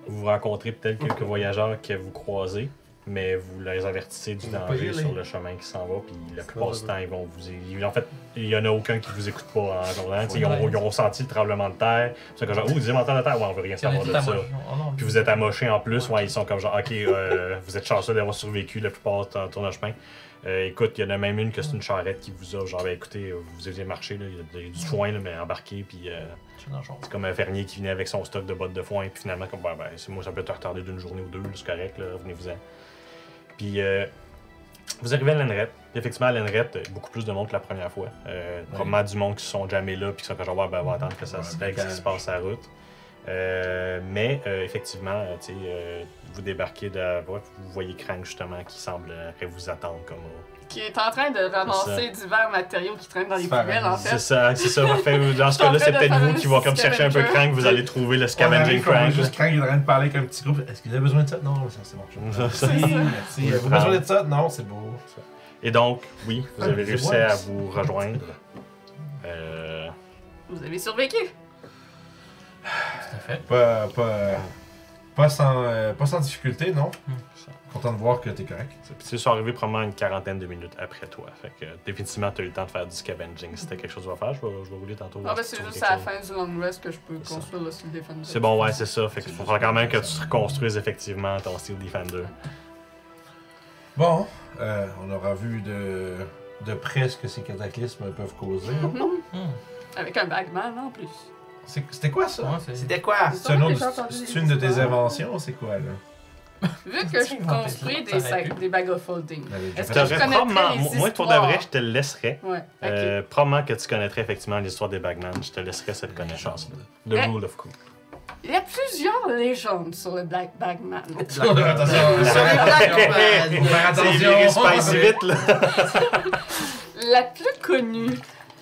Vous rencontrez peut-être quelques voyageurs que vous croisez, mais vous les avertissez du On va pas danger y aller. sur le chemin qui s'en va, puis la plupart du temps, ils vont vous... En fait, il y en a aucun qui vous écoute pas en journal. Ils ont senti le tremblement de terre. C'est comme genre, oh, des élémentaires de terre, ouais, on veut rien Si on est savoir tout de à ça. moche. Oh non, Puis vous êtes amochés en plus, ouais, ils sont comme genre, ok, vous êtes chanceux d'avoir survécu la plupart de ton chemin. Écoute, il y en a même une que c'est une charrette qui vous a, genre, ben, écoutez, vous aviez marché, là, il y a du foin, là, mais embarqué, puis Je suis dans le champ. c'est comme un fermier qui venait avec son stock de bottes de foin, puis finalement, comme, ben, c'est moi, ça peut te retarder d'une journée ou deux, là, c'est correct, là, revenez-vous-en. Puis vous arrivez à l'Enret. Effectivement, à l'Enret, beaucoup plus de monde que la première fois. Probablement du monde qui se sont jamais là, puis qui sont comme genre, ouais, ben, on va attendre que ça se règle, ce qui se passe à la route. Mais effectivement, vous débarquez de vous voyez Krang justement qui semble vous attendre comme Qui est en train de ramasser divers matériaux qui traînent dans les poubelles, en fait. C'est ça. Dans ce cas-là, c'est peut-être vous qui va comme chercher un peu Krang, vous allez trouver le scavenging Krang. Juste Krang est en train de parler avec un petit groupe. Est-ce qu'il a besoin de ça? Non, ça c'est bon. Merci, merci. Vous avez besoin de ça? Non, c'est beau. Et donc, oui, vous avez réussi à vous rejoindre. Vous avez survécu. Tout à fait. Pas sans difficulté, non? Content de voir que t'es correct. Puis ils sont arrivés probablement une quarantaine de minutes après toi. Fait que définitivement, tu as eu le temps de faire du scavenging. Si t'as quelque chose à faire, je vais rouler tantôt. Ah, ben c'est juste à la fin du long rest que je peux construire le Steel Defender. C'est bon, ouais, c'est ça. Fait qu'il faudra quand même que tu reconstruises effectivement ton Steel Defender. Bon, on aura vu de près ce que ces cataclysmes peuvent causer. Avec un bagman en plus. C'était quoi ça? Ouais, c'est... C'était quoi? C'est une de tes inventions, c'est quoi là? Vu que je construis des bags of holding. Est-ce que je T'aurais probablement, connaîtrais les moi, pour de histoires? vrai, je te le laisserais. Ouais, ok. Probablement que tu connaîtrais effectivement l'histoire des Bagman. Je te laisserais cette connaissance-là. The Rule of Cool. Il y a plusieurs légendes sur le Black Bagman. Attention, C'est spicy vite, là. La plus connue,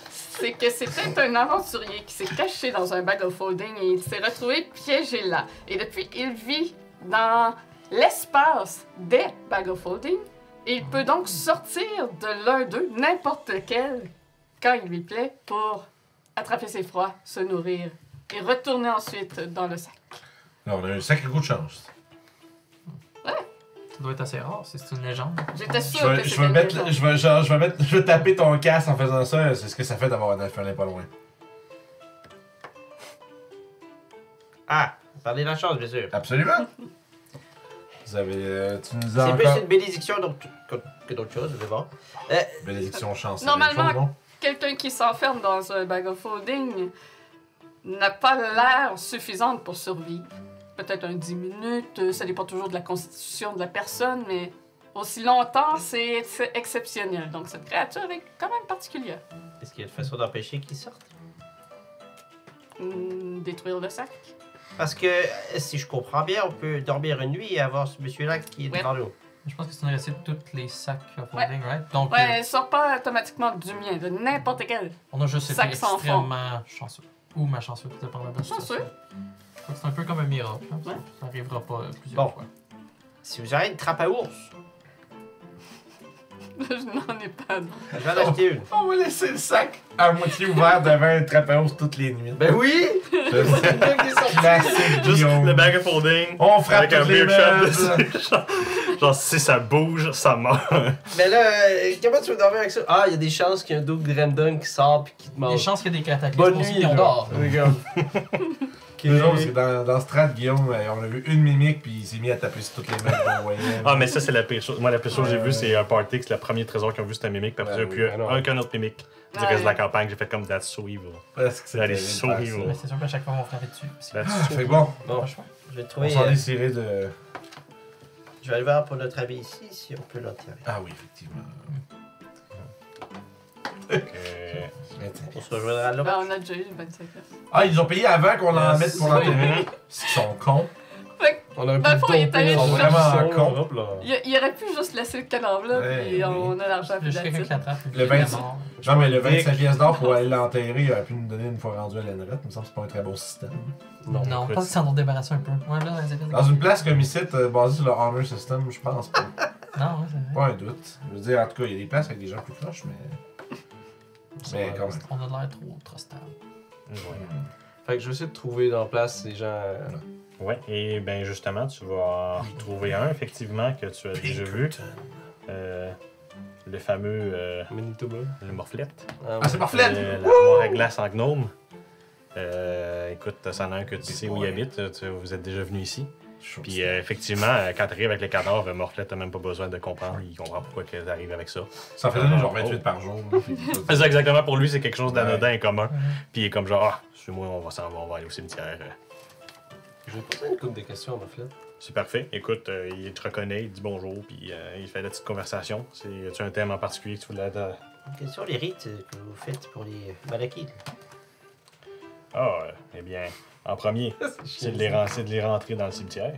c'est que c'était un aventurier qui s'est caché dans un bag of holding et il s'est retrouvé piégé là. Et depuis, il vit dans l'espace des bags of holding et il peut donc sortir de l'un d'eux, n'importe lequel, quand il lui plaît, pour attraper ses froids, se nourrir et retourner ensuite dans le sac. Alors, on a un sacré coup de chance. Ça doit être assez rare, c'est une légende. J'étais sûre que Je c'était vais une mettre, légende. je vais taper ton casque en faisant ça. C'est ce que ça fait d'avoir un alphelin pas loin. Ah, parler de la chance, bien sûr. Absolument. Vous avez, tu nous as C'est encore plus une bénédiction que d'autres choses, mais bon. bénédiction chance. Normalement, quelqu'un qui s'enferme dans un bag of holding n'a pas l'air suffisante pour survivre. Peut-être un 10 minutes, ça dépend toujours de la constitution de la personne, mais aussi longtemps, c'est exceptionnel. Donc cette créature est quand même particulière. Est-ce qu'il y a une façon d'empêcher qu'ils sortent? Détruire le sac. Parce que, si je comprends bien, on peut dormir une nuit et avoir ce monsieur-là qui est devant nous. Je pense que c'est une recette de tous les sacs of holding, right? Donc, Ouais, elle sort pas automatiquement du mien, de n'importe quel. on a juste été sac sans extrêmement chanceux. Ou malchanceux, tout dépend de la situation. Chanceux. C'est un peu comme un miracle. Hein? Ouais. Ça arrivera pas plusieurs Bon. fois. Si vous avez une trappe à ours, Je n'en ai pas. je vais en acheter une. On va laisser le sac à moitié ouvert devant un trapézio toutes les nuits. Ben oui! Classique, Juste Guillaume. le bag of holding. On frappe avec un toutes les beer shot meubles. dessus. Genre, si ça bouge, ça meurt. Mais là, comment tu veux dormir avec ça? Ah, il y a des chances qu'il y a un Doug Random qui sort pis qui te Il y a mange. des chances qu'il y ait des cataclysmes Bonne aussi, nuit, puis on là. dort. Regarde. C'est drôle, parce que dans Strat, Guillaume, on a vu une mimique, puis il s'est mis à taper sur toutes les mecs qu'on voyait. Ah, mais ça, c'est la pire chose. Moi, la pire chose que j'ai vue, c'est un party, c'est le premier trésor qu'ils ont vu, c'était un mimique, puis après, Ben il n'y a oui, plus ben non. aucun autre mimique du Ouais. reste de la campagne. J'ai fait comme That's so evil. Parce que c'est Allez, terrible so de faire evil. Mais c'est sûr qu'à chaque fois, on va frapper dessus. That's ça. so Fait que bon, Bon, Pas le choix. je vais on trouver. s'en est tiré de... Je vais aller voir pour notre ami ici si on peut l'enterrer. Ah oui, effectivement. On se rejoindra là. Ben, on a déjà eu 25 ans. Ah, ils ont payé avant qu'on en mette pour l'enterrer. Ils sont cons. On a un Dans le fond, il est allé Ils sont chercher- vraiment cons. Hop là. Il aurait pu juste laisser le cadavre là, Ouais, puis oui. on a l'argent Juste puis quelqu'un qui that's it. l'attrape. Le puis il est 26. mort. Non, mais le 25 pièces d'or pour aller l'enterrer, il aurait pu nous donner une fois rendu à l'Enret. Il me semble que c'est pas un très bon système. Non. Non, écoute. pas qu'ils s'en ont débarrassé un peu. Ouais, là, les épées. Dans une place comme ici, basée sur le Honor System, je pense pas. Non, ouais, c'est vrai. Pas un doute. Je veux dire, en tout cas, il y a des places avec des gens plus proches, mais. Mais quand même. On a l'air trop stable. Fait que je vais essayer de trouver dans la place ces gens. Ouais, et ben justement, tu vas en trouver un, effectivement, que tu as déjà vu. Le fameux. Manitoba. Le morflette. Ah, c'est parfait! L'armoire à glace en gnome. Écoute, c'en a un que tu sais où il habite. Vous êtes déjà venu ici. Puis effectivement, quand tu arrives avec les cadavres, Morflette, t'as même pas besoin de comprendre. Il comprend pourquoi tu arrives avec ça. Ça en fait donner genre 28 par jour. là, puis tout. C'est ça, exactement, pour lui, c'est quelque chose d'anodin et commun. Puis il est comme genre, ah, suis-moi, on va s'en va, on va aller au cimetière. Je vais poser une couple de questions à Morflette. C'est parfait. Écoute, il te reconnaît, il dit bonjour, puis il fait la petite conversation. As-tu un thème en particulier que tu voulais... Quels sont les rites que vous faites pour les Malakis? Ah, eh bien, En premier, c'est de les rentrer dans le cimetière.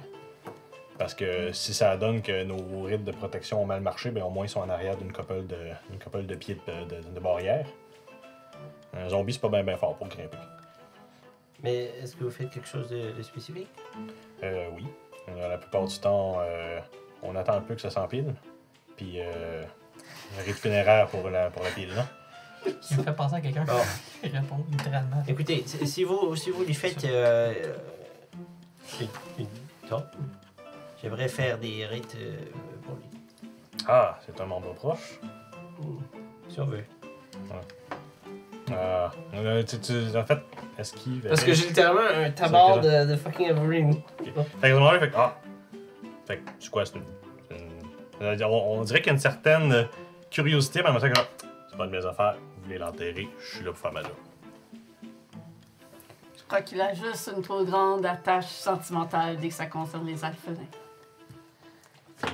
Parce que si ça donne que nos rites de protection ont mal marché, ben au moins ils sont en arrière d'une couple de pieds de barrière. Un zombie, c'est pas bien fort pour grimper. Mais est-ce que vous faites quelque chose de spécifique? Oui. La plupart du temps, on attend un peu que ça s'empile. Puis, un rite funéraire pour la pile, là. Il me fait penser à quelqu'un qui répond littéralement. Écoutez, si vous lui faites une tombe, j'aimerais faire des rites pour lui. Ah, c'est un membre proche? Si on veut. En fait, esquive. Parce que j'ai littéralement un tabard de fucking Evergreen. Okay. Fait que moment, fait que, fait que, c'est quoi, on dirait qu'il y a une certaine curiosité, mais en même temps que, c'est pas de mes affaires, vous voulez l'enterrer, je suis là pour faire ma job. Je crois qu'il a juste une trop grande attache sentimentale dès que ça concerne les alphelins. Puis,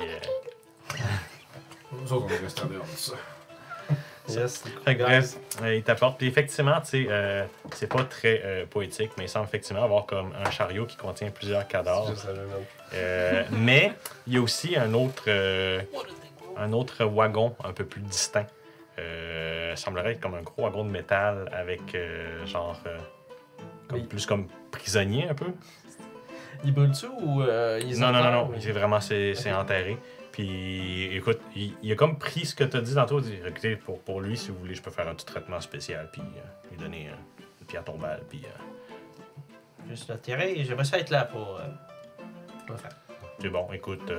Nous autres, on est restés en dehors de ça. Yes. Fait que bref, il t'apporte. Puis effectivement, tu sais, c'est pas très poétique, mais il semble effectivement avoir comme un chariot qui contient plusieurs cadavres. Mais il y a aussi un autre wagon un peu plus distinct. Semblerait être comme un gros wagon de métal avec plus comme prisonnier un peu. Il brûle-tu ou ils Non. C'est vraiment c'est enterré. Puis, écoute, il a comme pris ce que tu as dit tantôt. Il dit, écoutez, pour lui, si vous voulez, je peux faire un petit traitement spécial. Puis, lui donner une pierre tombale. Puis, juste l'attirer et j'aimerais ça être là pour le faire. c'est bon, écoute,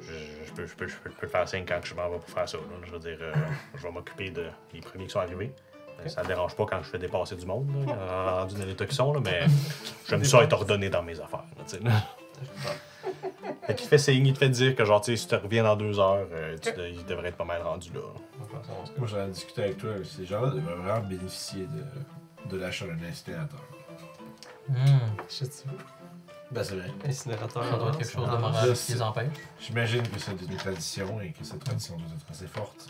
je peux le faire 5 ans que je m'en vais pour faire ça. Là. Je veux dire, je vais m'occuper des premiers qui sont arrivés. Okay. Ça ne dérange pas quand je fais dépasser du monde, là, rendu dans l'état qu'ils sont, là, mais j'aime ça être ordonné dans mes affaires. Fait qu'il te fait signe, il te fait dire que genre, si tu reviens dans 2 heures, il devrait être pas mal rendu là. Moi, j'en ai discuté avec toi. Ces gens-là devraient vraiment bénéficier de l'achat d'un incinérateur. Je sais pas. Ben, c'est vrai. Incinérateur. Ça doit être quelque chose de moral qui les empêche. J'imagine que c'est une tradition et que cette tradition doit être assez forte.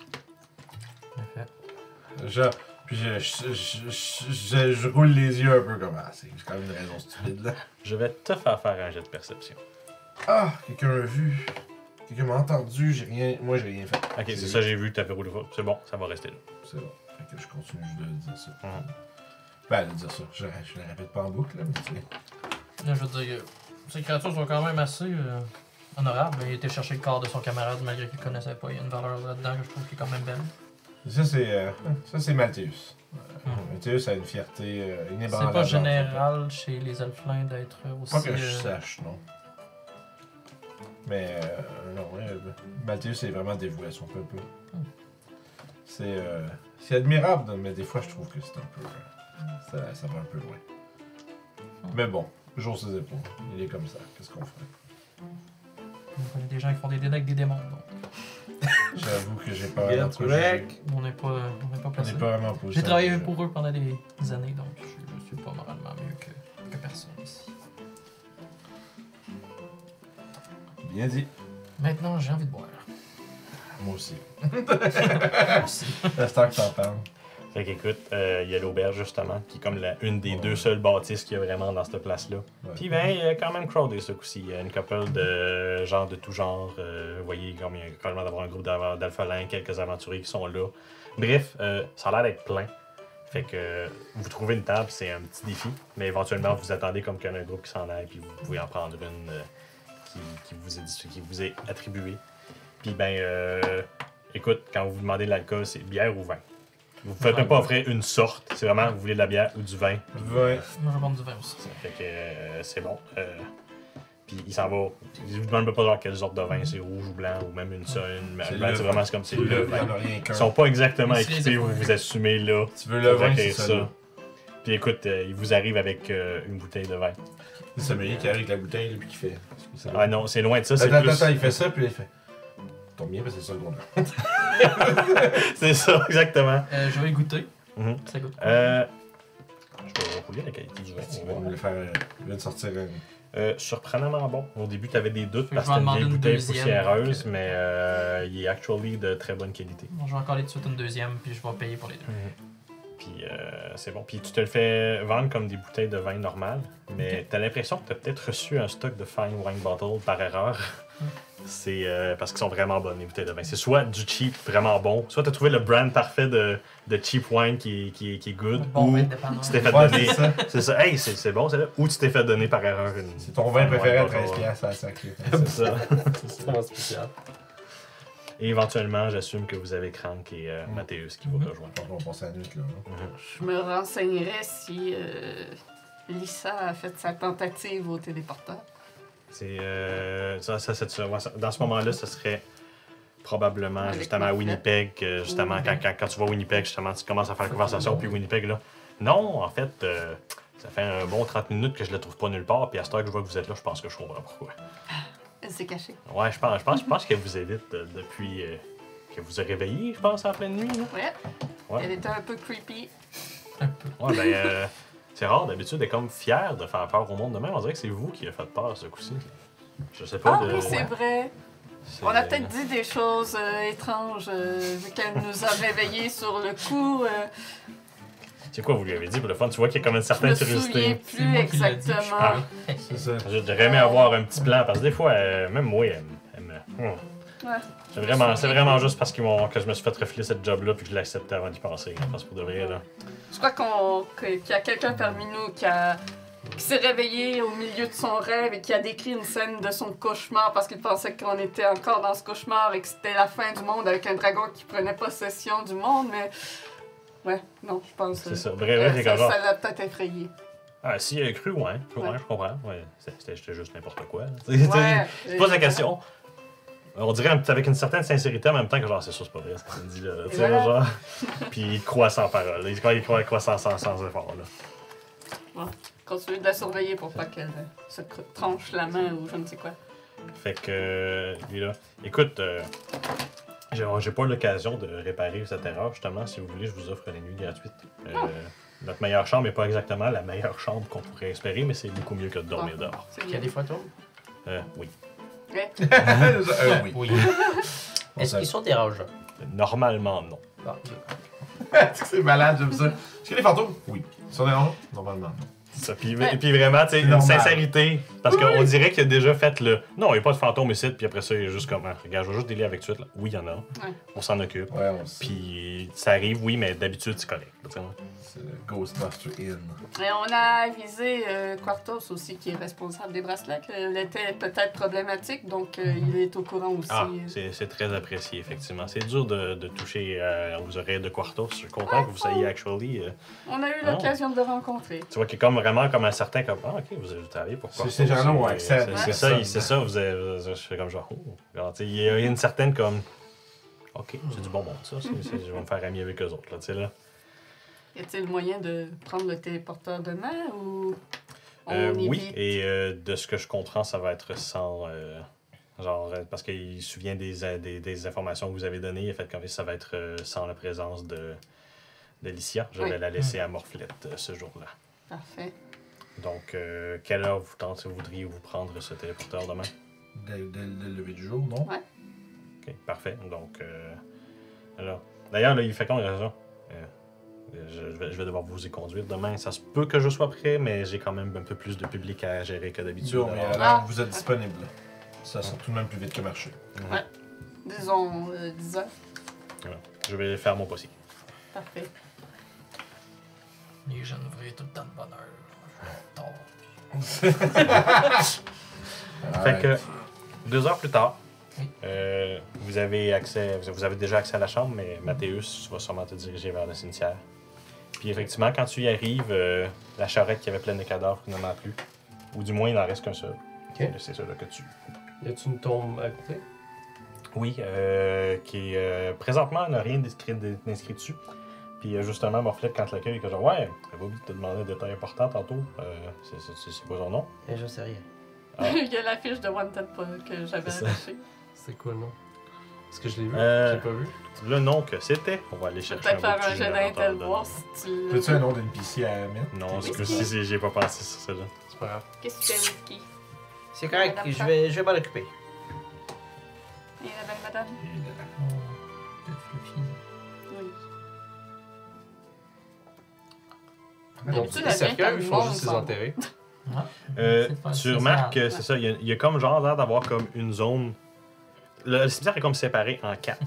Puis je roule les yeux un peu comme c'est quand même une raison stupide là. Je vais te faire un jet de perception. Ah, quelqu'un m'a vu. Quelqu'un m'a entendu, moi j'ai rien fait. Ok, c'est ça, j'ai vu que t'avais roulé fort. C'est bon, ça va rester là. C'est bon. Fait que je continue de dire ça. Ben, de dire ça. Je le répète pas en boucle, là, mais tu sais. Là, je veux dire, ces créatures sont quand même assez honorables. Il a été chercher le corps de son camarade malgré qu'il ne connaissait pas. Il y a une valeur là-dedans que je trouve qui est quand même belle. Ça, c'est Malthéus. Malthéus a une fierté inébranlable. C'est pas général chez les elflins d'être aussi... Pas que je sache, non. Mais non, Malthéus est vraiment dévoué à son peuple. C'est admirable, mais des fois je trouve que c'est un peu... ça va un peu loin. Mais bon, jour ses épaules. Il est comme ça. Qu'est-ce qu'on fait? On connaît des gens qui font des deals avec des démons, donc. J'avoue que j'ai pas vraiment... On n'est pas placé. On n'est pas vraiment posé. J'ai travaillé pour eux pendant des années, donc je suis pas moralement mieux que personne ici. Bien dit. Maintenant, j'ai envie de boire. Moi aussi. Moi aussi. J'espère que t'en parles. Fait qu'écoute, il y a l'auberge justement, qui est comme une des 2 seules bâtisses qu'il y a vraiment dans cette place-là. Ouais. Puis ben, il y a quand même crowdé ce coup-ci. Il y a une couple de gens de tout genre. Vous voyez, comme il y a quand même d'avoir un groupe d'alphelins, quelques aventuriers qui sont là. Bref, ça a l'air d'être plein. Fait que vous trouvez une table, c'est un petit défi. Mais éventuellement, vous attendez comme qu'il y en a un groupe qui s'en aille, puis vous pouvez en prendre une qui vous est attribuée. Puis ben, écoute, quand vous demandez de l'alcool, c'est bière ou vin. Vous ne faites même pas offrir une sorte, c'est vraiment vous voulez de la bière ou du vin. Ouais. Moi, je vais prendre du vin aussi. Fait que c'est bon. Puis il s'en va. Il vous demande pas genre quelle sorte de vin, c'est rouge ou blanc ou même une seule. C'est vraiment comme c'est le vin. Ils sont pas exactement équipés, vous assumez là. Tu veux le vin, c'est ça. Puis écoute, il vous arrive avec une bouteille de vin. C'est le sommelier qui arrive avec la bouteille et puis qui fait. Ah non, c'est loin de ça. Attends, il fait ça puis il fait. Tombe bien parce que c'est ça qu'on a. C'est ça, exactement. Je vais y goûter. Ça goûte. Je vais rouler la qualité du vin. Il vient de sortir surprenamment bon. Au début, tu avais des doutes Fait parce que que je vais c'était une en vieille demander bouteille une deuxième, poussiéreuse, mais il est actually de très bonne qualité. Bon, je vais en coller tout de suite une deuxième, puis je vais payer pour les deux. Puis c'est bon. Puis tu te le fais vendre comme des bouteilles de vin normales, mais t'as l'impression que t'as peut-être reçu un stock de fine wine bottle par erreur. C'est parce qu'ils sont vraiment bonnes, les bouteilles de vin. C'est soit du cheap vraiment bon, soit t'as trouvé le brand parfait de cheap wine qui est good, Bon, ou indépendant. tu t'es fait Ouais, donner. c'est ça. C'est ça. Hey, c'est bon, c'est là. Ou tu t'es fait donner par erreur une. C'est ton vin préféré à wine bottle. 13$ à la sacrée. C'est ça. C'est vraiment spécial. Et éventuellement, j'assume que vous avez Crank et Mathéus qui vous rejoignent. On va passer la nuit là. Je me renseignerais si Lisa a fait sa tentative au téléporteur. C'est dans ce moment-là, ce serait probablement Avec justement à Morphlet. Winnipeg, justement quand tu vas à Winnipeg, justement, tu commences à faire la conversation, puis Winnipeg là. Non, en fait, ça fait un bon 30 minutes que je le trouve pas nulle part, puis à cette heure que je vois que vous êtes là, je pense que je comprends pourquoi. Elle s'est cachée. Ouais, je pense qu'elle vous évite depuis que vous a réveillé, je pense, en pleine nuit. Là. Ouais. Ouais. Elle était un peu creepy. Ouais, ben, c'est rare, d'habitude, elle est comme fière de faire peur au monde de même. On dirait que c'est vous qui a fait peur ce coup-ci. Je sais pas. Ah oui, c'est vrai. c'est- On a peut-être dit des choses étranges vu qu'elle nous a réveillés sur le coup. C'est quoi vous lui avez dit pour le fun? Tu vois qu'il y a comme une Je certaine me souviens curiosité. C'est plus moi qui l'ai dit, exactement. Ah. C'est ça. J'aurais aimé avoir un petit plan parce que des fois, même moi, elle me. Ouais. C'est vraiment juste parce que je me suis fait refiler cette job-là puis que je l'acceptais avant d'y penser. Parce que pour de vrai, là. Je crois qu'il y a quelqu'un parmi nous qui s'est réveillé au milieu de son rêve et qui a décrit une scène de son cauchemar parce qu'il pensait qu'on était encore dans ce cauchemar et que c'était la fin du monde avec un dragon qui prenait possession du monde, mais... Ouais, non, je pense... C'est ça. Bref, c'est comme genre. ça l'a peut-être effrayé. Ah, si elle a cru, ouais. Ouais. Je comprends. Ouais. C'était juste n'importe quoi. Ouais. Tu poses la question. On dirait avec une certaine sincérité en même temps que genre, c'est sûr, c'est pas vrai ce que tu me dis là. Tu sais, voilà. genre. Puis il croit sans parole. Il croit sans effort, là. Continue de la surveiller pour pas qu'elle se tranche la main ou je ne sais quoi. Fait que, lui là. Écoute, j'ai pas eu l'occasion de réparer cette erreur, justement. Si vous voulez, je vous offre la nuit gratuite. Notre meilleure chambre n'est pas exactement la meilleure chambre qu'on pourrait espérer, mais c'est beaucoup mieux que de dormir dehors. C'est Il y a bien. des photos? Oui. Ouais. Oui. Oui. On Est-ce sait. qu'ils sont dérangeants? Normalement, non. Ah, Est-ce que c'est malade, j'aime ça. Est-ce qu'il y a des fantômes? Oui. Sur des noms? Normalement, non. Ça, puis vraiment, tu sais, une Normal. sincérité. Parce qu'on dirait qu'il a déjà fait le. Non, il n'y a pas de fantôme ici, puis après ça, il est juste comme. Ah, regarde, je vais juste délire avec tout de suite. Là. Oui, il y en a. Ouais. On s'en occupe. Ouais, on sait. Puis ça arrive, oui, mais d'habitude, c'est correct. Tu sais. C'est le Ghostbuster Inn. Et on a avisé Quartos aussi, qui est responsable des bracelets, qu'elle était peut-être problématique, donc il est au courant aussi. Ah, c'est très apprécié, effectivement. C'est dur de toucher aux oreilles de Quartos. Je suis content que vous soyez actually. On a eu Ah. l'occasion de le rencontrer. Tu vois qu'il est comme vraiment comme un certain comme. Ah, ok, vous avez travaillé pour Quartos. Ces gens-là ont c'est- accès à c'est- des C'est ça, personnes. c'est ça. Je fais comme genre. Oh. Alors, tu sais, il y a une certaine comme. Ok, c'est du bon monde, ça. Je vais me faire ami avec eux autres, là, tu sais, là. Y a-t-il moyen de prendre le téléporteur demain ou on Oui, évite? et de ce que je comprends, ça va être sans. Parce qu'il se souvient des informations que vous avez données, il fait comme ça va être sans la présence d'Alicia. Je vais Oui. la laisser à Morphlette ce jour-là. Parfait. Donc, quelle heure voudriez-vous prendre ce téléporteur demain? Dès le lever du jour, non? Ouais. Ok, parfait. Donc, alors. D'ailleurs, là, il fait quand raison? Je vais devoir vous y conduire demain. Ça se peut que je sois prêt, mais j'ai quand même un peu plus de public à gérer que d'habitude. Sûr, mais alors- alors vous êtes disponible. Ça sera tout de même plus vite que marcher. Disons 10 heures. Voilà. Je vais faire mon possible. Parfait. Les jeunes ouvriers tout le temps de bonheur. Tard. Fait que 2 heures plus tard, Oui. vous avez déjà accès à la chambre, mais Mathéus va sûrement te diriger vers le cimetière. Puis effectivement, quand tu y arrives, la charrette qui avait plein de cadavres n'en a plus. Ou du moins, il n'en reste qu'un seul. Ok. C'est celui-là que tu. Y a-tu une tombe à côté? Oui, qui présentement n'a rien d'inscrit dessus. Puis justement, Morphlette, quand l'accueille, il est genre ouais, j'avais oublié de te demander un détail important tantôt. C'est quoi son nom? Et je sais rien. Ah. Il y a la fiche de Wanted que j'avais C'est ça. attachée. C'est quoi le nom? Est-ce que je l'ai vu? Euh, Je l'ai pas vu. Le nom que c'était, on va aller chercher Peut-être beau faire petit un jeu générateur d'intel, de voir nom. si tu Peux-tu un nom d'NPC à mettre? Non, Whisky. excuse, si j'ai pas pensé sur ça. C'est pas grave. Qu'est-ce que tu fais, Whisky? C'est correct, Madame je vais m'en occuper. Et la belle madame? Peut-être le film. Oui. D'habitude, Des elle vient cercueils, quand il le faut monde juste les s'en va. enterrer. Tu remarques que c'est ça, il y a comme genre l'air d'avoir comme une zone. Le cimetière est comme séparé en 4.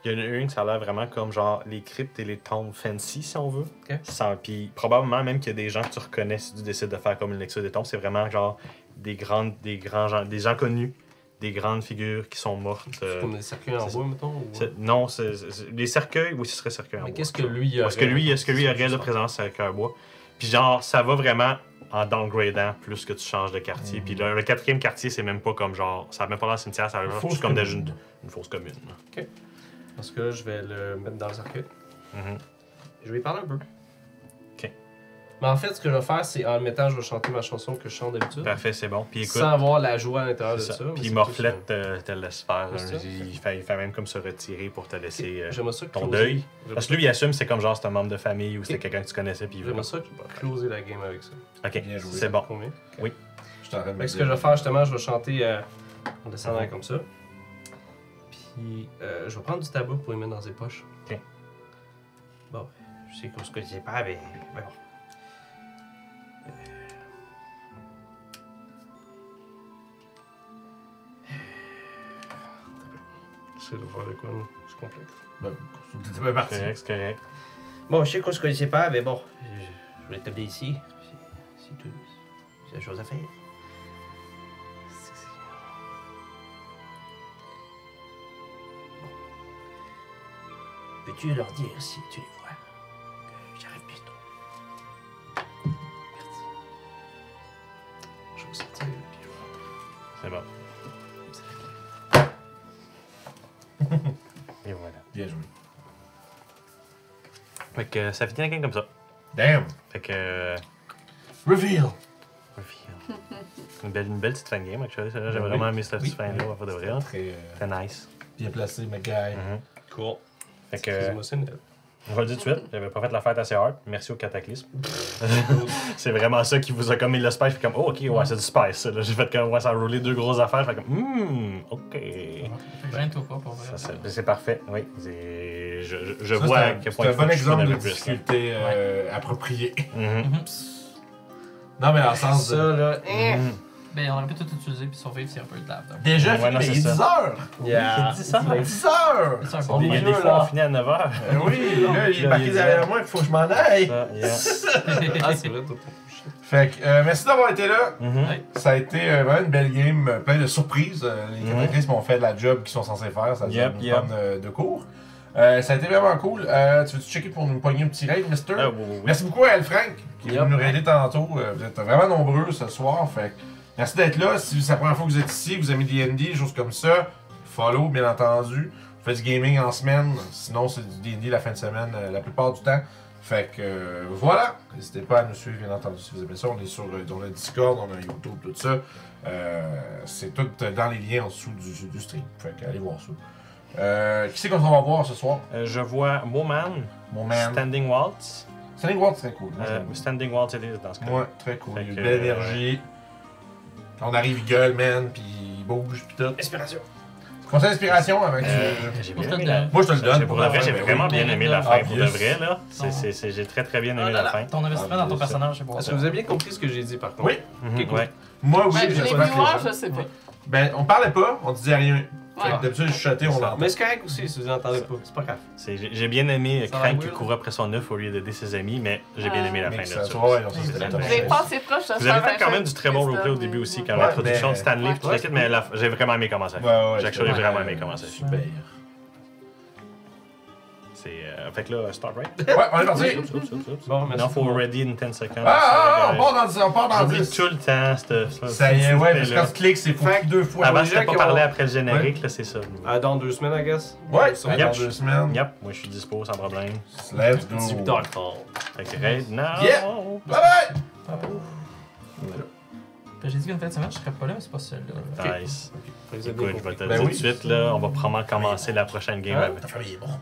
Il y en a une qui ça a l'air vraiment comme genre les cryptes et les tombes fancy, si on veut. Ok. Puis probablement même qu'il y a des gens que tu reconnais si tu décides de faire comme une lecture des tombes. C'est vraiment genre des grands gens, des gens connus, des grandes figures qui sont mortes. C'est comme des cercueils en c'est bois, mettons. Ou... Non, les cercueils, oui, ce serait cercueil en Mais bois. qu'est-ce que lui a Parce que lui, aurait le présent cercueil en bois. Puis genre, ça va vraiment en downgradant plus que tu changes de quartier. Puis le 4e quartier, c'est même pas comme genre, ça a même pas l'air cimetière, ça a l'air juste comme une fosse commune. Ok. Parce que là, je vais le mettre dans le cercueil. Mhm. Je vais y parler un peu. Ok. Mais en fait, ce que je vais faire, c'est en le mettant, je vais chanter ma chanson que je chante d'habitude. Parfait, c'est bon. Puis écoute, Sans avoir la joie à l'intérieur de c'est ça. ça. mais Puis c'est Morflette te laisse faire. C'est ça? Il fait même comme se retirer pour te laisser plus- J'aimerais ça ton closer- deuil. Parce que lui, il assume c'est comme genre c'est un membre de famille ou c'était Ok. quelqu'un que tu connaissais. Puis il veut. J'aimerais ça closer la game avec ça. Ok, Bien joué. c'est bon. Combien? Je suis en train de Fait me que ce que je vais faire justement, je vais chanter en descendant Mhm. comme ça. Puis je vais prendre du tabac pour y mettre dans ses poches. Ok. Bon, je sais qu'on se connaissait pas, mais bon. C'est de voir de quoi, non? C'est complexe. C'est bien parti. C'est correct. Bon, je sais qu'on se connaissait pas, mais bon, je voulais t'appeler ici. C'est tout. C'est la chose à faire. Peux-tu leur dire si tu les vois que j'arrive bientôt? Merci. Je vais sortir puis je vais rentrer. C'est bon. Et voilà. Bien joué. Fait que ça finit la game comme ça. Damn! Fait que. Reveal! Une belle petite fan game, actually. J'ai Oui. vraiment aimé cette petite Oui. fin-là, on va de vrai. Là. Très C'était nice. bien placé, ma guy. Mhm. Cool. Fait que. C'est émotionnel. On va le dire tout de suite, j'avais pas fait la fête assez hard. Merci au cataclysme. C'est vraiment ça qui vous a comme mis le spice. Fait comme, oh, ok, ouais, c'est du spice. Ça, là. J'ai fait comme, ouais, ça a roulé 2 grosses affaires. Fait comme, ok. Gêne-toi pas pour vrai. C'est parfait, oui. Je Ça, vois c'est à un- quel point c'est un il faut bon que je exemple fouine de un peu plus, là. difficulté appropriée. Mhm. Non, mais en sens Ça, de. là. Ben, on aurait pu tout utiliser puis survivre s'il y a un peu de lave. Déjà, Ouais, non, mais il est c'est 10 ça. heures! Yeah. C'est ça. Il est 10 heures! C'est un C'est bon Il y a des des jeux, fois, on là. finit à 9h. Oui, là, il est Là, marqué il est derrière là. moi, il faut que je m'en aille! Ah, c'est vrai, toi. Fait que, merci d'avoir été là. Mhm. Ça a été vraiment une belle game, plein de surprises. Les Mhm. cataclysmes ont fait la job qu'ils sont censés faire, ça Yep, nous yep. prendre de cours. Ça a été vraiment cool. Tu veux-tu checker pour nous pogner un petit raid, mister? Ah, oui, oui, oui. Merci beaucoup à El Frank qui est Yep. venu nous raider tantôt. Vous êtes vraiment nombreux ce soir. Fait que merci d'être là. Si c'est la première fois que vous êtes ici, vous aimez D&D, des choses comme ça, follow bien entendu. Vous faites du gaming en semaine, sinon c'est du D&D la fin de semaine la plupart du temps. Fait que voilà, n'hésitez pas à nous suivre bien entendu si vous aimez ça. On est sur dans le Discord, on a YouTube, tout ça. C'est tout dans les liens en dessous du stream. Fait que allez voir ça. Qui c'est qu'on va voir ce soir? Je vois Moman, Mon man. Standing Waltz. Standing World, très cool. Moi, j'aime. Standing Waltz, it is dans ce cas. Ouais, très cool. Fait Il y a que, une belle énergie. Quand on arrive, il gueule, man, puis il bouge, puis tout. Inspiration. Conseil d'inspiration avec J'ai Pour bien te aimé le la... donner. Moi, je te le donne. Pour de vrai, j'ai ben vraiment oui. bien aimé la Ah, fin. Pour de yes. vrai, là. J'ai très très bien aimé la fin. Ton investissement dans ton personnage, c'est bon. Est-ce que vous avez bien compris ce que j'ai dit par contre? Oui. Mhm, cool. ouais. Moi, oui, Ouais, les j'espère que les viewers, gens- je sais pas. Ben, on parlait pas, on disait rien. Fait que Ouais. d'habitude, je chuchotais, on l'entend. Mais c'est correct aussi si vous n'entendez pas. C'est pas grave. J'ai bien aimé Ça a Crank l'air qui weird. courait après son œuf au lieu d'aider ses amis, mais j'ai bien aimé la Mais fin que de ça ça. soit, ouais, non, ça, c'était la top Vous avez chose. passé proche de Vous avez faire fait quand un même du très bon quiz, roleplay au là, début mais aussi, bon. quand Ouais, l'introduction mais- de Stanley, Ouais. puis tout le kit, mais j'ai vraiment aimé comment ça fait. Ouais, ouais, J'ai actually c'était vraiment aimé comment ça fait. Super. Fait que là, start right? Ouais, on est parti. Oups, oups, oups, oups. Bon, merci. Maintenant, faut ready in 10 seconds. Ah, on part dans J'oublie 10. tout le temps, cette Ça y est, ouais, parce que là. quand tu cliques, c'est faut Fait cliquer 2 fois. Avant, les c'était gens pas qui parler ont- après le générique, là, c'est ça. Dans 2 semaines, I guess. Ouais, Ça, dans Yep. 2 semaines. Yep, moi je suis dispo sans problème. Let's go. Petit Darkfall. Fait que raid, non! Yeah. Bye bye! J'ai dit qu'une fin de semaine, je serais pas là, mais c'est pas celle-là. Nice. Fait que vous avez bien Écoute, je vais te compris. le Ben dire oui. tout de suite, là, on va probablement commencer la prochaine game Hein? avec. Ta famille est morte.